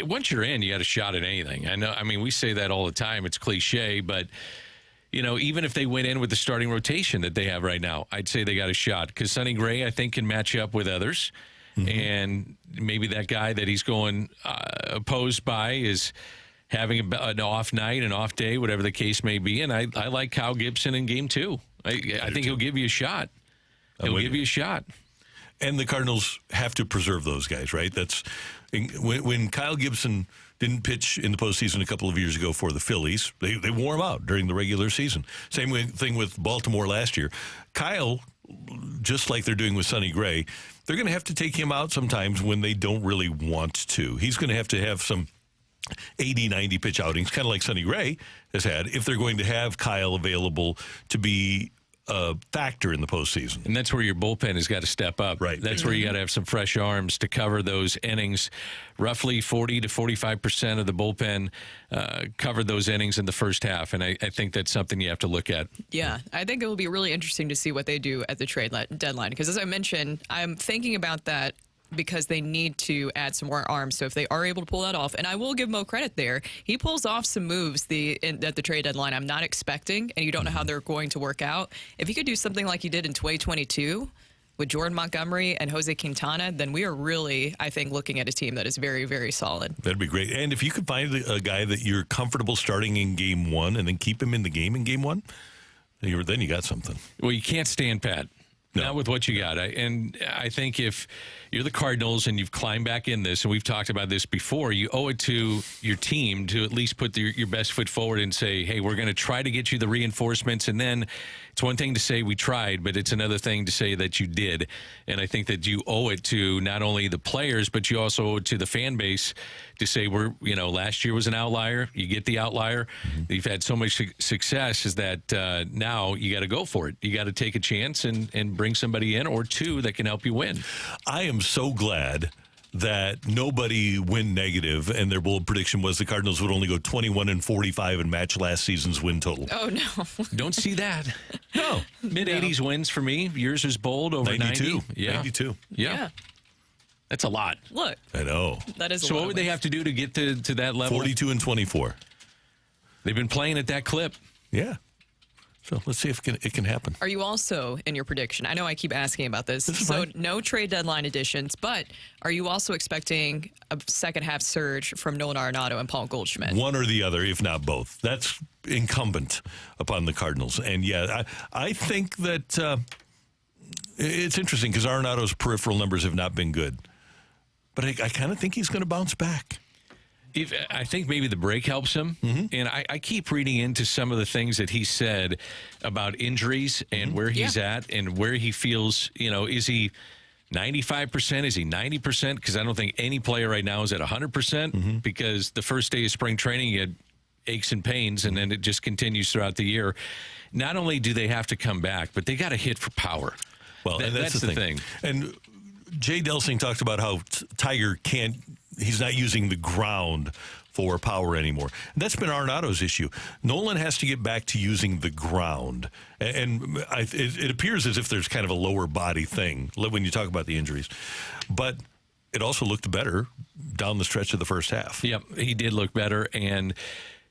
Once you're in, you got a shot at anything. I know. I mean, we say that all the time. It's cliche, but you know, even if they went in with the starting rotation that they have right now, I'd say they got a shot because Sonny Gray, I think, can match up with others, and maybe that guy that he's going opposed by is having an off night, an off day, whatever the case may be. And I like Kyle Gibson in game 2. I think he'll give you a shot. He'll give you a shot. And the Cardinals have to preserve those guys, right? That's when Kyle Gibson didn't pitch in the postseason a couple of years ago for the Phillies. They wore him out during the regular season. Same thing with Baltimore last year. Kyle, just like they're doing with Sonny Gray, they're going to have to take him out sometimes when they don't really want to. He's going to have some 80, 90 pitch outings, kind of like Sonny Gray has had, if they're going to have Kyle available to be a factor in the postseason. And that's where your bullpen has got to step up. Right. That's where you got to have some fresh arms to cover those innings. Roughly 40 to 45% of the bullpen covered those innings in the first half, and I think that's something you have to look at. Yeah, I think it will be really interesting to see what they do at the trade deadline, because as I mentioned, I'm thinking about that because they need to add some more arms. So if they are able to pull that off, and I will give Mo credit there, he pulls off some moves at the trade deadline I'm not expecting, and you don't know how they're going to work out. If he could do something like he did in 2022 with Jordan Montgomery and Jose Quintana, then we are really, I think, looking at a team that is very, very solid. That'd be great. And if you could find a guy that you're comfortable starting in game one and then keep him in the game in game one, then you got something. Well, you can't stand pat. No. Not with what you got. I think if you're the Cardinals and you've climbed back in this, and we've talked about this before, you owe it to your team to at least put your best foot forward and say, hey, we're going to try to get you the reinforcements. And then it's one thing to say we tried, but it's another thing to say that you did. And I think that you owe it to not only the players, but you also owe it to the fan base to say last year was an outlier. You get the outlier. Mm-hmm. You've had so much success is that now you got to go for it. You got to take a chance and bring somebody in or two that can help you win. I am so glad that nobody went negative, and their bold prediction was the Cardinals would only go 21-45 and match last season's win total. Oh, no. Don't see that. No. Mid-80s wins for me. Yours is bold over 92. 90. Yeah. 92. Yeah. That's a lot. Look. I know. That is a So lot what of would they wins. have to do to get to that level? 42-24. They've been playing at that clip. Yeah. So let's see if it can happen. Are you also in your prediction? I know I keep asking about this. This is So fine. no trade deadline additions, but are you also expecting a second half surge from Nolan Arenado and Paul Goldschmidt? One or the other, if not both. That's incumbent upon the Cardinals. And yeah, I think that it's interesting because Arenado's peripheral numbers have not been good. But I kind of think he's going to bounce back. I think maybe the break helps him. Mm-hmm. And I keep reading into some of the things that he said about injuries and where he's at and where he feels, is he 95%? Is he 90%? Because I don't think any player right now is at 100% because the first day of spring training, he had aches and pains, and then it just continues throughout the year. Not only do they have to come back, but they got to hit for power. Well, and that's the thing. And Jay Delsing talked about how Tiger he's not using the ground for power anymore. And that's been Arenado's issue. Nolan has to get back to using the ground. And it appears as if there's kind of a lower body thing when you talk about the injuries. But it also looked better down the stretch of the first half. Yep, he did look better, and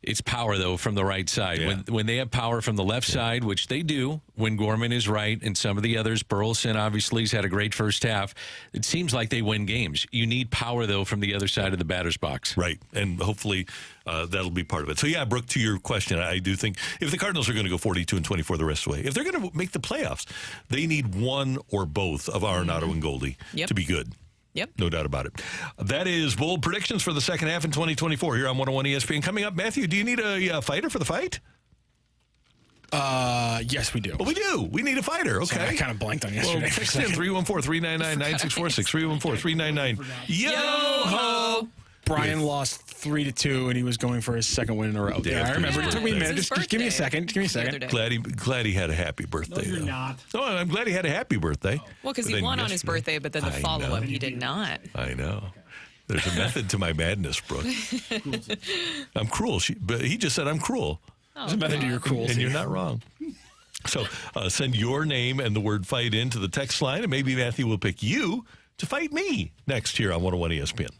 it's power, though, from the right side. Yeah. When they have power from the left side, which they do, when Gorman is right and some of the others, Burleson obviously has had a great first half, it seems like they win games. You need power, though, from the other side of the batter's box. Right, and hopefully that'll be part of it. So, yeah, Brooke, to your question, I do think if the Cardinals are going to go 42-24 the rest of the way, if they're going to make the playoffs, they need one or both of Arenado and Goldie to be good. Yep. No doubt about it. That is bold predictions for the second half in 2024 here on 101 ESPN. Coming up, Matthew, do you need a fighter for the fight? Yes, we do. Well, we do. We need a fighter. Okay. Sorry, I kind of blanked on yesterday. Well, text in 314-399-9646. 314-399. Yo-ho! Brian lost 3-2, and he was going for his second win in a row. Yeah, I remember. It took me a minute. Just give me a second. Give me a second. Glad he had a happy birthday. No, you're not. Oh, I'm glad he had a happy birthday. Well, because he won on his birthday, but then the follow-up he did not. I know. There's a method to my madness, Brooke. I'm cruel. But he just said I'm cruel. There's a method to your cruelty. And you're not wrong. So send your name and the word fight into the text line, and maybe Matthew will pick you to fight me next here on 101 ESPN.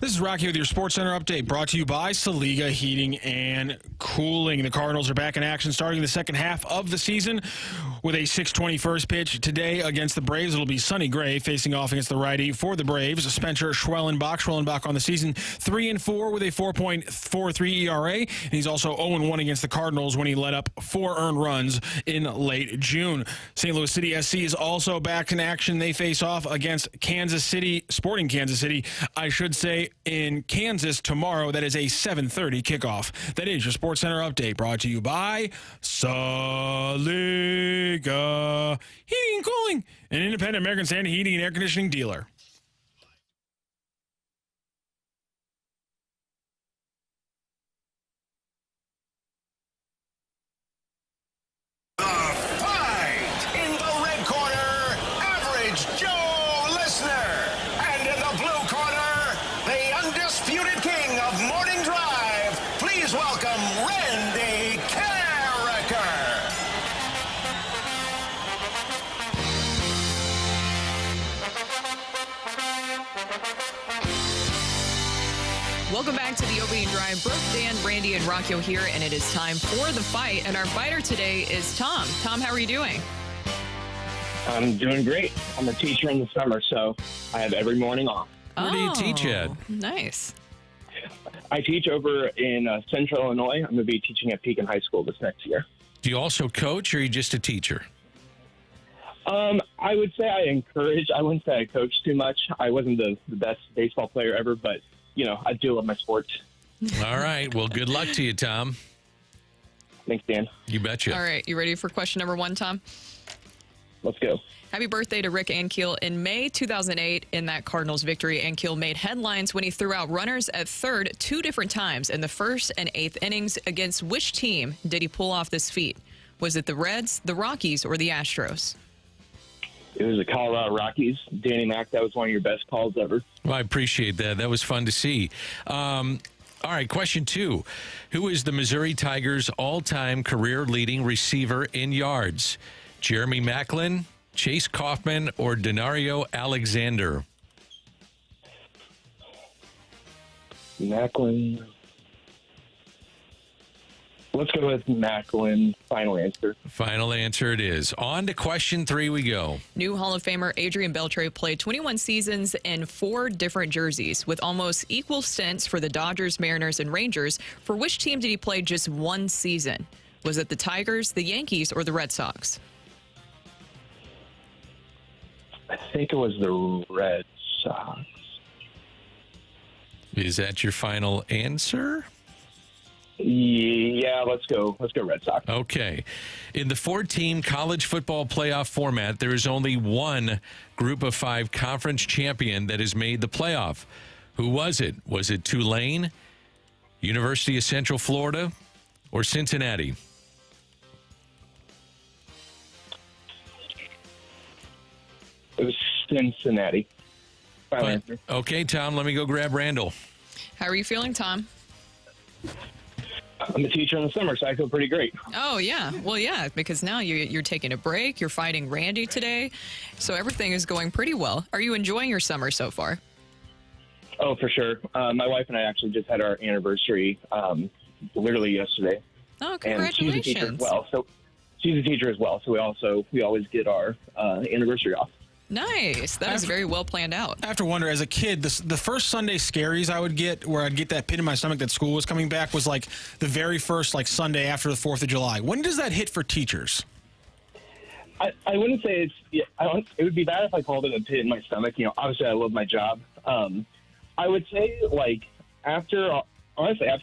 This is Rocky with your Sports Center update, brought to you by Saliga Heating and Cooling. The Cardinals are back in action starting the second half of the season with a 6:20 first pitch today against the Braves. It'll be Sonny Gray facing off against the righty for the Braves, Spencer Schwellenbach. Schwellenbach on the season 3-4 with a 4.43 ERA, and he's also 0-1 against the Cardinals when he let up 4 earned runs in late June. St. Louis City SC is also back in action. They face off against Sporting Kansas City, I should say, in Kansas tomorrow. That is a 7:30 kickoff. That is your Sports Center update, brought to you by Saliga Heating and Cooling, an independent American Standard heating and air conditioning dealer. Welcome back to the Opening Drive. Brooke, Dan, Randy, and Rocco here, and it is time for the fight. And our fighter today is Tom. Tom, how are you doing? I'm doing great. I'm a teacher in the summer, so I have every morning off. Where do you teach at? Nice. I teach over in Central Illinois. I'm going to be teaching at Pekin High School this next year. Do you also coach, or are you just a teacher? I would say I encourage. I wouldn't say I coach too much. I wasn't the best baseball player ever, but I do love my sports. All right. Well, good luck to you, Tom. Thanks, Dan. You betcha. All right. You ready for question number 1, Tom? Let's go. Happy birthday to Rocc and Roll. In May 2008, in that Cardinals victory, and Roll made headlines when he threw out runners at third 2 different times in the first and 8th innings. Against which team did he pull off this feat? Was it the Reds, the Rockies, or the Astros? It was the Colorado Rockies. Danny Mac, that was one of your best calls ever. Well, I appreciate that. That was fun to see. All right, question 2. Who is the Missouri Tigers' all-time career-leading receiver in yards? Jeremy Maclin, Chase Kaufman, or Denario Alexander? Maclin. Let's go with Maclin. Final answer. Final answer it is. On to question 3 we go. New Hall of Famer Adrian Beltre played 21 seasons in 4 different jerseys with almost equal stints for the Dodgers, Mariners, and Rangers. For which team did he play just 1 season? Was it the Tigers, the Yankees, or the Red Sox? I think it was the Red Sox. Is that your final answer? Yeah, let's go. Let's go Red Sox. Okay. In the 4-team college football playoff format, there is only one Group of 5 conference champion that has made the playoff. Who was it? Was it Tulane, University of Central Florida, or Cincinnati? It was Cincinnati. Final answer. Okay, Tom, let me go grab Randall. How are you feeling, Tom? I'm a teacher in the summer, so I feel pretty great. Oh, yeah. Well, yeah, because now you're taking a break. You're fighting Randy today. So everything is going pretty well. Are you enjoying your summer so far? Oh, for sure. My wife and I actually just had our anniversary literally yesterday. Oh, And she's a teacher as congratulations. well. So she's a teacher as well. So we always get our anniversary off. Nice. That is very well planned out. I have to wonder, as a kid, the first Sunday scaries I would get, where I'd get that pit in my stomach that school was coming back, was like the very first Sunday after the 4th of July. When does that hit for teachers? I wouldn't say it would be bad if I called it a pit in my stomach. Obviously I love my job. I would say after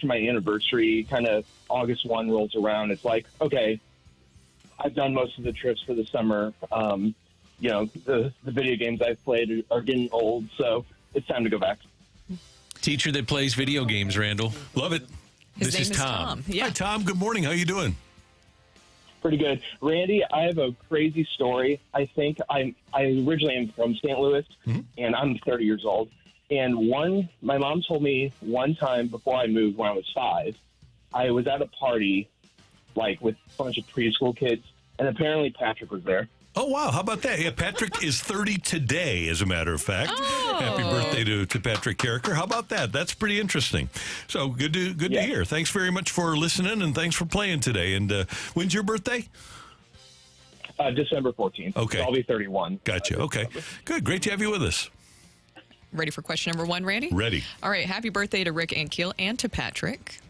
my anniversary, kind of August 1 rolls around, it's like, okay, I've done most of the trips for the summer. The video games I've played are getting old, so it's time to go back. Teacher that plays video games, Randall. Love it. His This name is Tom. Yeah. Hi, Tom. Good morning. How you doing? Pretty good. Randy, I have a crazy story. I think I originally am from St. Louis, and I'm 30 years old. And my mom told me one time before I moved when I was 5, I was at a party, with a bunch of preschool kids, and apparently Patrick was there. Oh, wow. How about that? Yeah, Patrick is 30 today, as a matter of fact. Oh. Happy birthday to Patrick Carricker. How about that? That's pretty interesting. So good to hear. Thanks very much for listening, and thanks for playing today. And when's your birthday? December 14th. Okay. So I'll be 31. Gotcha. Okay. Good. Great to have you with us. Ready for question number 1, Randy? Ready. All right. Happy birthday to Rick Ankiel and to Patrick,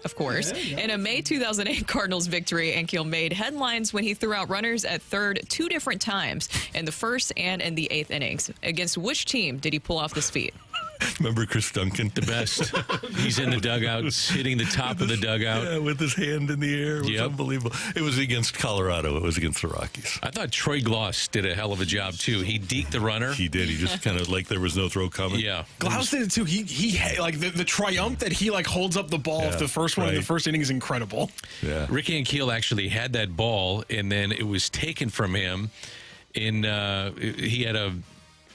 of course. In a May 2008 Cardinals victory, Ankiel made headlines when he threw out runners at third 2 different times in the first and in the 8th innings. Against which team did he pull off this feat? Remember Chris Duncan? The best. He's in the dugouts, hitting the top of the dugout. Yeah, with his hand in the air. It was unbelievable. It was against Colorado. It was against the Rockies. I thought Troy Gloss did a hell of a job, too. He deked the runner. He did. He just kind of like there was no throw coming. Yeah. Glaus did it too. He like the triumph that he like holds up the ball of the first one in the first inning is incredible. Yeah. Rick Ankiel actually had that ball, and then it was taken from him.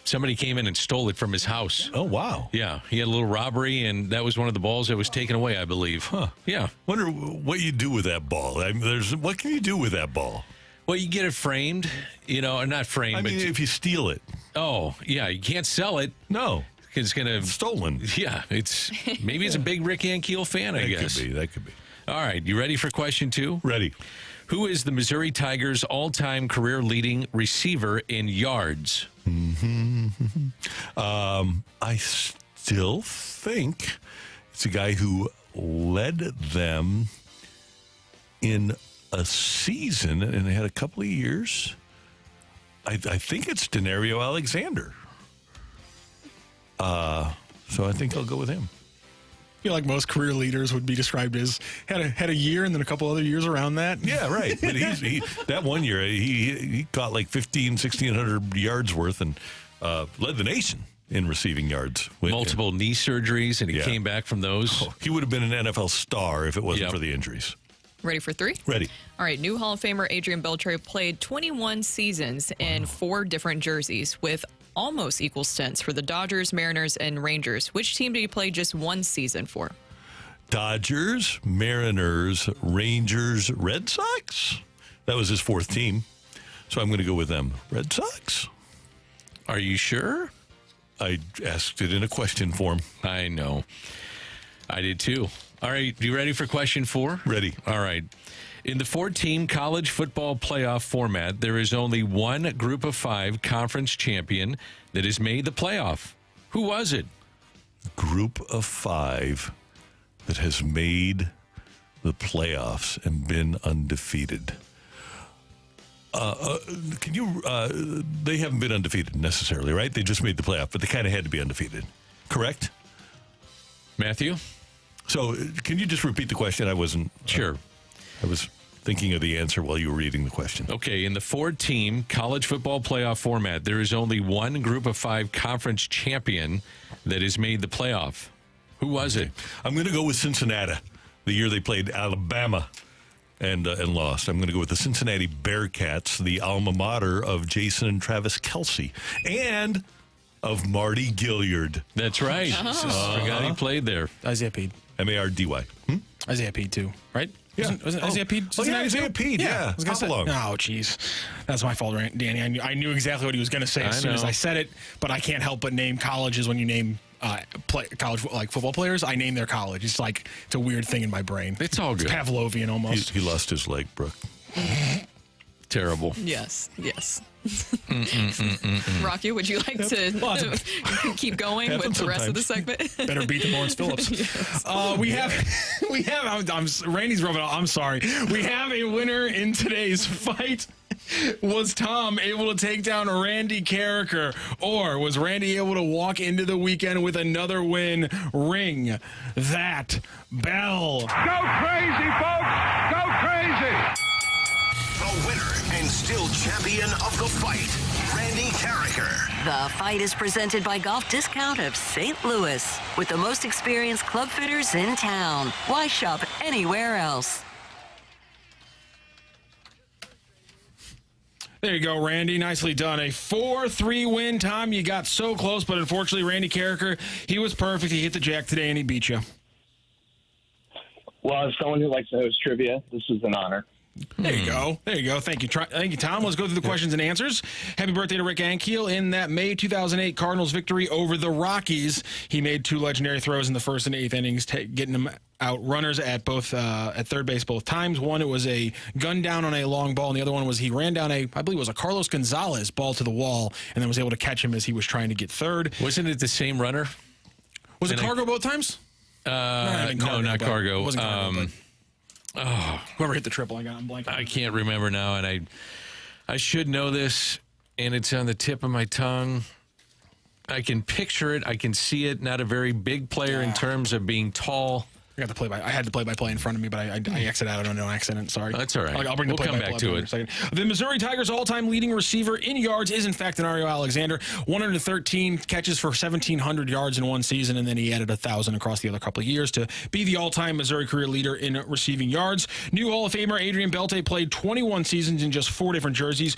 Somebody came in and stole it from his house. Oh, wow. Yeah, he had a little robbery, and that was one of the balls that was taken away, I believe. Huh. Yeah. Wonder what you do with that ball. I mean, what can you do with that ball? Well, you get it framed, or not framed. I mean, if you steal it. Oh, yeah, you can't sell it. No. It's going to... Stolen. Yeah, maybe it's a big Rick Ankiel fan, I guess. That could be. All right, you ready for question 2? Ready. Who is the Missouri Tigers' all-time career leading receiver in yards? I still think it's a guy who led them in a season and had a couple of years. I think it's Denario Alexander. So I think I'll go with him. I feel like most career leaders would be described as had a year and then a couple other years around that. Yeah, right. But he that one year he caught like 1,600 yards worth and led the nation in receiving yards. Multiple knee surgeries, and he came back from those. Oh, he would have been an NFL star if it wasn't for the injuries. Ready for 3? Ready. All right. New Hall of Famer Adrian Beltre played 21 seasons in 4 different jerseys with almost equal stints for the Dodgers, Mariners, and Rangers. Which team did he play just 1 season for? Dodgers, Mariners, Rangers, Red Sox. That was his 4th team. So I'm going to go with them. Red Sox? Are you sure? I asked it in a question form. I know. I did too. All right, you ready for question 4? Ready. All right. In the 4-team college football playoff format, there is only one group of 5 conference champion that has made the playoff. Who was it? Group of 5 that has made the playoffs and been undefeated. Can you? They haven't been undefeated necessarily, right? They just made the playoff, but they kind of had to be undefeated. Correct? Matthew? So can you just repeat the question? I wasn't. Sure. I was thinking of the answer while you were reading the question. Okay, in the 4-team college football playoff format, there is only one group of 5 conference champion that has made the playoff. Who was it? I'm going to go with Cincinnati, the year they played Alabama and lost. I'm going to go with the Cincinnati Bearcats, the alma mater of Jason and Travis Kelce, and of Marty Gilliard. That's right. Forgot he played there. Isaiah Pede. M-A-R-D-Y. Isaiah Pede too, right? Yeah. Wasn't Isaiah Pede? Oh, yeah, Isaiah Pede, yeah. I was gonna say, Hop along. oh, jeez. That's my fault, Danny. I knew exactly what he was going to say as soon as I said it, but I can't help but name colleges when you name college football players. I name their college. It's a weird thing in my brain. It's all good. It's Pavlovian almost. He lost his leg, Brooke. Terrible. Yes. Rocky, would you like to keep going with the rest of the segment? Better beat the Lawrence Phillips. Yes. We have. Randy's rubbing off. I'm sorry. We have a winner in today's fight. Was Tom able to take down Randy Carricker, or was Randy able to walk into the weekend with another win? Ring that bell. Go crazy, folks! Go crazy! The winner and still champion of the fight, Randy Carricker. The fight is presented by Golf Discount of St. Louis, with the most experienced club fitters in town. Why shop anywhere else? There you go, Randy. Nicely done. A 4-3 win. Tom, you got so close, but unfortunately, Randy Carricker, he was perfect. He hit the jack today, and he beat you. Well, as someone who likes to host trivia, this is an honor. There you go. There you go. Thank you, thank you, Tom. Let's go through the questions and answers. Happy birthday to Rick Ankiel. In that May 2008 Cardinals victory over the Rockies, he made 2 legendary throws in the first and 8th innings, getting them out runners at both at third base both times. One, it was a gun down on a long ball, and the other one was he ran down I believe it was a Carlos Gonzalez ball to the wall, and then was able to catch him as he was trying to get third. Wasn't it the same runner? Was it Cargo both times? No, not Cargo. It wasn't Cargo, whoever hit the triple, I'm blanking. I can't remember now, and I should know this, and it's on the tip of my tongue. I can picture it. I can see it. Not a very big player in terms of being tall. I had the play-by-play in front of me, but I exited out on no accident. Sorry. That's all right. I'll bring the We'll come play-by-play back to in it. a second. The Missouri Tigers' all-time leading receiver in yards is, in fact, Denario Alexander. 113 catches for 1,700 yards in one season, and then he added 1,000 across the other couple of years to be the all-time Missouri career leader in receiving yards. New Hall of Famer Adrian Belte played 21 seasons in just 4 different jerseys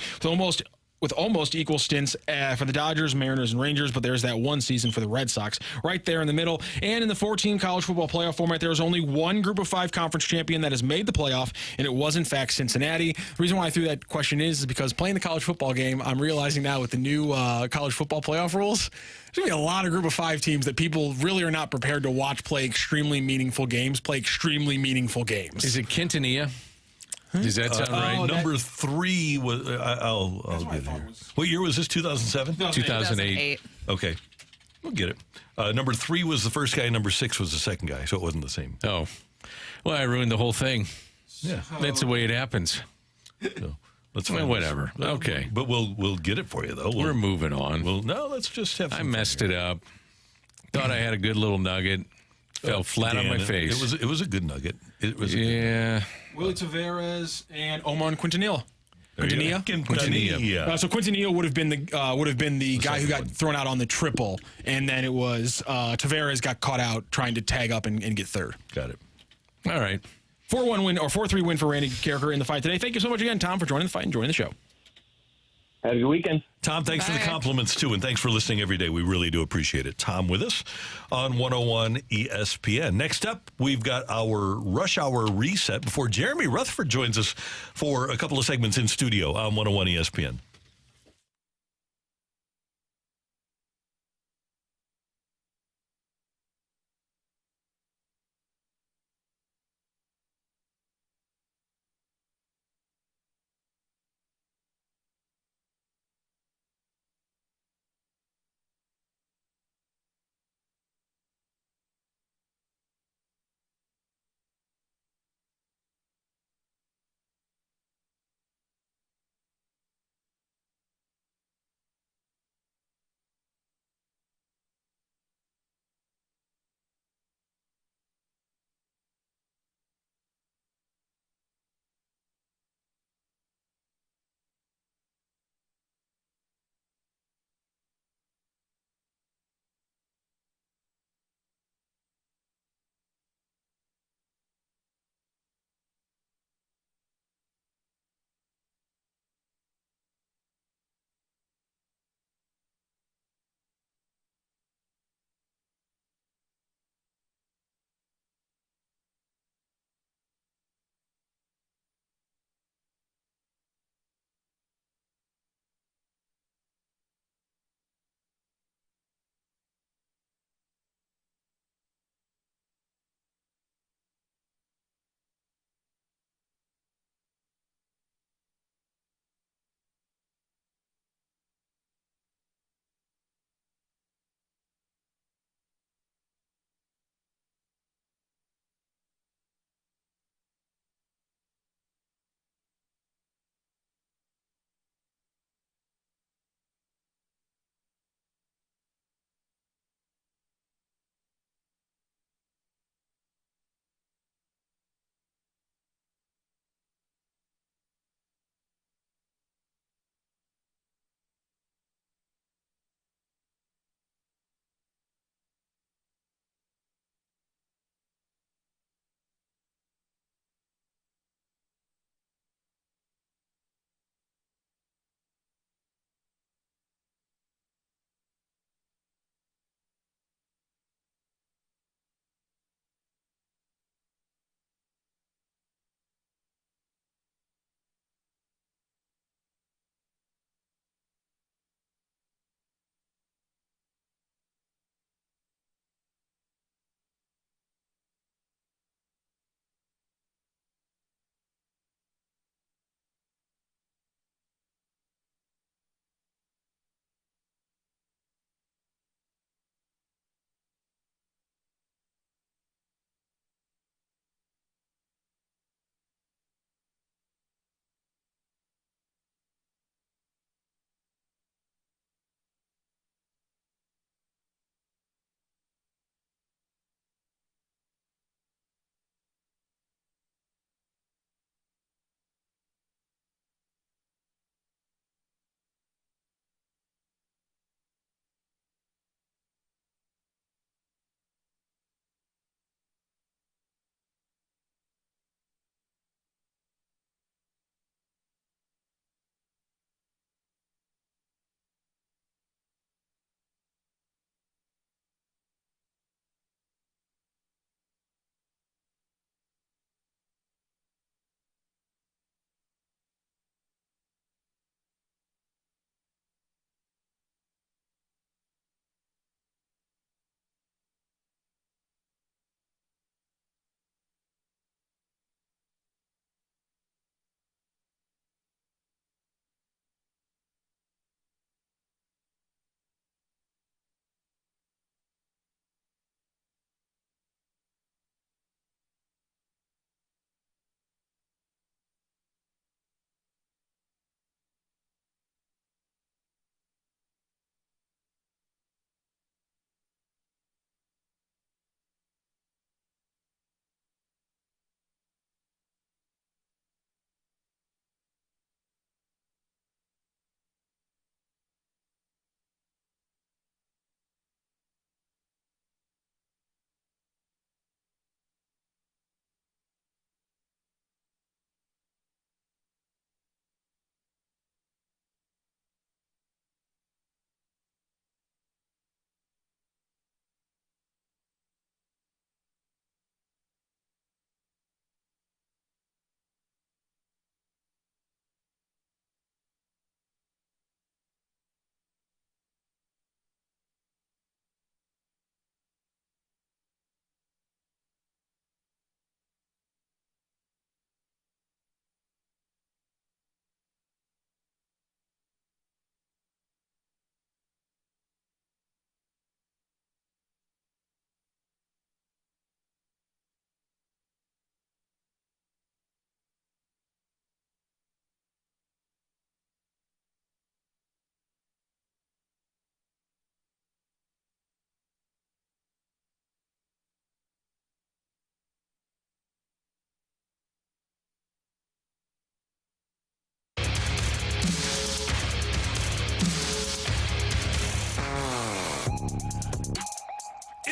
with almost equal stints for the Dodgers, Mariners, and Rangers, but there's that one season for the Red Sox right there in the middle. And in the 14 college football playoff format, there was only one Group of 5 conference champion that has made the playoff, and it was, in fact, Cincinnati. The reason why I threw that question is because playing the college football game, I'm realizing now with the new college football playoff rules, there's going to be a lot of Group of 5 teams that people really are not prepared to watch play extremely meaningful games. Is it Quintanilla? Does that sound right? Number 3 was. I'll get it here. What year was this? 2007? 2008. Okay, we'll get it. Number 3 was the first guy. Number 6 was the second guy, so it wasn't the same. Oh, well, I ruined the whole thing. Yeah, that's the way it happens. So let's well, whatever. Okay, but we'll get it for you though. We're moving on. Well, no, let's just have. I messed it up. Thought I had a good little nugget. Fell flat on my face. It was a good nugget. It was. Yeah. Willie Taveras and Oman Quintanilla. Quintanilla. So Quintanilla would have been the guy who got thrown out on the triple, and then it was Taveras got caught out trying to tag up and get third. Got it. All right. 4-1 win or 4-3 win for Randy Carricker in the fight today. Thank you so much again, Tom, for joining the fight and joining the show. Have a good weekend. Tom, thanks for the compliments, too, and thanks for listening every day. We really do appreciate it. Tom with us on 101 ESPN. Next up, we've got our Rush Hour Reset before Jeremy Rutherford joins us for a couple of segments in studio on 101 ESPN.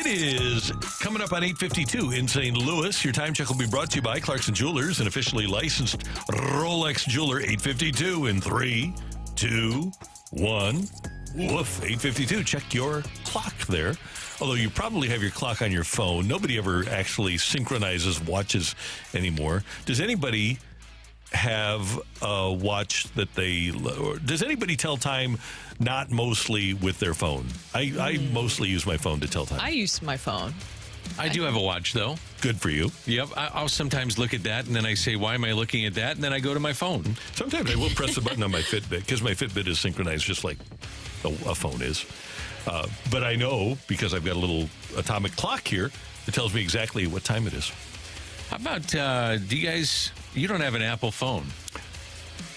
is coming up on 8:52 in St. Louis. Your time check will be brought to you by Clarkson Jewelers, an officially licensed Rolex jeweler. 8:52 in 3, 2, 1. Woof. 8:52. Check your clock there. Although you probably have your clock on your phone. Nobody ever actually synchronizes watches anymore. Does anybody have a watch that they... Or does anybody tell time not mostly with their phone? I mostly use my phone to tell time. I use my phone. I do have a watch, though. Good for you. Yep. I'll sometimes look at that, and then I say, why am I looking at that? And then I go to my phone. Sometimes I will press the button on my Fitbit because my Fitbit is synchronized just like a phone is. But I know because I've got a little atomic clock here that tells me exactly what time it is. How about, do you guys, you don't have an Apple phone?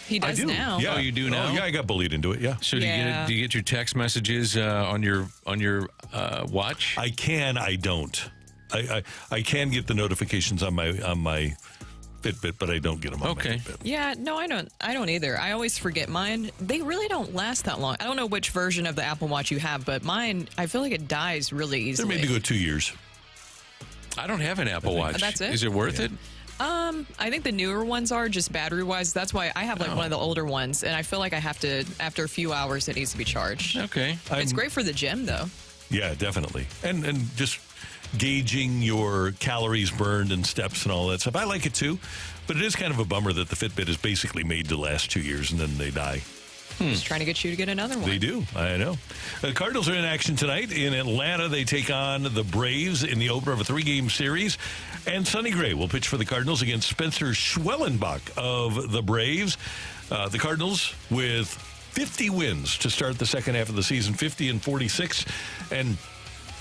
He does I do. now. Yeah. Oh, you do now? Oh, yeah, I got bullied into it, yeah. So do you get your text messages on your watch? I can, I don't. I can get the notifications on my Fitbit, but I don't get them on my Fitbit. Yeah, no, I don't either. I always forget mine. They really don't last that long. I don't know which version of the Apple Watch you have, but mine, I feel like it dies really easily. They're made to go 2 years. I don't have an Apple Watch. That's it? Is it worth it? I think the newer ones are just battery-wise. That's why I have like one of the older ones, and I feel like I have to, after a few hours, it needs to be charged. Okay. It's great for the gym, though. Yeah, definitely. And just gauging your calories burned and steps and all that stuff. I like it too, but it is kind of a bummer that the Fitbit is basically made to last 2 years and then they die. Just trying to get you to get another one. They do. I know. The Cardinals are in action tonight in Atlanta. They take on the Braves in the opener of a 3-game series. And Sonny Gray will pitch for the Cardinals against Spencer Schwellenbach of the Braves. The Cardinals with 50 wins to start the second half of the season, 50-46. And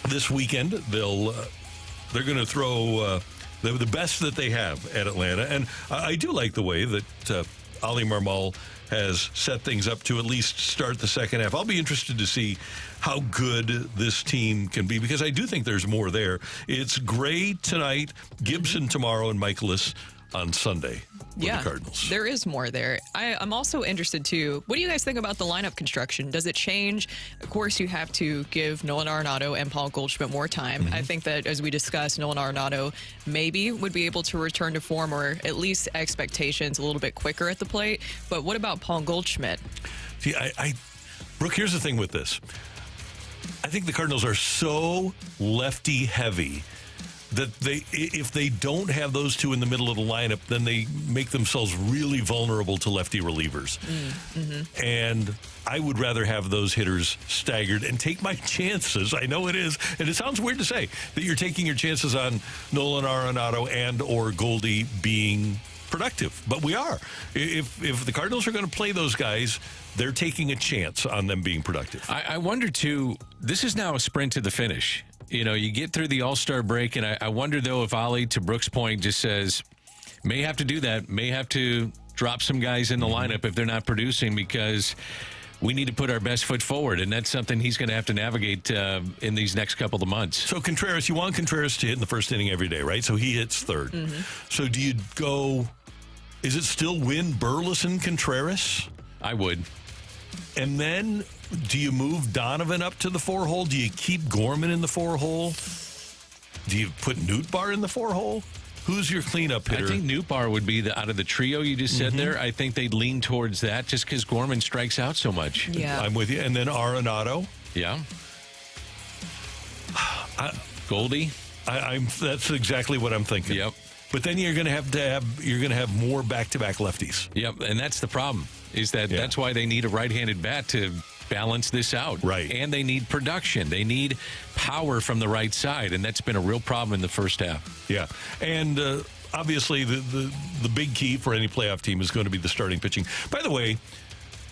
this weekend, they're going to throw the best that they have at Atlanta. And I do like the way that Ali Marmol has set things up to at least start the second half. I'll be interested to see how good this team can be because I do think there's more there. It's Gray tonight, Gibson tomorrow, and Michaelis on Sunday with the Cardinals. There is more there. I'm also interested, too. What do you guys think about the lineup construction? Does it change? Of course, you have to give Nolan Arenado and Paul Goldschmidt more time. I think that, as we discussed, Nolan Arenado maybe would be able to return to form or at least expectations a little bit quicker at the plate. But what about Paul Goldschmidt? See, Brooke, here's the thing with this. I think the Cardinals are so lefty-heavy that if they don't have those two in the middle of the lineup, then they make themselves really vulnerable to lefty relievers. And I would rather have those hitters staggered and take my chances. I know it is, and it sounds weird to say that you're taking your chances on Nolan Arenado and or Goldie being productive, but we are. If the Cardinals are going to play those guys, they're taking a chance on them being productive. I wonder, too, this is now a sprint to the finish. You know, you get through the All-Star break, and I wonder, though, if Ali, to Brooks' point, just says, may have to do that, may have to drop some guys in the lineup if they're not producing because we need to put our best foot forward, and that's something he's going to have to navigate in these next couple of months. So Contreras, you want Contreras to hit in the first inning every day, right? So he hits third. So do you go, is it still Wynn, Burleson, Contreras? I would. And then do you move Donovan up to the 4-hole? Do you keep Gorman in the 4-hole? Do you put Nootbaar in the 4-hole? Who's your cleanup hitter? I think Nootbaar would be out of the trio you just said there. I think they'd lean towards that just because Gorman strikes out so much. Yeah. I'm with you. And then Arenado. Yeah. Goldie. That's exactly what I'm thinking. Yep. But then you're going to have more back-to-back lefties. Yep, and that's the problem. That's why they need a right-handed bat to balance this out. Right. And they need production. They need power from the right side, and that's been a real problem in the first half. Yeah. And obviously the big key for any playoff team is going to be the starting pitching. By the way,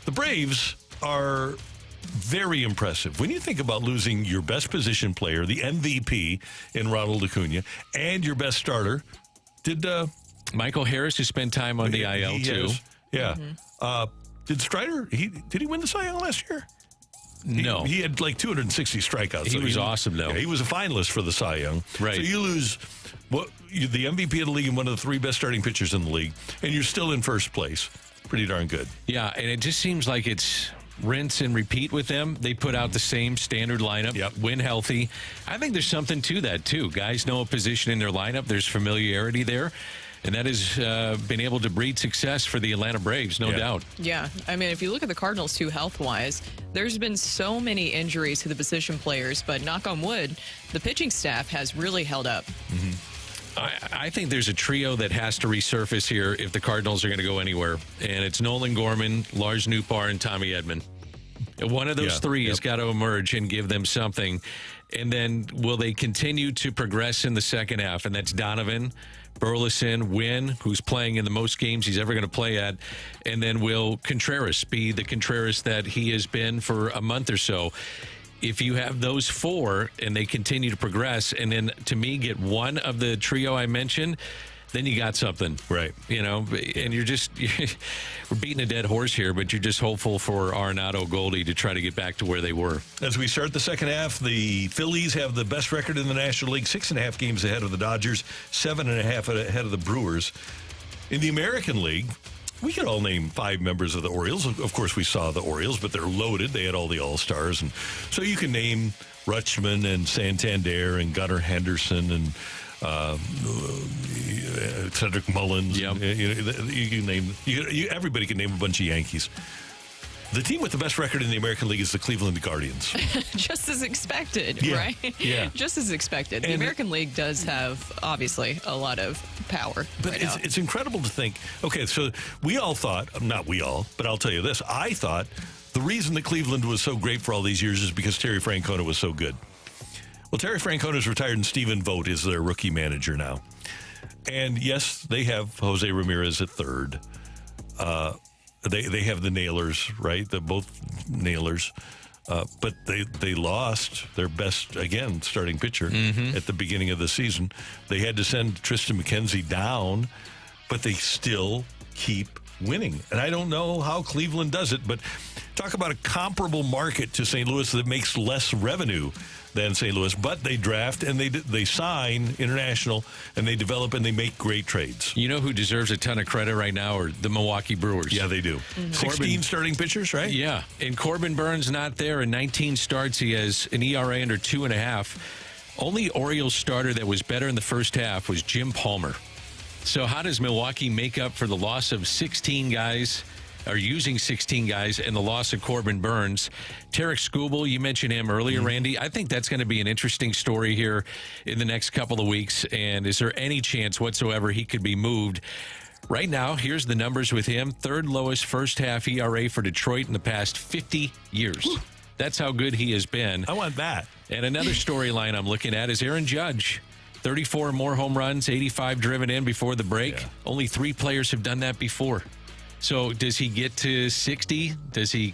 the Braves are very impressive. When you think about losing your best position player, the MVP in Ronald Acuna, and your best starter, did Michael Harris, who spent time on the IL, too. Yeah. Did Strider, did he win the Cy Young last year? No. He had like 260 strikeouts. He was awesome, though. Yeah, he was a finalist for the Cy Young. Right. So you lose the MVP of the league and one of the 3 best starting pitchers in the league, and you're still in first place. Pretty darn good. Yeah, and it just seems like it's rinse and repeat with them. They put out the same standard lineup, win healthy. I think there's something to that, too. Guys know a position in their lineup. There's familiarity there. And that has been able to breed success for the Atlanta Braves, no doubt. Yeah. I mean, if you look at the Cardinals, too, health-wise, there's been so many injuries to the position players, but knock on wood, the pitching staff has really held up. I think there's a trio that has to resurface here if the Cardinals are going to go anywhere. And it's Nolan Gorman, Lars Nootbaar, and Tommy Edman. One of those three has got to emerge and give them something. And then will they continue to progress in the second half? And that's Donovan, Burleson, Wynn, who's playing in the most games he's ever going to play at. And then will Contreras be the Contreras that he has been for a month or so? If you have those four and they continue to progress, and then to me get one of the trio I mentioned, then you got something. Right. You know, and we're beating a dead horse here, but you're just hopeful for Arenado, Goldie to try to get back to where they were. As we start the second half, the Phillies have the best record in the National League, 6.5 games ahead of the Dodgers, 7.5 ahead of the Brewers. In the American League, we could all name 5 members of the Orioles. Of course, we saw the Orioles, but they're loaded. They had all the All-Stars. And so you can name Rutschman and Santander and Gunnar Henderson and Cedric Mullins. Yep. You can name everybody can name a bunch of Yankees. The team with the best record in the American League is the Cleveland Guardians. Just as expected, right? Yeah. Just as expected. The And American League does have, obviously, a lot of power. But right now. it's incredible to think, okay, so we all thought, not we all, but I'll tell you this, I thought the reason that Cleveland was so great for all these years is because Terry Francona was so good. Well, Terry Francona's retired, and Stephen Vogt is their rookie manager now. And yes, they have Jose Ramirez at third. They have the Nailers, right? Both Nailers. But they lost their best, again, starting pitcher at the beginning of the season. They had to send Tristan McKenzie down, but they still keep winning. And I don't know how Cleveland does it, but talk about a comparable market to St. Louis that makes less revenue than St. Louis, but they draft and they sign international and they develop and they make great trades. You know who deserves a ton of credit right now are the Milwaukee Brewers. Yeah, they do. 16 starting pitchers, right? Yeah, and Corbin Burns not there. In 19 starts, he has an ERA under 2.5. Only Orioles starter that was better in the first half was Jim Palmer. So how does Milwaukee make up for the loss of 16 guys, or using 16 guys, and the loss of Corbin Burns? Tarek Skubal, you mentioned him earlier, Randy. I think that's going to be an interesting story here in the next couple of weeks. And is there any chance whatsoever he could be moved? Right now, here's the numbers with him. Third lowest first half ERA for Detroit in the past 50 years. That's how good he has been. I want that. And another storyline I'm looking at is Aaron Judge. 34 more home runs, 85 driven in before the break. Yeah. Only 3 players have done that before. So does he get to 60?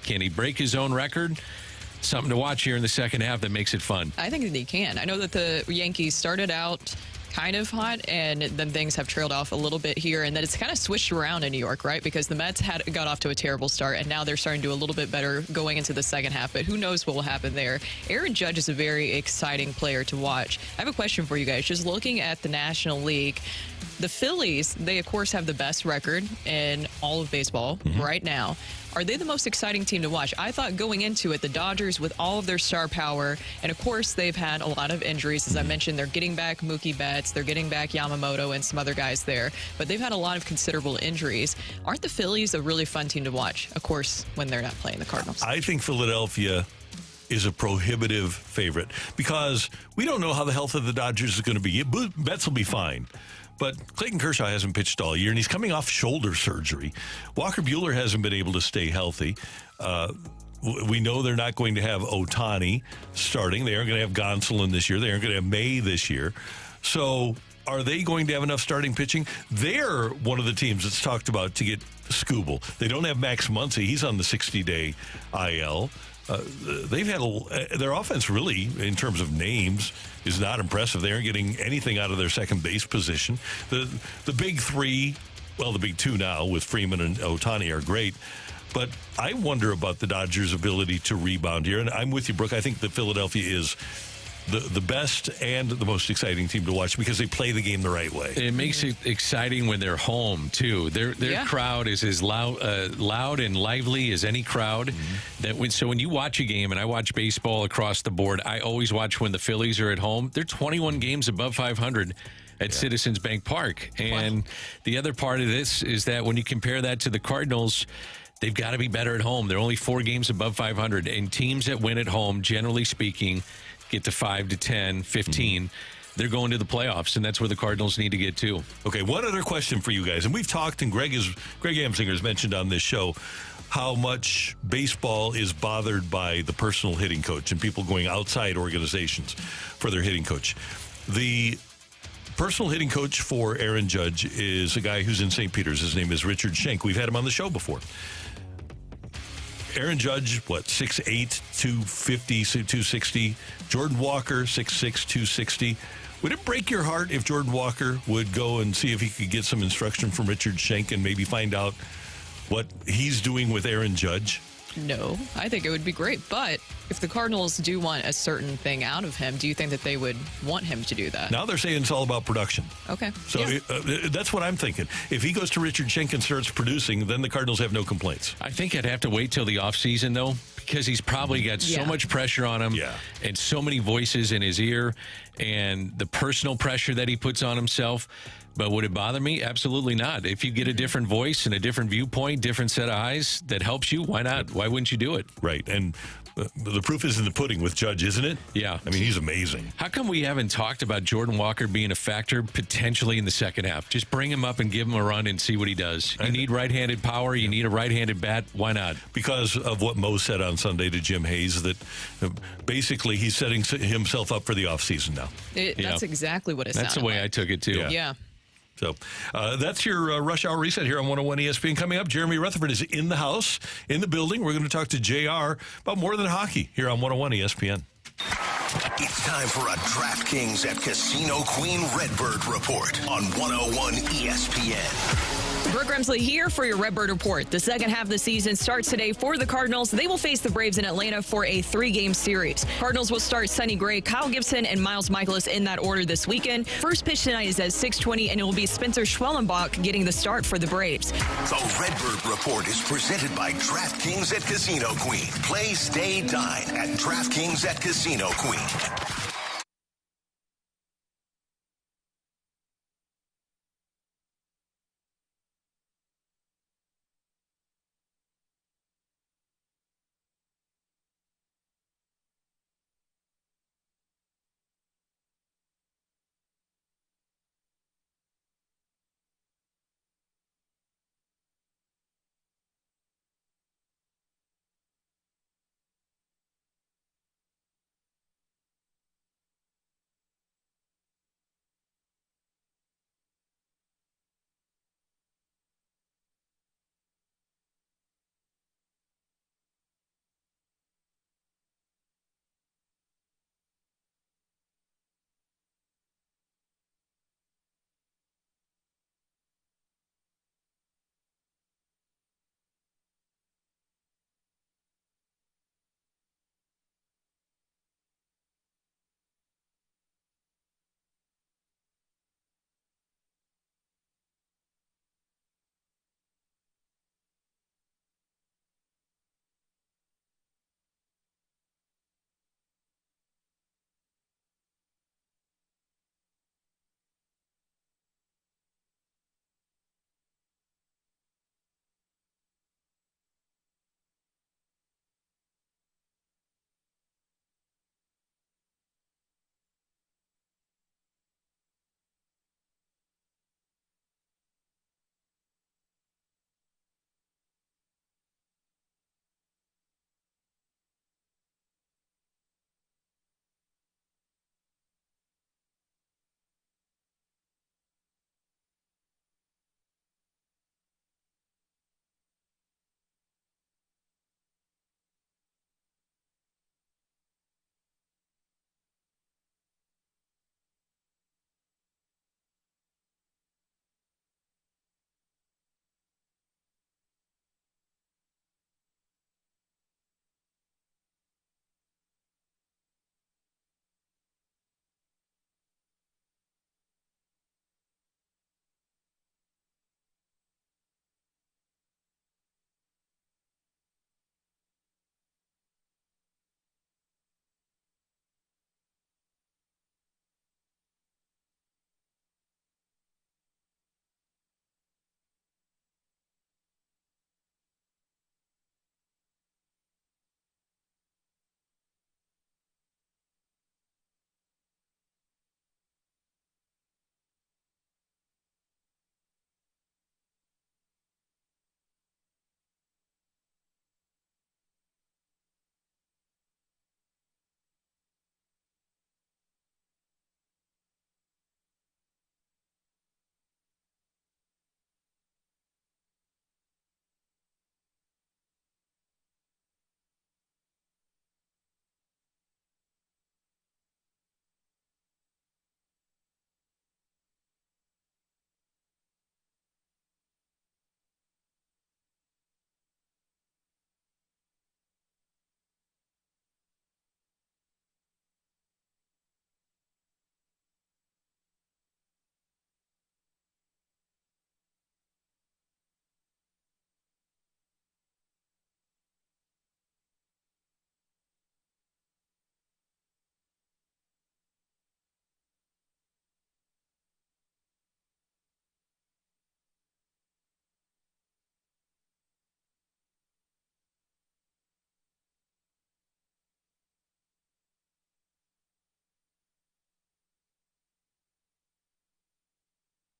Can he break his own record? Something to watch here in the second half that makes it fun. I think that he can. I know that the Yankees started out kind of hot, and then things have trailed off a little bit here, and then it's kind of switched around in New York, right? Because the Mets got off to a terrible start, and now they're starting to do a little bit better going into the second half, but who knows what will happen there. Aaron Judge is a very exciting player to watch. I have a question for you guys. Just looking at the National League, the Phillies, they of course have the best record in all of baseball right now. Are they the most exciting team to watch? I thought going into it, the Dodgers with all of their star power, and of course they've had a lot of injuries. As I mentioned, they're getting back Mookie Betts, they're getting back Yamamoto and some other guys there, but they've had a lot of considerable injuries. Aren't the Phillies a really fun team to watch? Of course, when they're not playing the Cardinals. I think Philadelphia is a prohibitive favorite because we don't know how the health of the Dodgers is going to be. Betts will be fine. But Clayton Kershaw hasn't pitched all year, and he's coming off shoulder surgery. Walker Buehler hasn't been able to stay healthy. We know they're not going to have Ohtani starting. They aren't going to have Gonsolin this year. They aren't going to have May this year. So are they going to have enough starting pitching? They're one of the teams that's talked about to get Skubal. They don't have Max Muncy. He's on the 60-day IL. They've had their offense really, in terms of names, is not impressive. They aren't getting anything out of their second base position. The big three, well, the big two now with Freeman and Ohtani are great. But I wonder about the Dodgers' ability to rebound here. And I'm with you, Brooke. I think that Philadelphia is the best and the most exciting team to watch because they play the game the right way. It makes it exciting when they're home too. Their crowd is as loud and lively as any crowd. So when you watch a game, and I watch baseball across the board, I always watch when the Phillies are at home. They're 21 games above 500 at Citizens Bank Park. And the other part of this is that when you compare that to the Cardinals, they've got to be better at home. They're only 4 games above 500. And teams that win at home, generally speaking, get to 5 to 10, 15. They're going to the playoffs, and that's where the Cardinals need to get to. Okay, one other question for you guys. And we've talked, and Greg Amsinger has mentioned on this show how much baseball is bothered by the personal hitting coach and people going outside organizations for their hitting coach. The personal hitting coach for Aaron Judge is a guy who's in St. Peter's. His name is Richard Schenk. We've had him on the show before. Aaron Judge, 6'8", 250, 260. Jordan Walker, 6'6", 260. Would it break your heart if Jordan Walker would go and see if he could get some instruction from Richard Schenk and maybe find out what he's doing with Aaron Judge? No, I think it would be great. But if the Cardinals do want a certain thing out of him, do you think that they would want him to do that? Now they're saying it's all about production. Okay. So that's what I'm thinking. If he goes to Richard Schenk and starts producing, then the Cardinals have no complaints. I think I'd have to wait till the offseason, though, because he's probably got so much pressure on him and so many voices in his ear and the personal pressure that he puts on himself. But would it bother me? Absolutely not. If you get a different voice and a different viewpoint, different set of eyes that helps you, why not? Why wouldn't you do it? Right. And the proof is in the pudding with Judge, isn't it? Yeah. I mean, he's amazing. How come we haven't talked about Jordan Walker being a factor potentially in the second half? Just bring him up and give him a run and see what he does. You need right-handed power. You need a right-handed bat. Why not? Because of what Mo said on Sunday to Jim Hayes, that basically he's setting himself up for the offseason now. That's exactly what it sounded like. That's the way I took it, too. Yeah. So that's your Rush Hour Reset here on 101 ESPN. Coming up, Jeremy Rutherford is in the house, in the building. We're going to talk to JR about more than hockey here on 101 ESPN. It's time for a DraftKings at Casino Queen Redbird report on 101 ESPN. Brooke Grimsley here for your Redbird Report. The second half of the season starts today for the Cardinals. They will face the Braves in Atlanta for a 3-game series. Cardinals will start Sonny Gray, Kyle Gibson, and Miles Michaelis in that order this weekend. First pitch tonight is at 6:20, and it will be Spencer Schwellenbach getting the start for the Braves. The Redbird Report is presented by DraftKings at Casino Queen. Play, stay, dine at DraftKings at Casino Queen.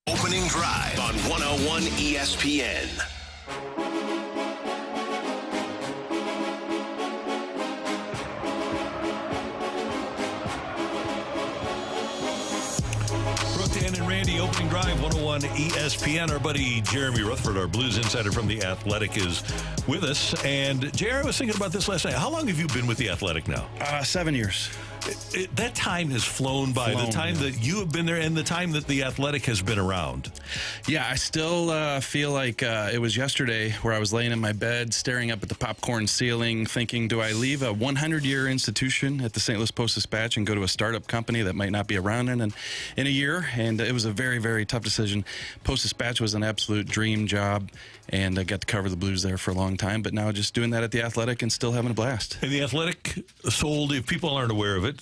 Opening Drive on 101 ESPN. Dan and Randy, Opening Drive, 101 ESPN. Our buddy Jeremy Rutherford, our Blues insider from The Athletic, is with us. And, JR, I was thinking about this last night. How long have you been with The Athletic now? 7 years. That time has flown by. The time that you have been there and the time that The Athletic has been around. Yeah, I still feel like it was yesterday where I was laying in my bed staring up at the popcorn ceiling thinking, do I leave a 100-year institution at the St. Louis Post-Dispatch and go to a startup company that might not be around in a year? And it was a very, very tough decision. Post-Dispatch was an absolute dream job, and I got to cover the Blues there for a long time. But now just doing that at The Athletic and still having a blast. And The Athletic sold, if people aren't aware of it,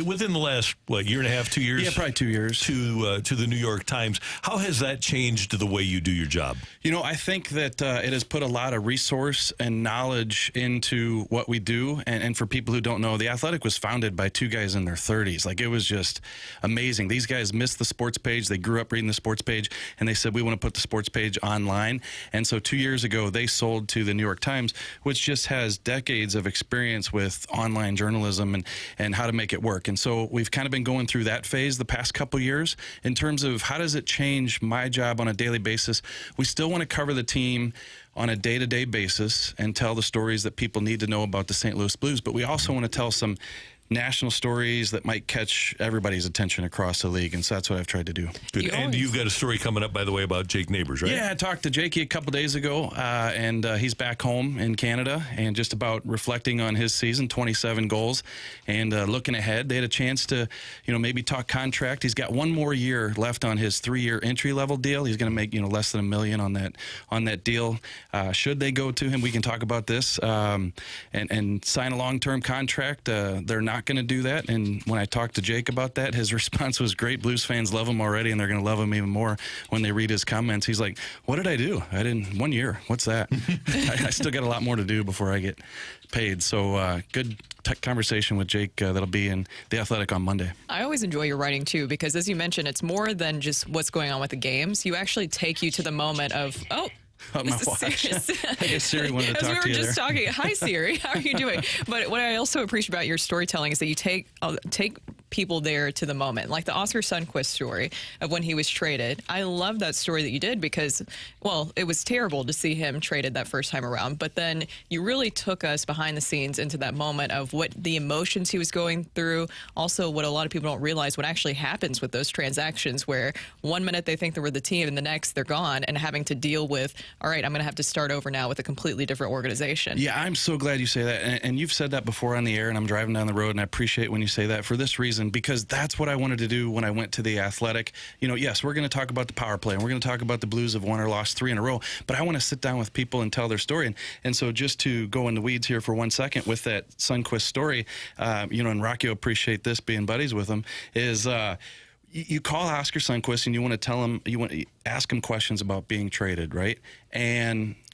within the last, year and a half, 2 years? Yeah, probably 2 years. To the New York Times. How has that changed the way you do your job? You know, I think that it has put a lot of resource and knowledge into what we do. And for people who don't know, The Athletic was founded by two guys in their 30s. Like, it was just amazing. These guys missed the sports page. They grew up reading the sports page, and they said, we want to put the sports page online. And so 2 years ago, they sold to the New York Times, which just has decades of experience with online journalism and how to make it work. And so we've kind of been going through that phase the past couple years in terms of how does it change my job on a daily basis. We still want to cover the team on a day-to-day basis and tell the stories that people need to know about the St. Louis Blues, but we also want to tell some national stories that might catch everybody's attention across the league, and so that's what I've tried to do. Good. And you've got a story coming up, by the way, about Jake Neighbors, right? Yeah, I talked to Jakey a couple days ago, and he's back home in Canada, and just about reflecting on his season, 27 goals, and looking ahead. They had a chance to, maybe talk contract. He's got one more year left on his 3-year entry-level deal. He's going to make, less than $1 million on that deal. Should they go to him, we can talk about this, and sign a long-term contract. They're not going to do that, and when I talked to Jake about that, his response was great. Blues fans love him already, and they're going to love him even more when they read his comments. He's like, what did I do? I didn't 1 year. What's that? I still got a lot more to do before I get paid. So good conversation with Jake that'll be in The Athletic on Monday. I always enjoy your writing too, because as you mentioned, it's more than just what's going on with the games. You actually take you to the moment of, my watch. I guess Siri wanted to talk to you there. We were just talking. Hi, Siri. How are you doing? But what I also appreciate about your storytelling is that you take people there to the moment, like the Oscar Sundqvist story of when he was traded. I love that story that you did because, it was terrible to see him traded that first time around, but then you really took us behind the scenes into that moment of what the emotions he was going through. Also, what a lot of people don't realize what actually happens with those transactions, where 1 minute they think they were the team and the next they're gone, and having to deal with, all right, I'm going to have to start over now with a completely different organization. Yeah, I'm so glad you say that. And you've said that before on the air, and I'm driving down the road, and I appreciate when you say that for this reason, because that's what I wanted to do when I went to The Athletic. Yes, we're going to talk about the power play, and we're going to talk about the Blues have won or lost 3 in a row, but I want to sit down with people and tell their story. And so just to go in the weeds here for 1 second with that Sundqvist story, and Rocc, you'll appreciate this being buddies with him, is you call Oscar Sundqvist and you want to tell him, you want to ask him questions about being traded, right?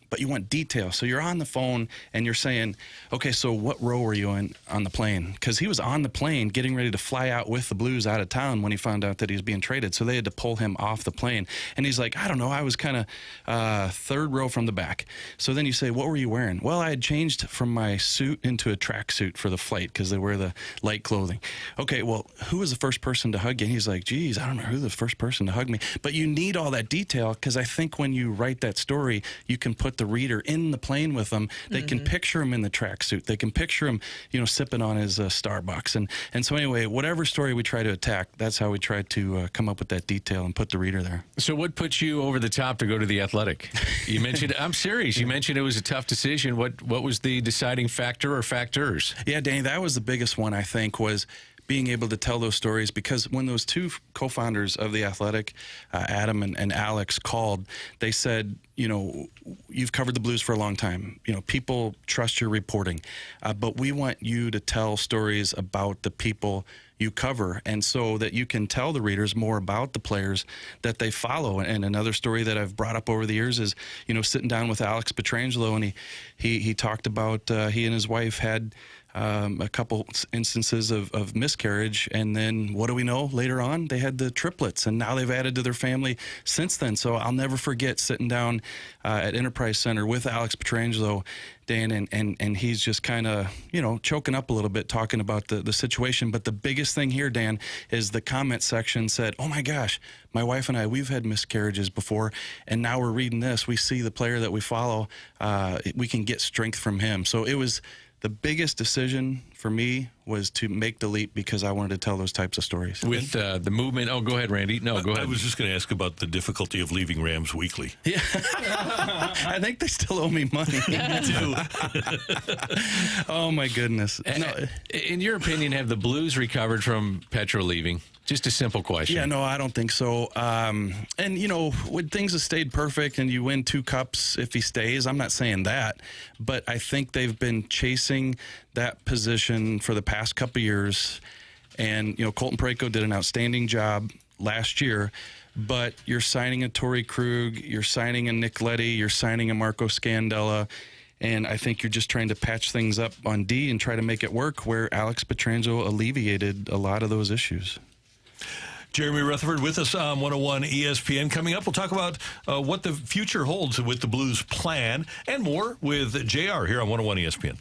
But you want detail. So you're on the phone and you're saying, okay, so what row were you in on the plane? Because he was on the plane getting ready to fly out with the Blues out of town when he found out that he was being traded. So they had to pull him off the plane. And he's like, I don't know, I was kind of third row from the back. So then you say, what were you wearing? Well, I had changed from my suit into a tracksuit for the flight because they wear the light clothing. Okay, well, who was the first person to hug you? And he's like, geez, I don't know who the first person to hug me. But you need all that detail because I think when you write that story, you can put the reader in the plane with them. They can picture him in the tracksuit. They can picture him, sipping on his Starbucks. And so anyway, whatever story we try to attack, that's how we try to come up with that detail and put the reader there. So what put you over the top to go to The Athletic? You mentioned, I'm serious, you mentioned it was a tough decision. What was the deciding factor or factors? Yeah, Danny, that was the biggest one, I think, was being able to tell those stories, because when those two co-founders of The Athletic, Adam and Alex, called, they said, you've covered the Blues for a long time. People trust your reporting, but we want you to tell stories about the people you cover, and so that you can tell the readers more about the players that they follow. And another story that I've brought up over the years is, sitting down with Alex Pietrangelo, and he talked about he and his wife had a couple instances of miscarriage. And then what do we know? Later on, they had the triplets, and now they've added to their family since then. So I'll never forget sitting down at Enterprise Center with Alex Pietrangelo, Dan, and he's just kind of, choking up a little bit talking about the situation. But the biggest thing here, Dan, is the comment section said, oh my gosh, my wife and I, we've had miscarriages before, and now we're reading this. We see the player that we follow, we can get strength from him. So it was the biggest decision for me was to make the leap because I wanted to tell those types of stories. With the movement, go ahead, Randy. No, go ahead. I was just going to ask about the difficulty of leaving Rams Weekly. Yeah. I think they still owe me money. Oh, my goodness. No. In your opinion, have the Blues recovered from Petro leaving? Just a simple question. Yeah, no, I don't think so. And, when things have stayed perfect and you win 2 cups if he stays, I'm not saying that. But I think they've been chasing that position for the past couple of years. And, Colton Parayko did an outstanding job last year. But you're signing a Torrey Krug, you're signing a Nick Leddy, you're signing a Marco Scandella. And I think you're just trying to patch things up on D and try to make it work, where Alex Pietrangelo alleviated a lot of those issues. Jeremy Rutherford with us on 101 ESPN. Coming up, we'll talk about what the future holds with the Blues plan and more with JR here on 101 ESPN.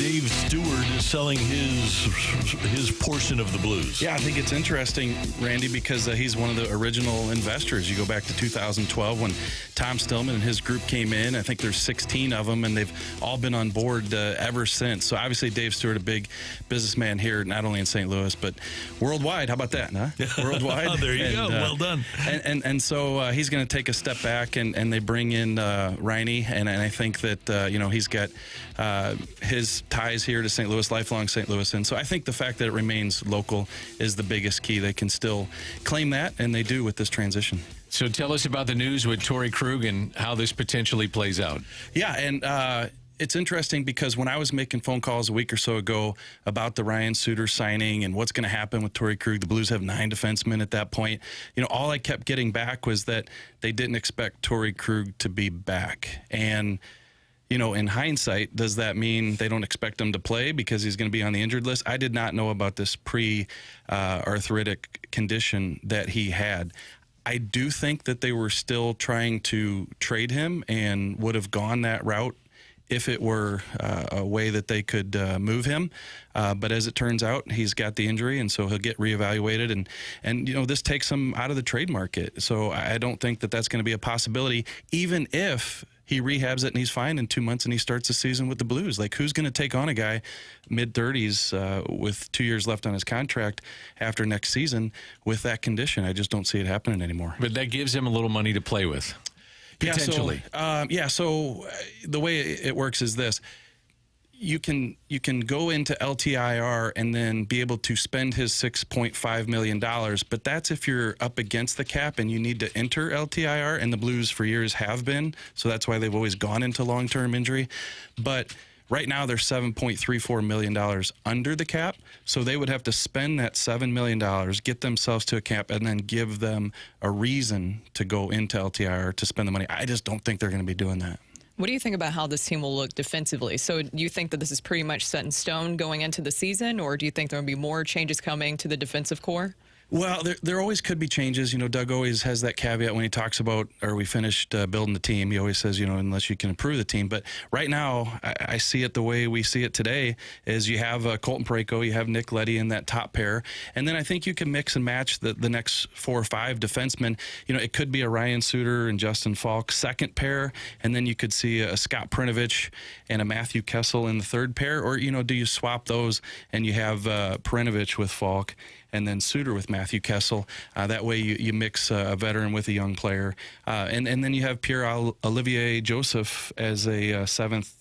Dave Stewart is selling his portion of the Blues. Yeah, I think it's interesting, Randy, because he's one of the original investors. You go back to 2012 when Tom Stillman and his group came in. I think there's 16 of them, and they've all been on board ever since. So obviously Dave Stewart, a big businessman here, not only in St. Louis, but worldwide. How about that, huh? Worldwide. Oh, there you go. Well done. And so he's going to take a step back, and they bring in Riney, and I think that, he's got his ties here to St. Louis, lifelong St. Louis. And so I think the fact that it remains local is the biggest key. They can still claim that, and they do with this transition. So tell us about the news with Torrey Krug and how this potentially plays out. Yeah, and it's interesting because when I was making phone calls a week or so ago about the Ryan Suter signing and what's going to happen with Torrey Krug, the Blues have 9 defensemen at that point. All I kept getting back was that they didn't expect Torrey Krug to be back. And in hindsight, does that mean they don't expect him to play because he's going to be on the injured list? I did not know about this pre-arthritic condition that he had. I do think that they were still trying to trade him and would have gone that route if it were a way that they could move him. But as it turns out, he's got the injury, and so he'll get reevaluated. And this takes him out of the trade market. So I don't think that that's going to be a possibility, even if he rehabs it and he's fine in 2 months and he starts the season with the Blues. Like, who's going to take on a guy mid-30s with 2 years left on his contract after next season with that condition? I just don't see it happening anymore. But that gives him a little money to play with, potentially. So the way it works is this. You can go into LTIR and then be able to spend his $6.5 million, but that's if you're up against the cap and you need to enter LTIR, and the Blues for years have been, so that's why they've always gone into long-term injury. But right now they're $7.34 million under the cap, so they would have to spend that $7 million, get themselves to a cap, and then give them a reason to go into LTIR to spend the money. I just don't think they're going to be doing that. What do you think about how this team will look defensively? So do you think that this is pretty much set in stone going into the season, or do you think there will be more changes coming to the defensive core? Well, there always could be changes. Doug always has that caveat when he talks about, are we finished building the team? He always says, unless you can improve the team. But right now, I see it the way we see it today, is you have Colton Parayko, you have Nick Leddy in that top pair. And then I think you can mix and match the next 4 or 5 defensemen. It could be a Ryan Suter and Justin Falk second pair, and then you could see a Scott Perinovich and a Matthew Kessel in the third pair. Or, do you swap those and you have Perinovich with Falk and then Suter with Matthew Kessel? That way you mix a veteran with a young player. And then you have Pierre-Olivier Joseph as a seventh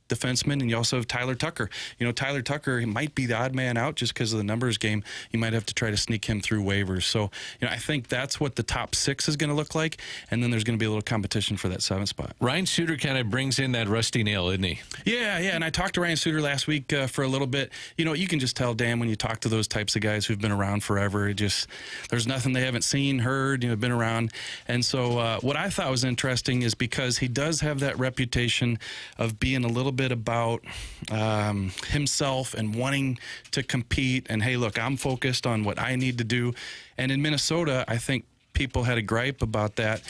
defenseman, and you also have Tyler Tucker. Tyler Tucker, he might be the odd man out just because of the numbers game. You might have to try to sneak him through waivers. So, I think that's what the top 6 is going to look like, and then there's going to be a little competition for that 7th spot. Ryan Suter kind of brings in that rusty nail, isn't he? Yeah, and I talked to Ryan Suter last week for a little bit. You can just tell, Dan, when you talk to those types of guys who've been around forever, there's nothing they haven't seen, heard, been around. And so what I thought was interesting is because he does have that reputation of being a little bit about himself and wanting to compete, and hey, look, I'm focused on what I need to do. And in Minnesota, I think people had a gripe about that.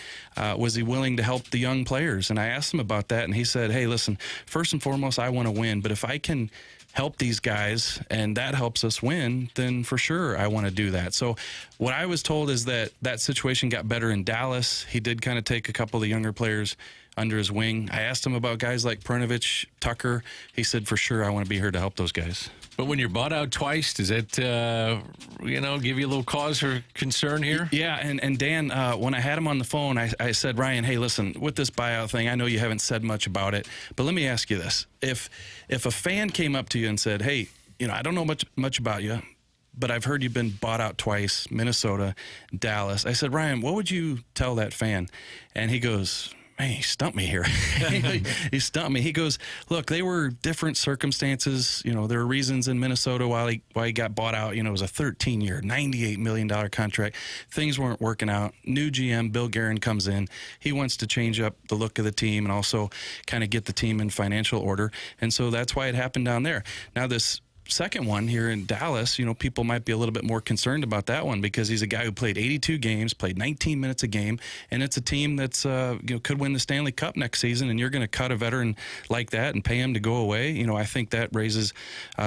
Was he willing to help the young players? And I asked him about that, and he said, hey, listen, first and foremost, I want to win, but if I can help these guys and that helps us win, then for sure I want to do that. So what I was told is that situation got better in Dallas. He did kind of take a couple of the younger players under his wing. I asked him about guys like Perinovich, Tucker. He said, for sure, I want to be here to help those guys. But when you're bought out twice, does that, give you a little cause for concern here? Yeah, and Dan, when I had him on the phone, I said, Ryan, hey, listen, with this buyout thing, I know you haven't said much about it, but let me ask you this. If a fan came up to you and said, hey, I don't know much about you, but I've heard you've been bought out twice, Minnesota, Dallas. I said, Ryan, what would you tell that fan? And he goes, man, he stumped me here. He stumped me. He goes, look, they were different circumstances. There were reasons in Minnesota why he got bought out. It was a 13-year, $98 million contract. Things weren't working out. New GM, Bill Guerin, comes in. He wants to change up the look of the team and also kind of get the team in financial order. And so that's why it happened down there. Now, this second one here in Dallas, people might be a little bit more concerned about that one because he's a guy who played 82 games, played 19 minutes a game, and it's a team that's could win the Stanley Cup next season, and you're going to cut a veteran like that and pay him to go away. I think that raises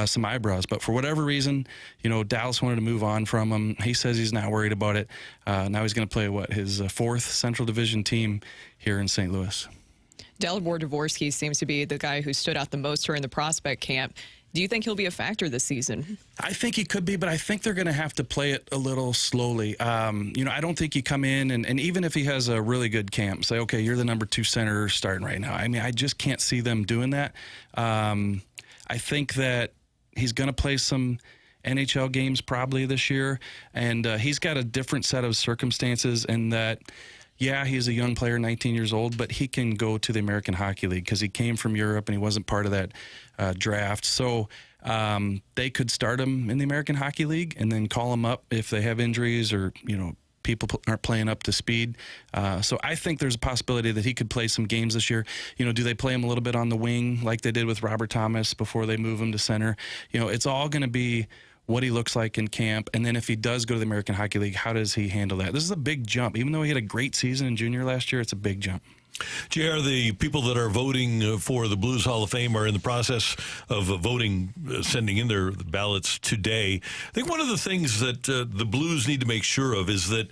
some eyebrows. But for whatever reason, Dallas wanted to move on from him. He says he's not worried about it. Now he's going to play his fourth Central Division team here in St. Louis. Dalibor Dvorsky seems to be the guy who stood out the most during the prospect camp. Do you think he'll be a factor this season? I think he could be, but I think they're going to have to play it a little slowly. I don't think you come in and even if he has a really good camp, say, okay, you're the number 2 center starting right now. I mean, I just can't see them doing that. I think that he's going to play some NHL games probably this year, and he's got a different set of circumstances in that, yeah, he's a young player, 19 years old, but he can go to the American Hockey League because he came from Europe and he wasn't part of that draft. So they could start him in the American Hockey League and then call him up if they have injuries or, people aren't playing up to speed. So I think there's a possibility that he could play some games this year. Do they play him a little bit on the wing like they did with Robert Thomas before they move him to center? It's all going to be what he looks like in camp, and then if he does go to the American Hockey League, how does he handle that? This is a big jump. Even though he had a great season in junior last year, it's a big jump. JR, the people that are voting for the Blues Hall of Fame are in the process of voting, sending in their ballots today. I think one of the things that the Blues need to make sure of is that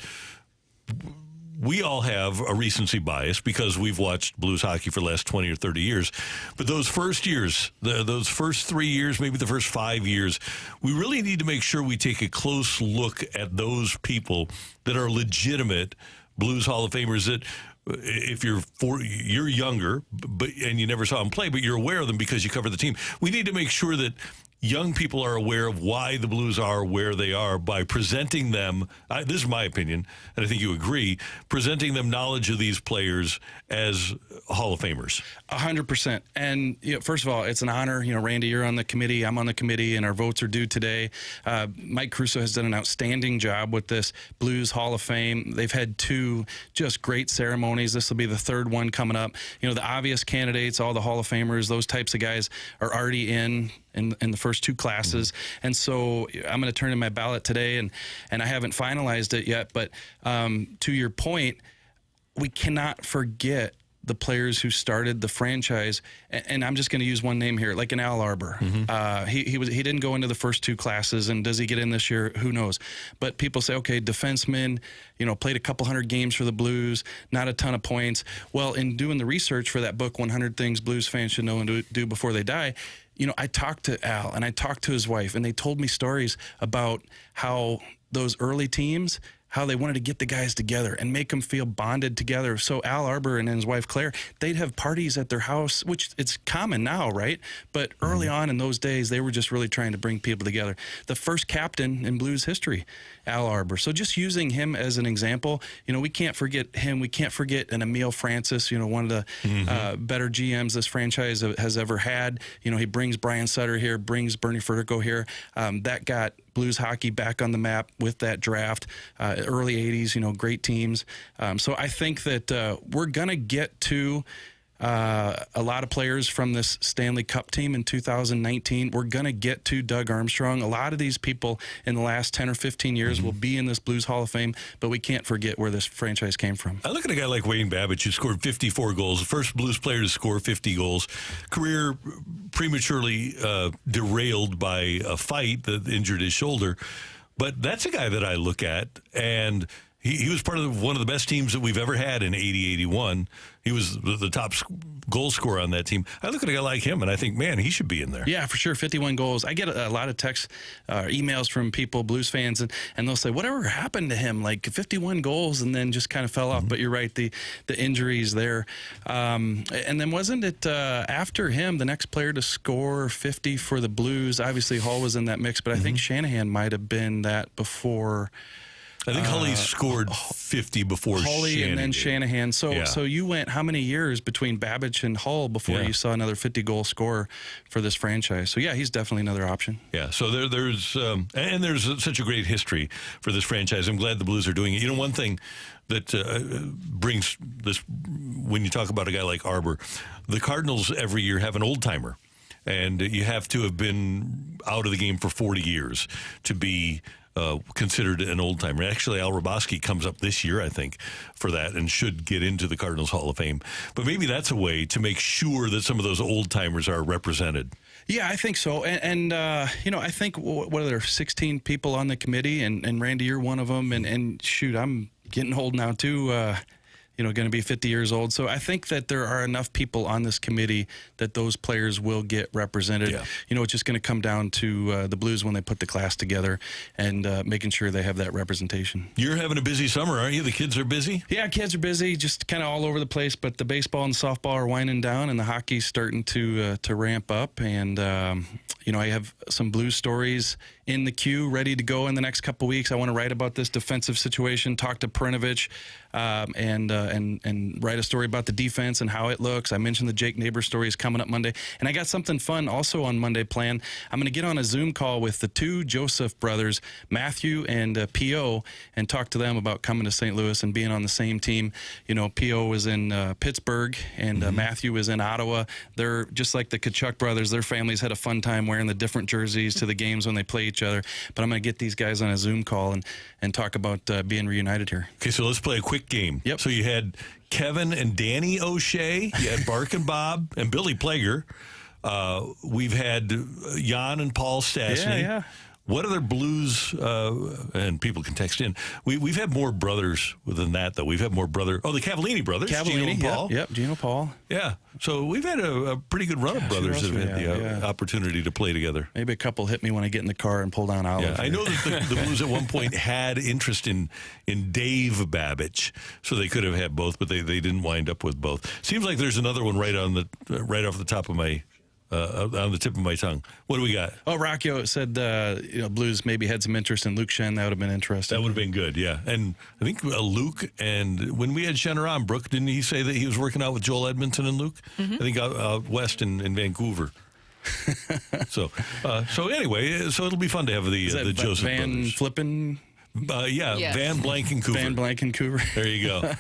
we all have a recency bias because we've watched Blues hockey for the last 20 or 30 years. But those first years, those first 3 years, maybe the first 5 years, we really need to make sure we take a close look at those people that are legitimate Blues Hall of Famers that if you're younger and you never saw them play, but you're aware of them because you cover the team. We need to make sure that young people are aware of why the Blues are where they are by presenting them, this is my opinion, and I think you agree, presenting them knowledge of these players as Hall of Famers. 100%. And first of all, it's an honor. Randy, you're on the committee, I'm on the committee, and our votes are due today. Mike Caruso has done an outstanding job with this Blues Hall of Fame. They've had 2 just great ceremonies. This will be the 3rd one coming up. The obvious candidates, all the Hall of Famers, those types of guys are already in the first 2 classes. And so I'm going to turn in my ballot today, and I haven't finalized it yet. But to your point, we cannot forget the players who started the franchise, and I'm just going to use one name here, like an Al Arbour. He didn't go into the first 2 classes, and does he get in this year? Who knows? But people say, okay, defenseman, played a couple hundred games for the Blues, not a ton of points. Well, in doing the research for that book, 100 Things Blues Fans Should Know and Do Before They Die, I talked to Al and I talked to his wife, and they told me stories about how those early teams, how they wanted to get the guys together and make them feel bonded together. So Al Arbour and his wife Claire, they'd have parties at their house, which it's common now, right? But early on in those days, they were just really trying to bring people together. The first captain in Blues history, Al Arbour. So just using him as an example, we can't forget him. We can't forget an Emile Francis, one of the better GMs this franchise has ever had. He brings Brian Sutter here, brings Bernie Furtico here. That got Blues hockey back on the map with that draft, early 80s, great teams. So I think that we're going to get to a lot of players from this Stanley Cup team in 2019. We're going to get to Doug Armstrong. A lot of these people in the last 10 or 15 years will be in this Blues Hall of Fame, but we can't forget where this franchise came from. I look at a guy like Wayne Babbage, who scored 54 goals, the first Blues player to score 50 goals, career prematurely derailed by a fight that injured his shoulder. But that's a guy that I look at, and he was part of one of the best teams that we've ever had in 80-81. He was the top goal scorer on that team. I look at a guy like him, and I think, man, he should be in there. Yeah, for sure, 51 goals. I get a lot of texts, emails from people, Blues fans, and they'll say, whatever happened to him? Like 51 goals, and then just kind of fell off. But you're right, the injuries there. And then wasn't it after him, the next player to score 50 for the Blues? Obviously, Hall was in that mix, but I think Shanahan might have been that before. I think Hully scored 50 before Hully Shanahan. And then Shanahan. So you went how many years between Babbage and Hull before you saw another 50-goal scorer for this franchise? So, yeah, he's definitely another option. Yeah, so there's such a great history for this franchise. I'm glad the Blues are doing it. One thing that brings this, when you talk about a guy like Arbour, the Cardinals every year have an old-timer. and you have to have been out of the game for 40 years to be considered an old timer. Actually, Al Roboski comes up this year, I think, for that and should get into the Cardinals Hall of Fame. But maybe that's a way to make sure that some of those old timers are represented. Yeah, I think so. And I think, what are there, 16 people on the committee? And Randy, you're one of them. And shoot, I'm getting old now, too. Going to be 50 years old. So I think that there are enough people on this committee that those players will get represented. Yeah. It's just going to come down to the Blues when they put the class together and making sure they have that representation. You're having a busy summer, aren't you? The kids are busy? Yeah, kids are busy, just kind of all over the place, but the baseball and softball are winding down and the hockey's starting to ramp up. And, I have some Blues stories in the queue ready to go in the next couple weeks. I want to write about this defensive situation, talk to Perinovich, and write a story about the defense and how it looks. I mentioned the Jake Neighbor story is coming up Monday. And I got something fun also on Monday planned. I'm going to get on a Zoom call with the two Joseph brothers, Matthew and P.O., and talk to them about coming to St. Louis and being on the same team. P.O. was in Pittsburgh and Matthew was in Ottawa. They're just like the Kachuk brothers. Their families had a fun time wearing the different jerseys to the games when they play each other. But I'm going to get these guys on a Zoom call and talk about being reunited here. Okay, so let's play a quick game. Yep. So you had Kevin and Danny O'Shea. You had Bark and Bob and Billy Plager. We've had Jan and Paul Stastny. Yeah. What other Blues, and people can text in, we've had more brothers than that, though. We've had more the Cavallini brothers, Gino and Paul. Yep, Gino, Paul. Yeah, so we've had a pretty good run of brothers that have had the opportunity to play together. Maybe a couple hit me when I get in the car and pull down Olive. Yeah, I know that the Blues at one point had interest in Dave Babbage, so they could have had both, but they didn't wind up with both. Seems like there's another one right off the top of my on the tip of my tongue. What do we got? Oh, Rocchio said Blues maybe had some interest in Luke Shen. That would have been interesting. That would have been good, yeah. And I think Luke, and when we had Shen around, Brooke, didn't he say that he was working out with Joel Edmondson and Luke? I think out west in Vancouver. So anyway, so it'll be fun to have the Joseph Van brothers. Flippin? Yes. Van Blankencouver. Van Blankencouver. There you go.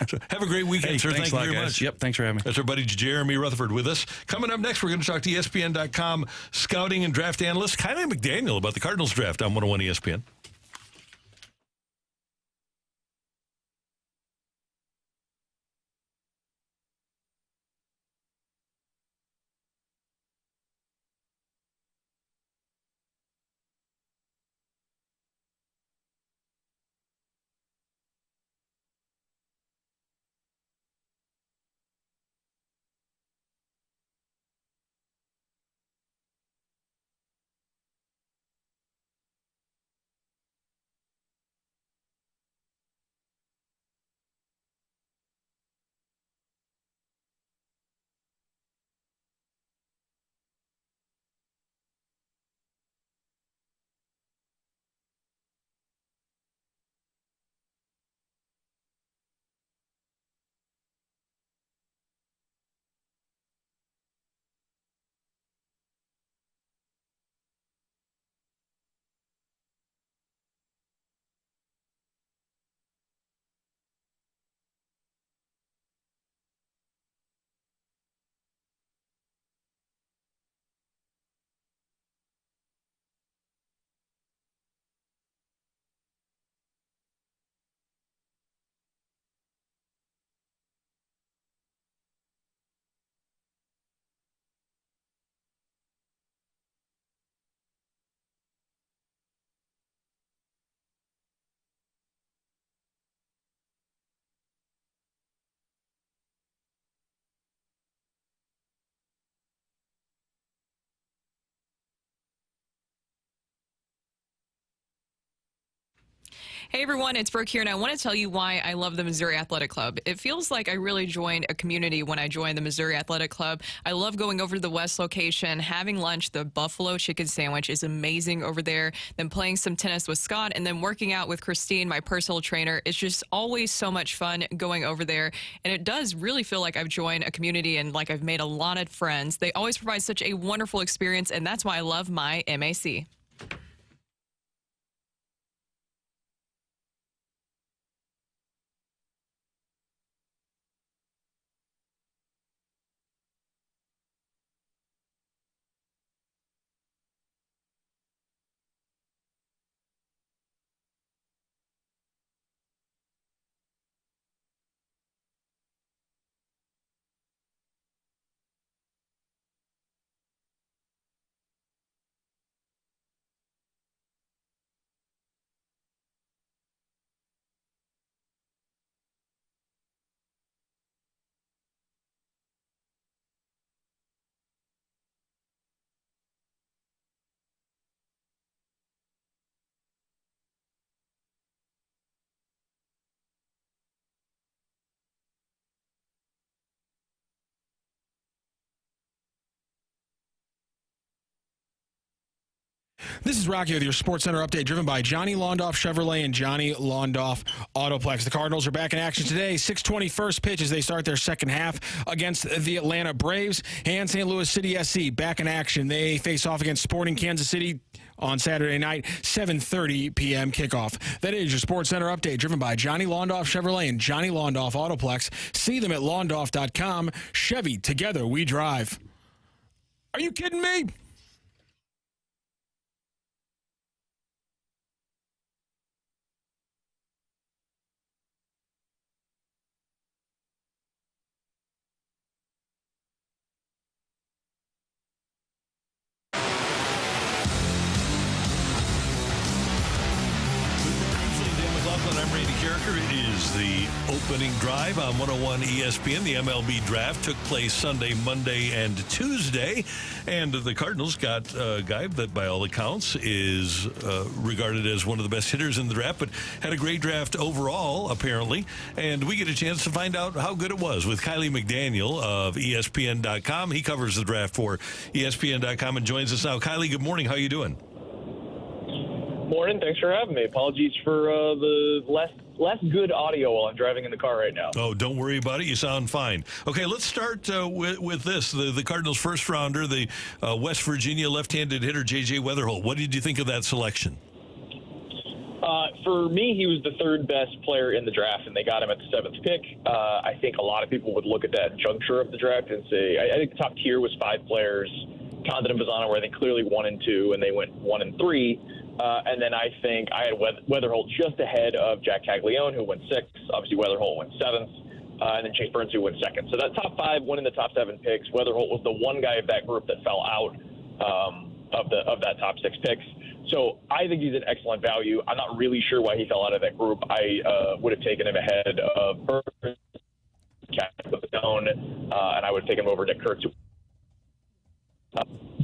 So have a great weekend, sir. Thanks Thank you very guys. much. Yep, thanks for having me. That's our buddy Jeremy Rutherford with us. Coming up next, we're going to talk to ESPN.com scouting and draft analyst Kiley McDaniel about the Cardinals draft on 101 ESPN. Hey everyone, it's Brooke here, and I want to tell you why I love the Missouri Athletic Club. It feels like I really joined a community when I joined the Missouri Athletic Club. I love going over to the West location, having lunch. The buffalo chicken sandwich is amazing over there. Then playing some tennis with Scott, and then working out with Christine, my personal trainer. It's just always so much fun going over there, and it does really feel like I've joined a community and like I've made a lot of friends. They always provide such a wonderful experience, and that's why I love my MAC. This is Rocky with your Sports Center update, driven by Johnny Londoff Chevrolet and Johnny Londoff Autoplex. The Cardinals are back in action today. 6:20 first pitch as they start their second half against the Atlanta Braves. And St. Louis City SC back in action. They face off against Sporting Kansas City on Saturday night, 7:30 p.m. kickoff. That is your Sports Center update, driven by Johnny Londoff Chevrolet and Johnny Londoff Autoplex. See them at londoff.com. Chevy, together we drive. Are you kidding me? It is the opening drive on 101 ESPN. The MLB draft took place Sunday, Monday, and Tuesday. And the Cardinals got a guy that, by all accounts, is regarded as one of the best hitters in the draft, but had a great draft overall, apparently. And we get a chance to find out how good it was with Kiley McDaniel of ESPN.com. He covers the draft for ESPN.com and joins us now. Kiley, good morning. How you doing? Morning. Thanks for having me. Apologies for the less good audio while I'm driving in the car right now. Oh, don't worry about it. You sound fine. Okay, let's start with this. The Cardinals' first rounder, the West Virginia left-handed hitter J.J. Weatherholt. What did you think of that selection? For me, he was the third best player in the draft, and they got him at the 7th pick. I think a lot of people would look at that juncture of the draft and say, I think the top tier was 5 players. Condon and Bazzano were, I think, clearly 1 and 2, and they went 1 and 3. And then I think I had Weatherholt just ahead of Jack Caglione, who went 6th. Obviously, Weatherholt went 7th. And then Chase Burns, who went 2nd. So that top 5 went in the top 7 picks. Weatherholt was the one guy of that group that fell out of that top 6 picks. So I think he's an excellent value. I'm not really sure why he fell out of that group. I would have taken him ahead of Burns, Caglione, and I would have taken him over Nick Kurtz.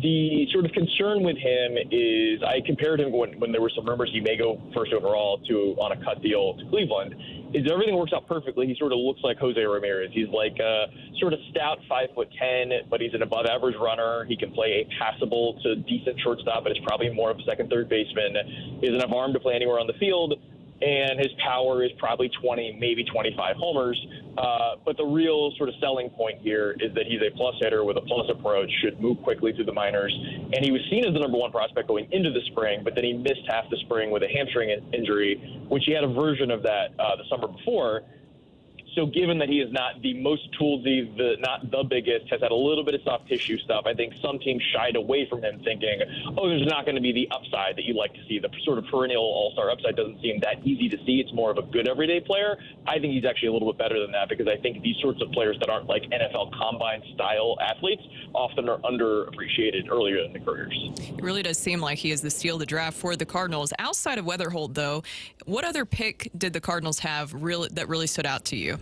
The sort of concern with him is I compared him when there were some rumors he may go first overall on a cut deal to Cleveland. Is everything works out perfectly? He sort of looks like Jose Ramirez. He's like a sort of stout 5'10", but he's an above average runner. He can play a passable to decent shortstop, but it's probably more of a second, third baseman. He has enough arm to play anywhere on the field, and his power is probably 20, maybe 25 homers. But the real sort of selling point here is that he's a plus hitter with a plus approach, should move quickly through the minors. And he was seen as the number 1 prospect going into the spring, but then he missed half the spring with a hamstring injury, which he had a version of that the summer before. So given that he is not the most toolsy, not the biggest, has had a little bit of soft tissue stuff, I think some teams shied away from him thinking, oh, there's not going to be the upside that you like to see. The sort of perennial all-star upside doesn't seem that easy to see. It's more of a good everyday player. I think he's actually a little bit better than that because I think these sorts of players that aren't like NFL combine-style athletes often are underappreciated earlier in their careers. It really does seem like he is the steal of the draft for the Cardinals. Outside of Weatherholt, though, what other pick did the Cardinals have that really stood out to you?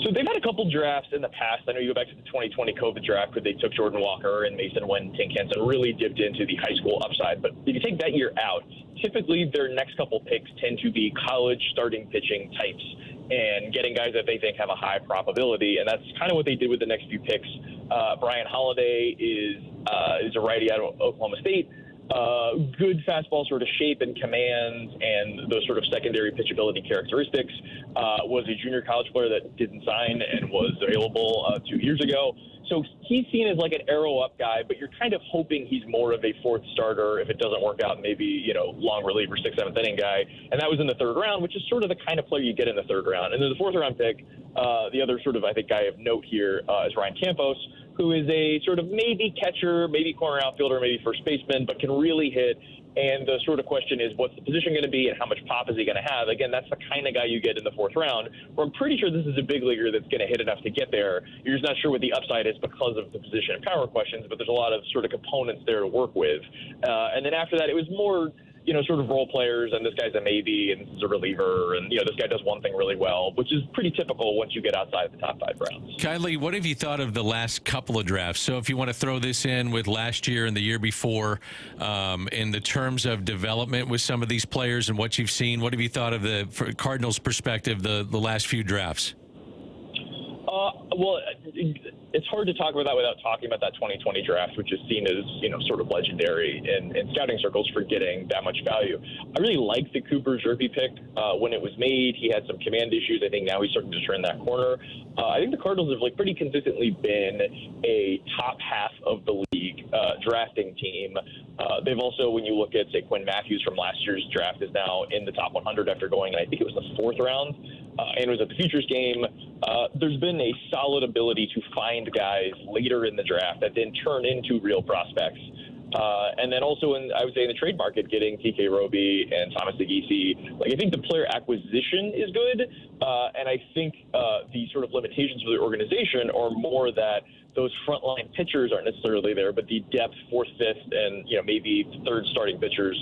So they've had a couple drafts in the past. I know you go back to the 2020 COVID draft where they took Jordan Walker and Mason when Tink Hansen really dipped into the high school upside. But if you take that year out, typically their next couple picks tend to be college starting pitching types and getting guys that they think have a high probability. And that's kind of what they did with the next few picks. Brian Holiday is a righty out of Oklahoma State. Good fastball sort of shape and command and those sort of secondary pitchability characteristics. Was a junior college player that didn't sign and was available 2 years ago. So he's seen as like an arrow up guy, but you're kind of hoping he's more of a 4th starter. If it doesn't work out, maybe, long reliever, 6th, 7th inning guy. And that was in the 3rd round, which is sort of the kind of player you get in the 3rd round. And then the 4th round pick, the other sort of, I think, guy of note here is Ryan Campos, who is a sort of maybe catcher, maybe corner outfielder, maybe first baseman, but can really hit. And the sort of question is, what's the position going to be and how much pop is he going to have? Again, that's the kind of guy you get in the 4th round, where I'm pretty sure this is a big leaguer that's going to hit enough to get there. You're just not sure what the upside is because of the position and power questions, but there's a lot of sort of components there to work with. And then after that, it was more sort of role players, and this guy's a maybe, and this is a reliever, and, this guy does one thing really well, which is pretty typical once you get outside the top 5 rounds. Kiley, what have you thought of the last couple of drafts? So if you want to throw this in with last year and the year before, in the terms of development with some of these players and what you've seen, what have you thought of from Cardinals' perspective, the last few drafts? Well, it's hard to talk about that without talking about that 2020 draft, which is seen as, sort of legendary in scouting circles for getting that much value. I really liked the Cooper Zerbe pick when it was made. He had some command issues. I think now he's starting to turn that corner. I think the Cardinals have pretty consistently been a top half of the league drafting team. They've also, when you look at, say, Quinn Matthews from last year's draft, is now in the top 100 after going, I think it was the 4th round, and was at the Futures game. There's been a solid ability to find guys later in the draft that then turn into real prospects. And then also, I would say, in the trade market, getting TK Roby and Thomas DeGisi. I think the player acquisition is good, and I think the sort of limitations for the organization are more that those frontline pitchers aren't necessarily there, but the depth, 4th, 5th, and maybe 3rd starting pitchers,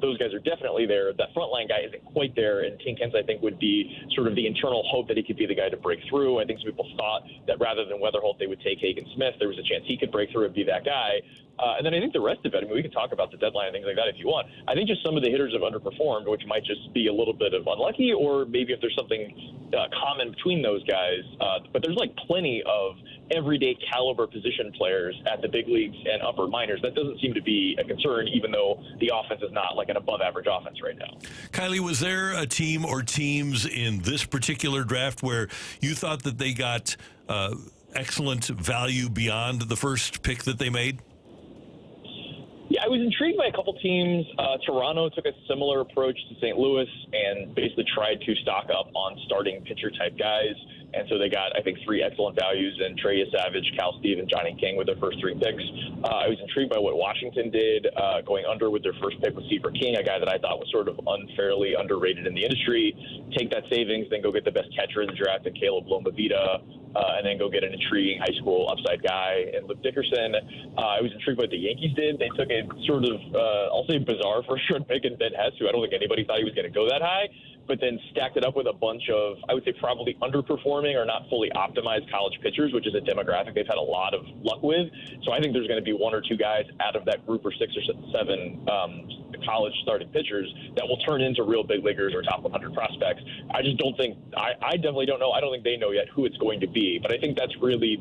those guys are definitely there. That frontline guy isn't quite there, and Tinkens, I think, would be sort of the internal hope that he could be the guy to break through. I think some people thought that rather than Weatherholt, they would take Hagen Smith. There was a chance he could break through and be that guy. And then I think the rest of it, we can talk about the deadline and things like that if you want. I think just some of the hitters have underperformed, which might just be a little bit of unlucky, or maybe if there's something common between those guys. But there's plenty of everyday caliber position players at the big leagues and upper minors. That doesn't seem to be a concern, even though the offense is not an above average offense right now. Kiley, was there a team or teams in this particular draft where you thought that they got excellent value beyond the first pick that they made? Yeah, I was intrigued by a couple teams. Toronto took a similar approach to St. Louis and basically tried to stock up on starting pitcher-type guys. And so they got, I think, 3 excellent values in Trey Savage, Cal Steve, and Johnny King with their first 3 picks. I was intrigued by what Washington did, going under with their first pick with Seaver King, a guy that I thought was sort of unfairly underrated in the industry. Take that savings, then go get the best catcher in the draft in Caleb Lombavita, and then go get an intriguing high school upside guy in Luke Dickerson. I was intrigued by what the Yankees did. They took a sort of, I'll say bizarre first-round pick in Ben Hess, who I don't think anybody thought he was going to go that high, but then stacked it up with a bunch of, I would say, probably underperforming or not fully optimized college pitchers, which is a demographic they've had a lot of luck with. So I think there's going to be 1 or 2 guys out of that group, or 6 or 7 college starting pitchers, that will turn into real big leaguers or top 100 prospects. I just don't think, I definitely don't know. I don't think they know yet who it's going to be. But I think that's really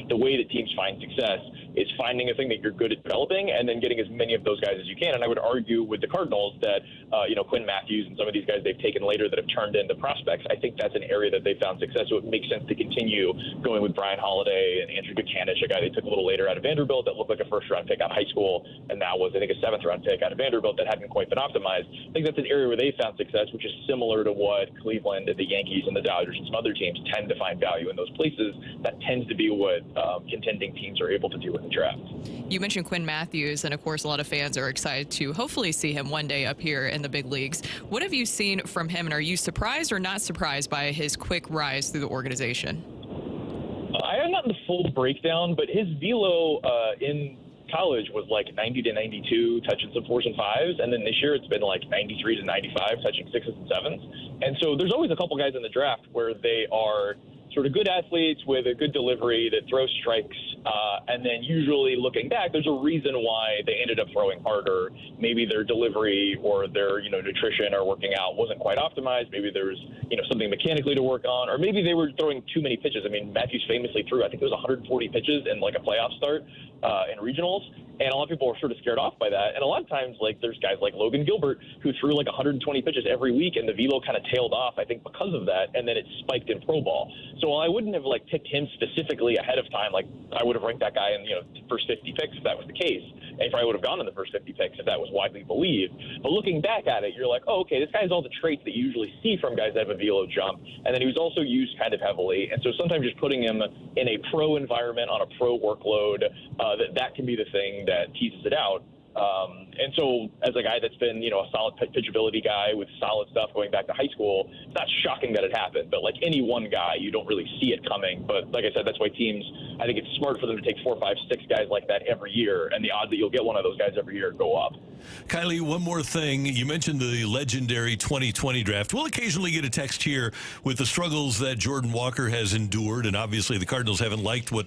the way that teams find success, is finding a thing that you're good at developing and then getting as many of those guys as you can. And I would argue with the Cardinals that, Quinn Matthews and some of these guys they've taken later that have turned into prospects, I think that's an area that they found success. So it makes sense to continue going with Brian Holiday and Andrew Buchanan, a guy they took a little later out of Vanderbilt that looked like a first-round pick out of high school, and now was, I think, a 7th-round pick out of Vanderbilt that hadn't quite been optimized. I think that's an area where they found success, which is similar to what Cleveland and the Yankees and the Dodgers and some other teams tend to find value in those places. That tends to be what contending teams are able to do in the draft. You mentioned Quinn Matthews, and of course a lot of fans are excited to hopefully see him one day up here in the big leagues. What have you seen from him, and are you surprised or not surprised by his quick rise through the organization? I have not the full breakdown, but his velo in college was 90 to 92, touching some 4s and 5s, and then this year it's been 93 to 95, touching 6s and 7s. And so there's always a couple guys in the draft where they are sort of good athletes with a good delivery that throw strikes, and then usually looking back, there's a reason why they ended up throwing harder. Maybe their delivery or their nutrition or working out wasn't quite optimized. Maybe there was something mechanically to work on, or maybe they were throwing too many pitches. I mean, Matthews famously threw, I think it was 140 pitches in a playoff start in regionals. And a lot of people are sort of scared off by that. And a lot of times, there's guys like Logan Gilbert who threw 120 pitches every week, and the velo kind of tailed off, I think, because of that, and then it spiked in pro ball. So while I wouldn't have picked him specifically ahead of time, I would have ranked that guy in the first 50 picks if that was the case, and he probably would have gone in the first 50 picks if that was widely believed. But looking back at it, you're like, oh, okay, this guy has all the traits that you usually see from guys that have a velo jump, and then he was also used kind of heavily. And so sometimes just putting him in a pro environment on a pro workload, that can be the thing that teases it out. And so as a guy that's been, a solid pitchability guy with solid stuff going back to high school, it's not shocking that it happened. But any one guy, you don't really see it coming. But like I said, that's why teams, I think it's smart for them to take 4, 5, 6 guys like that every year. And the odds that you'll get one of those guys every year go up. Kiley, one more thing. You mentioned the legendary 2020 draft. We'll occasionally get a text here with the struggles that Jordan Walker has endured, and obviously the Cardinals haven't liked what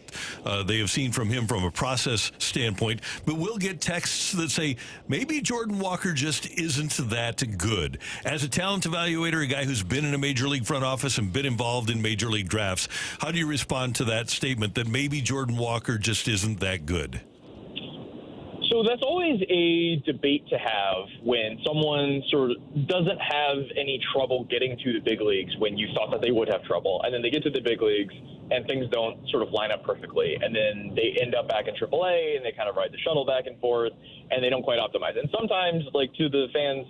they have seen from him from a process standpoint. But we'll get texts that say, maybe Jordan Walker just isn't that good. As a talent evaluator, a guy who's been in a major league front office and been involved in major league drafts, how do you respond to that statement that maybe Jordan Walker just isn't that good? So that's always a debate to have when someone sort of doesn't have any trouble getting to the big leagues when you thought that they would have trouble. And then they get to the big leagues and things don't sort of line up perfectly. And then they end up back in AAA and they kind of ride the shuttle back and forth and they don't quite optimize. And sometimes, like to the fans'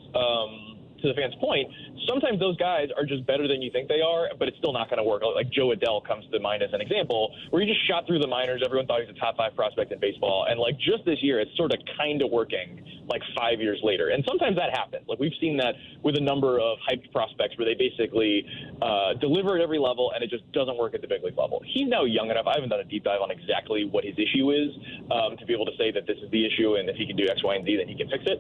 point, sometimes those guys are just better than you think they are, but it's still not going to work. Like Joe Adele comes to mind as an example, where he just shot through the minors. Everyone thought he was a top 5 prospect in baseball. And like just this year, it's sort of kind of working like 5 years later. And sometimes that happens. Like we've seen that with a number of hyped prospects where they basically deliver at every level and it just doesn't work at the big league level. He's now young enough. I haven't done a deep dive on exactly what his issue is to be able to say that this is the issue and if he can do X, Y, and Z, then he can fix it.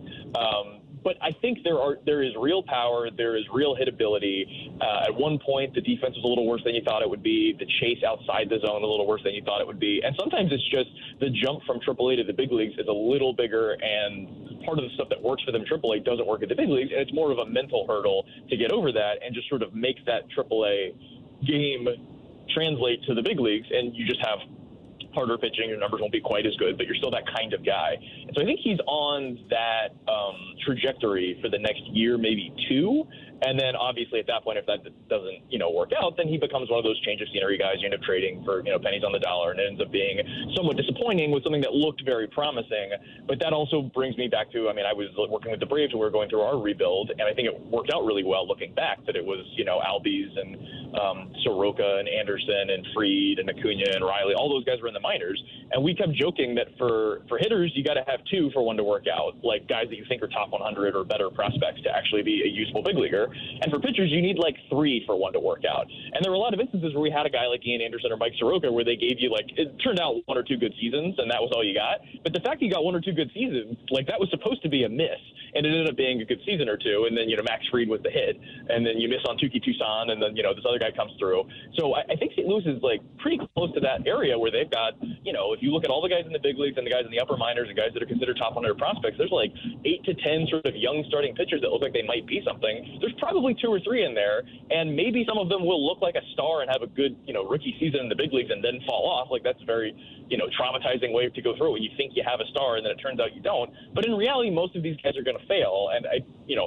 But I think there is real power, there is real hitability. At one point, the defense was a little worse than you thought it would be. The chase outside the zone a little worse than you thought it would be. And sometimes it's just the jump from AAA to the big leagues is a little bigger, and part of the stuff that works for them AAA doesn't work at the big leagues, and it's more of a mental hurdle to get over that and just sort of make that AAA game translate to the big leagues, and you just have harder pitching, your numbers won't be quite as good, but you're still that kind of guy. And so I think he's on that trajectory for the next year, maybe 2. And then obviously at that point, if that doesn't, work out, then he becomes one of those change of scenery guys you end up trading for, pennies on the dollar, and it ends up being somewhat disappointing with something that looked very promising. But that also brings me back to, I was working with the Braves and we were going through our rebuild, and I think it worked out really well looking back that it was, Albies and Soroka and Anderson and Fried and Acuna and Riley, all those guys were in the minors. And we kept joking that for hitters, you got to have 2 for one to work out, like guys that you think are top 100 or better prospects to actually be a useful big leaguer. And for pitchers, you need like 3 for one to work out. And there were a lot of instances where we had a guy like Ian Anderson or Mike Soroka where they gave you it turned out 1 or 2 good seasons and that was all you got. But the fact you got 1 or 2 good seasons, that was supposed to be a miss. And it ended up being a good season or 2. And then, Max Fried was the hit. And then you miss on Tuki Tucson. And then, this other guy comes through. So I think St. Louis is pretty close to that area where they've got, if you look at all the guys in the big leagues and the guys in the upper minors and guys that are considered top 100 prospects, there's 8 to 10 sort of young starting pitchers that look like they might be something. There's probably 2 or 3 in there. And maybe some of them will look like a star and have a good, rookie season in the big leagues and then fall off. That's a very, traumatizing way to go through when you think you have a star and then it turns out you don't. But in reality, most of these guys are going to fail. And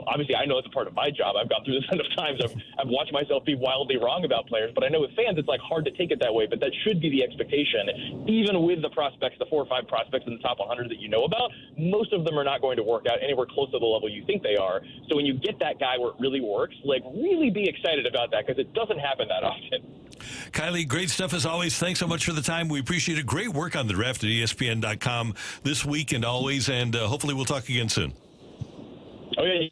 obviously I know it's a part of my job. I've gone through this enough times. I've watched myself be wildly wrong about players, but I know with fans, it's hard to take it that way, but that should be the expectation. Even with the prospects, the 4 or 5 prospects in the top 100 that you know about, most of them are not going to work out anywhere close to the level you think they are. So when you get that guy where it really works, really be excited about that because it doesn't happen that often. Kiley, great stuff as always. Thanks so much for the time. We appreciate it. Great work on the draft at ESPN.com this week and always, and hopefully we'll talk again soon. Oh, yeah.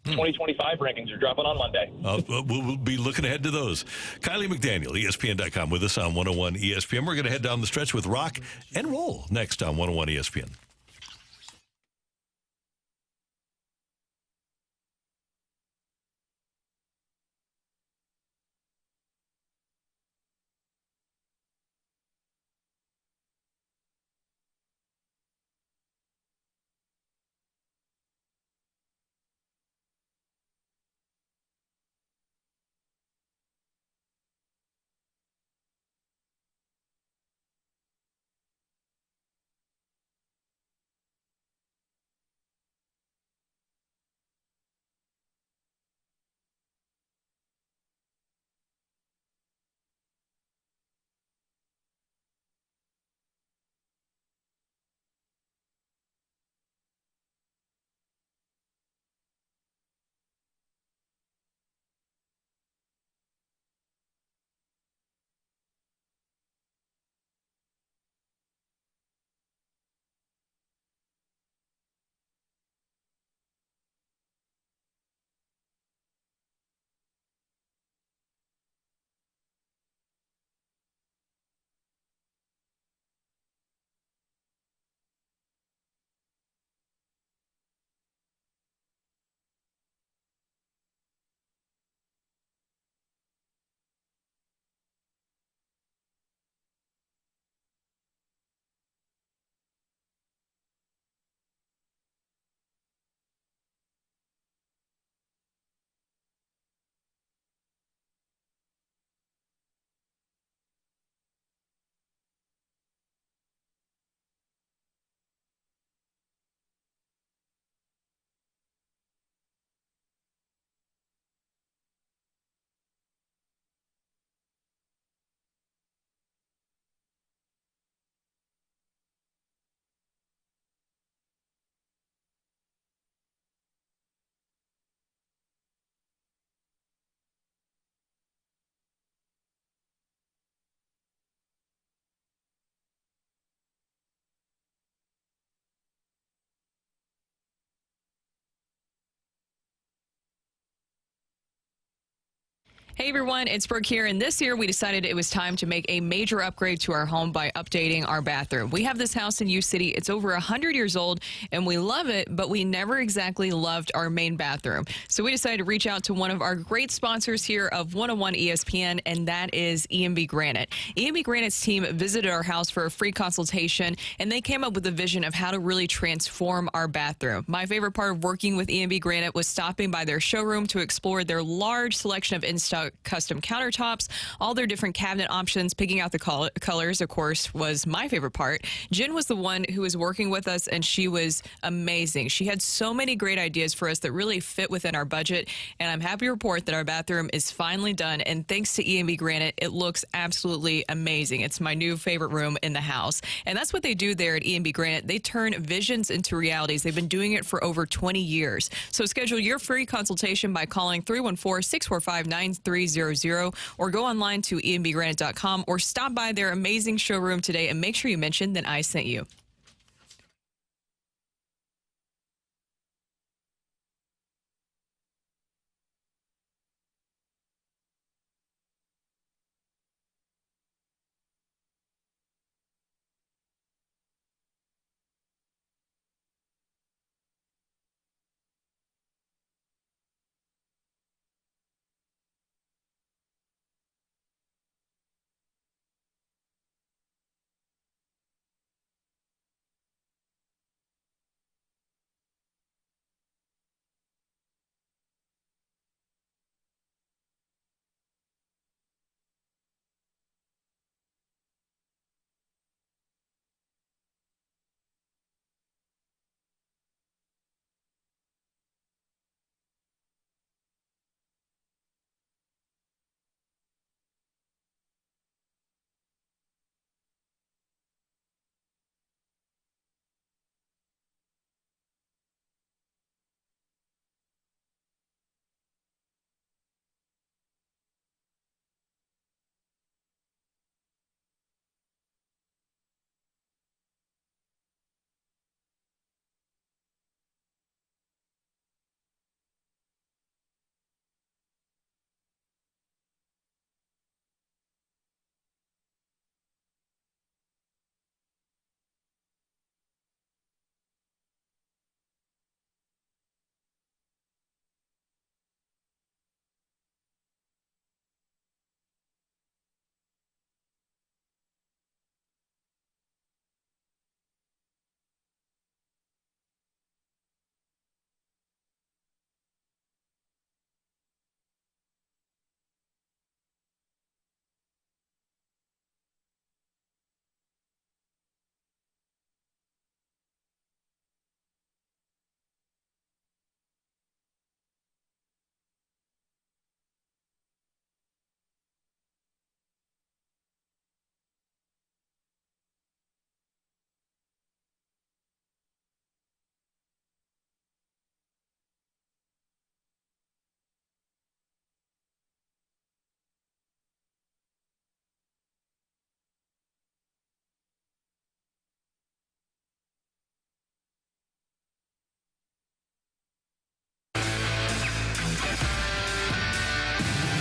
2025 rankings are dropping on Monday. We'll be looking ahead to those. Kiley McDaniel, ESPN.com, with us on 101 ESPN. We're going to head down the stretch with Rocc and Roll next on 101 ESPN. Hey everyone, it's Brooke here, and this year we decided it was time to make a major upgrade to our home by updating our bathroom. We have this house in U City. It's over 100 years old, and we love it, but we never exactly loved our main bathroom. So we decided to reach out to one of our great sponsors here of 101 ESPN, and that is EMB Granite. EMB Granite's team visited our house for a free consultation, and they came up with a vision of how to really transform our bathroom. My favorite part of working with EMB Granite was stopping by their showroom to explore their large selection of in-stock custom countertops, all their different cabinet options. Picking out the colors, of course, was my favorite part. Jen was the one who was working with us, and she was amazing. She had so many great ideas for us that really fit within our budget, and I'm happy to report that our bathroom is finally done, and thanks to EMB Granite, it looks absolutely amazing. It's my new favorite room in the house, and that's what they do there at EMB Granite. They turn visions into realities. They've been doing it for over 20 years. So schedule your free consultation by calling 314-645-9300 or go online to embgranite.com or stop by their amazing showroom today and make sure you mention that I sent you.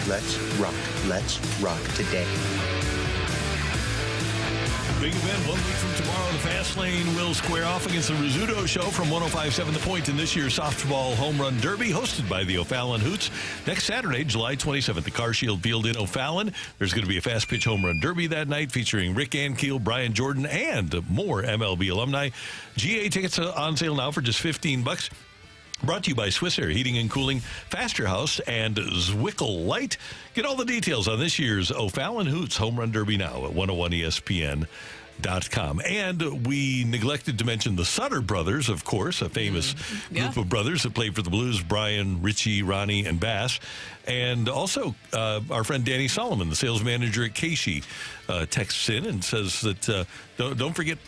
Let's rock. Let's rock today. Big event 1 week from tomorrow. The Fast Lane will square off against the Rizzuto Show from 105.7 The Point in this year's softball home run derby, hosted by the O'Fallon Hoots. Next Saturday, July 27th, the CarShield Field in O'Fallon. There's going to be a fast pitch home run derby that night featuring Rick Ankiel, Brian Jordan, and more MLB alumni. GA tickets are on sale now for just $15. Brought to you by Swiss Air Heating and Cooling, Faster House, and Zwickle Light. Get all the details on this year's O'Fallon Hoots Home Run Derby now at 101ESPN.com. And we neglected to mention the Suter brothers, of course, a famous group of brothers that played for the Blues, Brian, Richie, Ronnie, and Bass. And also our friend Danny Solomon, the sales manager at Casey, texts in and says that don't forget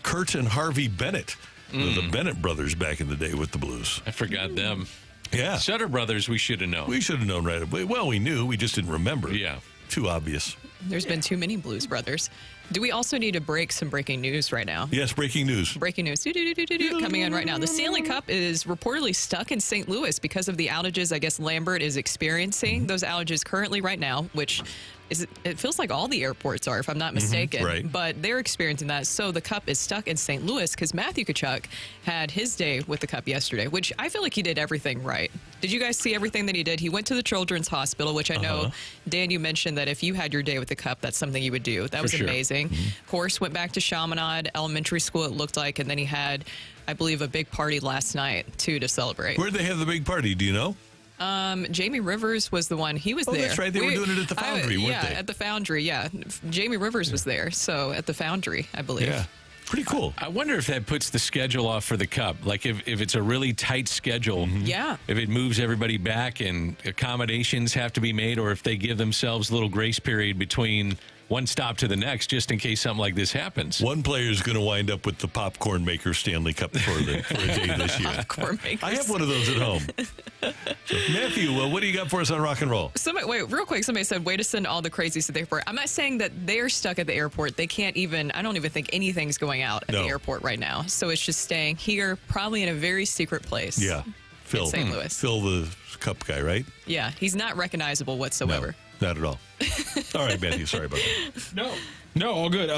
Kurt and Harvey Bennett. The Bennett brothers back in the day with the Blues. I forgot them. Yeah. Suter brothers, we should have known. We should have known right away. Well, we knew. We just didn't remember. Yeah. Too obvious. There's been too many Blues Brothers. Do we also need to break some breaking news right now? Yes, breaking news. Breaking news. Coming in right now. The Stanley Cup is reportedly stuck in St. Louis because of the outages I guess Lambert is experiencing. Those outages currently right now, which it feels like all the airports are, if I'm not mistaken. Right. But they're experiencing that. So the Cup is stuck in St. Louis because Matthew Tkachuk had his day with the Cup yesterday, which I feel like he did everything right. Did you guys see everything that he did? He went to the Children's Hospital, which I know, Dan, you mentioned that if you had your day with the Cup, that's something you would do. That was amazing. Of course, went back to Chaminade Elementary School, it looked like, and then he had, I believe, a big party last night, too, to celebrate. Where'd they have the big party? Do you know? Jamie Rivers was the one. He was there. That's right. They were doing it at the Foundry, weren't they? Yeah, at the Foundry, yeah. Jamie Rivers was there, so at the Foundry, I believe. Yeah. Pretty cool. I wonder if that puts the schedule off for the Cup. Like if it's a really tight schedule, Yeah. if it moves everybody back and accommodations have to be made, or if they give themselves a little grace period between one stop to the next, just in case something like this happens. One player is going to wind up with the popcorn maker Stanley Cup for a day this year. Popcorn makers. I have one of those at home. So, Matthew, what do you got for us on Rock and Roll? Wait, real quick. Somebody said, way to send all the crazies to the airport. I'm not saying that they're stuck at the airport. They can't even, I don't even think anything's going out at the airport right now. So it's just staying here, probably in a very secret place. Yeah. Phil. St. Louis. Phil, the Cup guy, right? Yeah, he's not recognizable whatsoever. No, not at all. All right, Matthew, sorry about that. No, all good.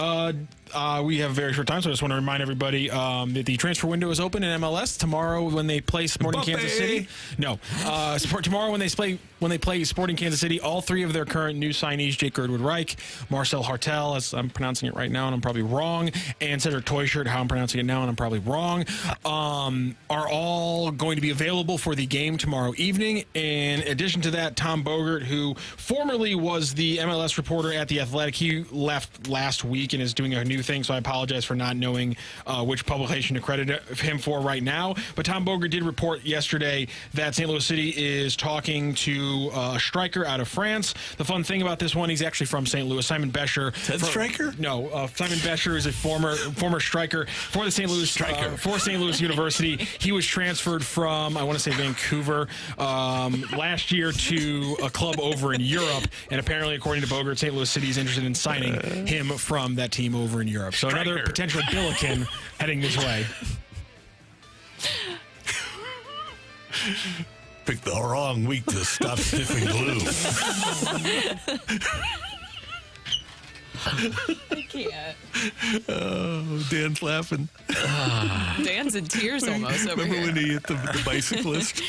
We have a very short time, so I just want to remind everybody that the transfer window is open in MLS tomorrow when they play Sporting Kansas City. No, tomorrow when they play Sporting Kansas City, all three of their current new signees, Jake Girdwood-Reich, Marcel Hartel, as I'm pronouncing it right now, and I'm probably wrong, and Cedric Toyshirt, how I'm pronouncing it now, and I'm probably wrong, are all going to be available for the game tomorrow evening. In addition to that, Tom Bogert, who formerly was the MLS reporter at The Athletic, he left last week and is doing a new thing, so I apologize for not knowing which publication to credit him for right now. But Tom Bogert did report yesterday that St. Louis City is talking to a striker out of France. The fun thing about this one, he's actually from St. Louis. Simon Bescher. Ted Striker? No, Simon Bescher is a former striker for the St. Louis for St. Louis University. He was transferred from, I want to say, Vancouver last year to a club over in Europe, and apparently, according to Bogert, St. Louis City is interested in signing him from that team over in Europe. So another potential Billiken heading this way. Picked the wrong week to stop sniffing glue. I can't. Oh, Dan's laughing. Dan's in tears almost over Remember here. when he hit the bicyclist?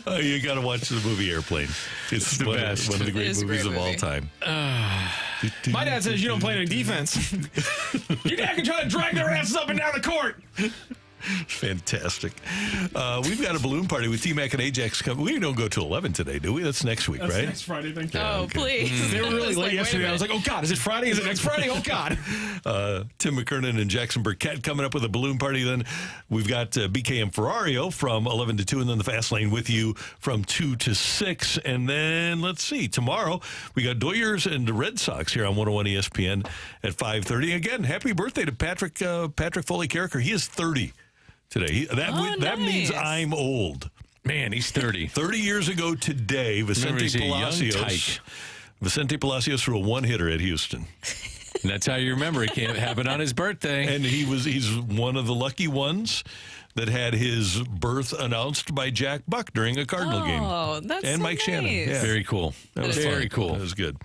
Oh, you got to watch the movie Airplane. It's the best. One of the great It is a movies great of all movie. time. My dad says you don't play any defense. Your dad can try to drag their asses up and down the court. Fantastic. We've got a balloon party with T-Mac and Ajax coming. We don't go till 11 today, do we? That's next week, right? Next Friday, thank you. Oh, please. They were really I was late like, yesterday. wait a I was like, oh, God, is it Friday? Is it next Friday? Oh, God. Tim McKernan and Jackson Burkett coming up with a balloon party. Then we've got BK and Ferrario from 11 to 2, and then the Fast Lane with you from 2 to 6. And then, let's see, tomorrow we got Doyers and the Red Sox here on 101 ESPN at 5:30. Again, happy birthday to Patrick Foley Carricker. He is 30 today. That means I'm old. Man, he's 30. 30 years ago today, Vicente Palacios threw a one-hitter at Houston. And that's how you remember it can't happen on his birthday. And he's one of the lucky ones that had his birth announced by Jack Buck during a Cardinal game. Oh, that's and so Mike Shannon. nice. Yeah. Very cool. That was very fun. cool. That was good.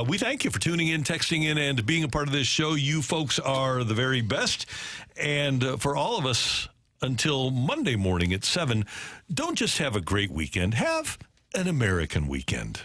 We thank you for tuning in, texting in, and being a part of this show. You folks are the very best. And for all of us, until Monday morning at 7, don't just have a great weekend. Have an American weekend.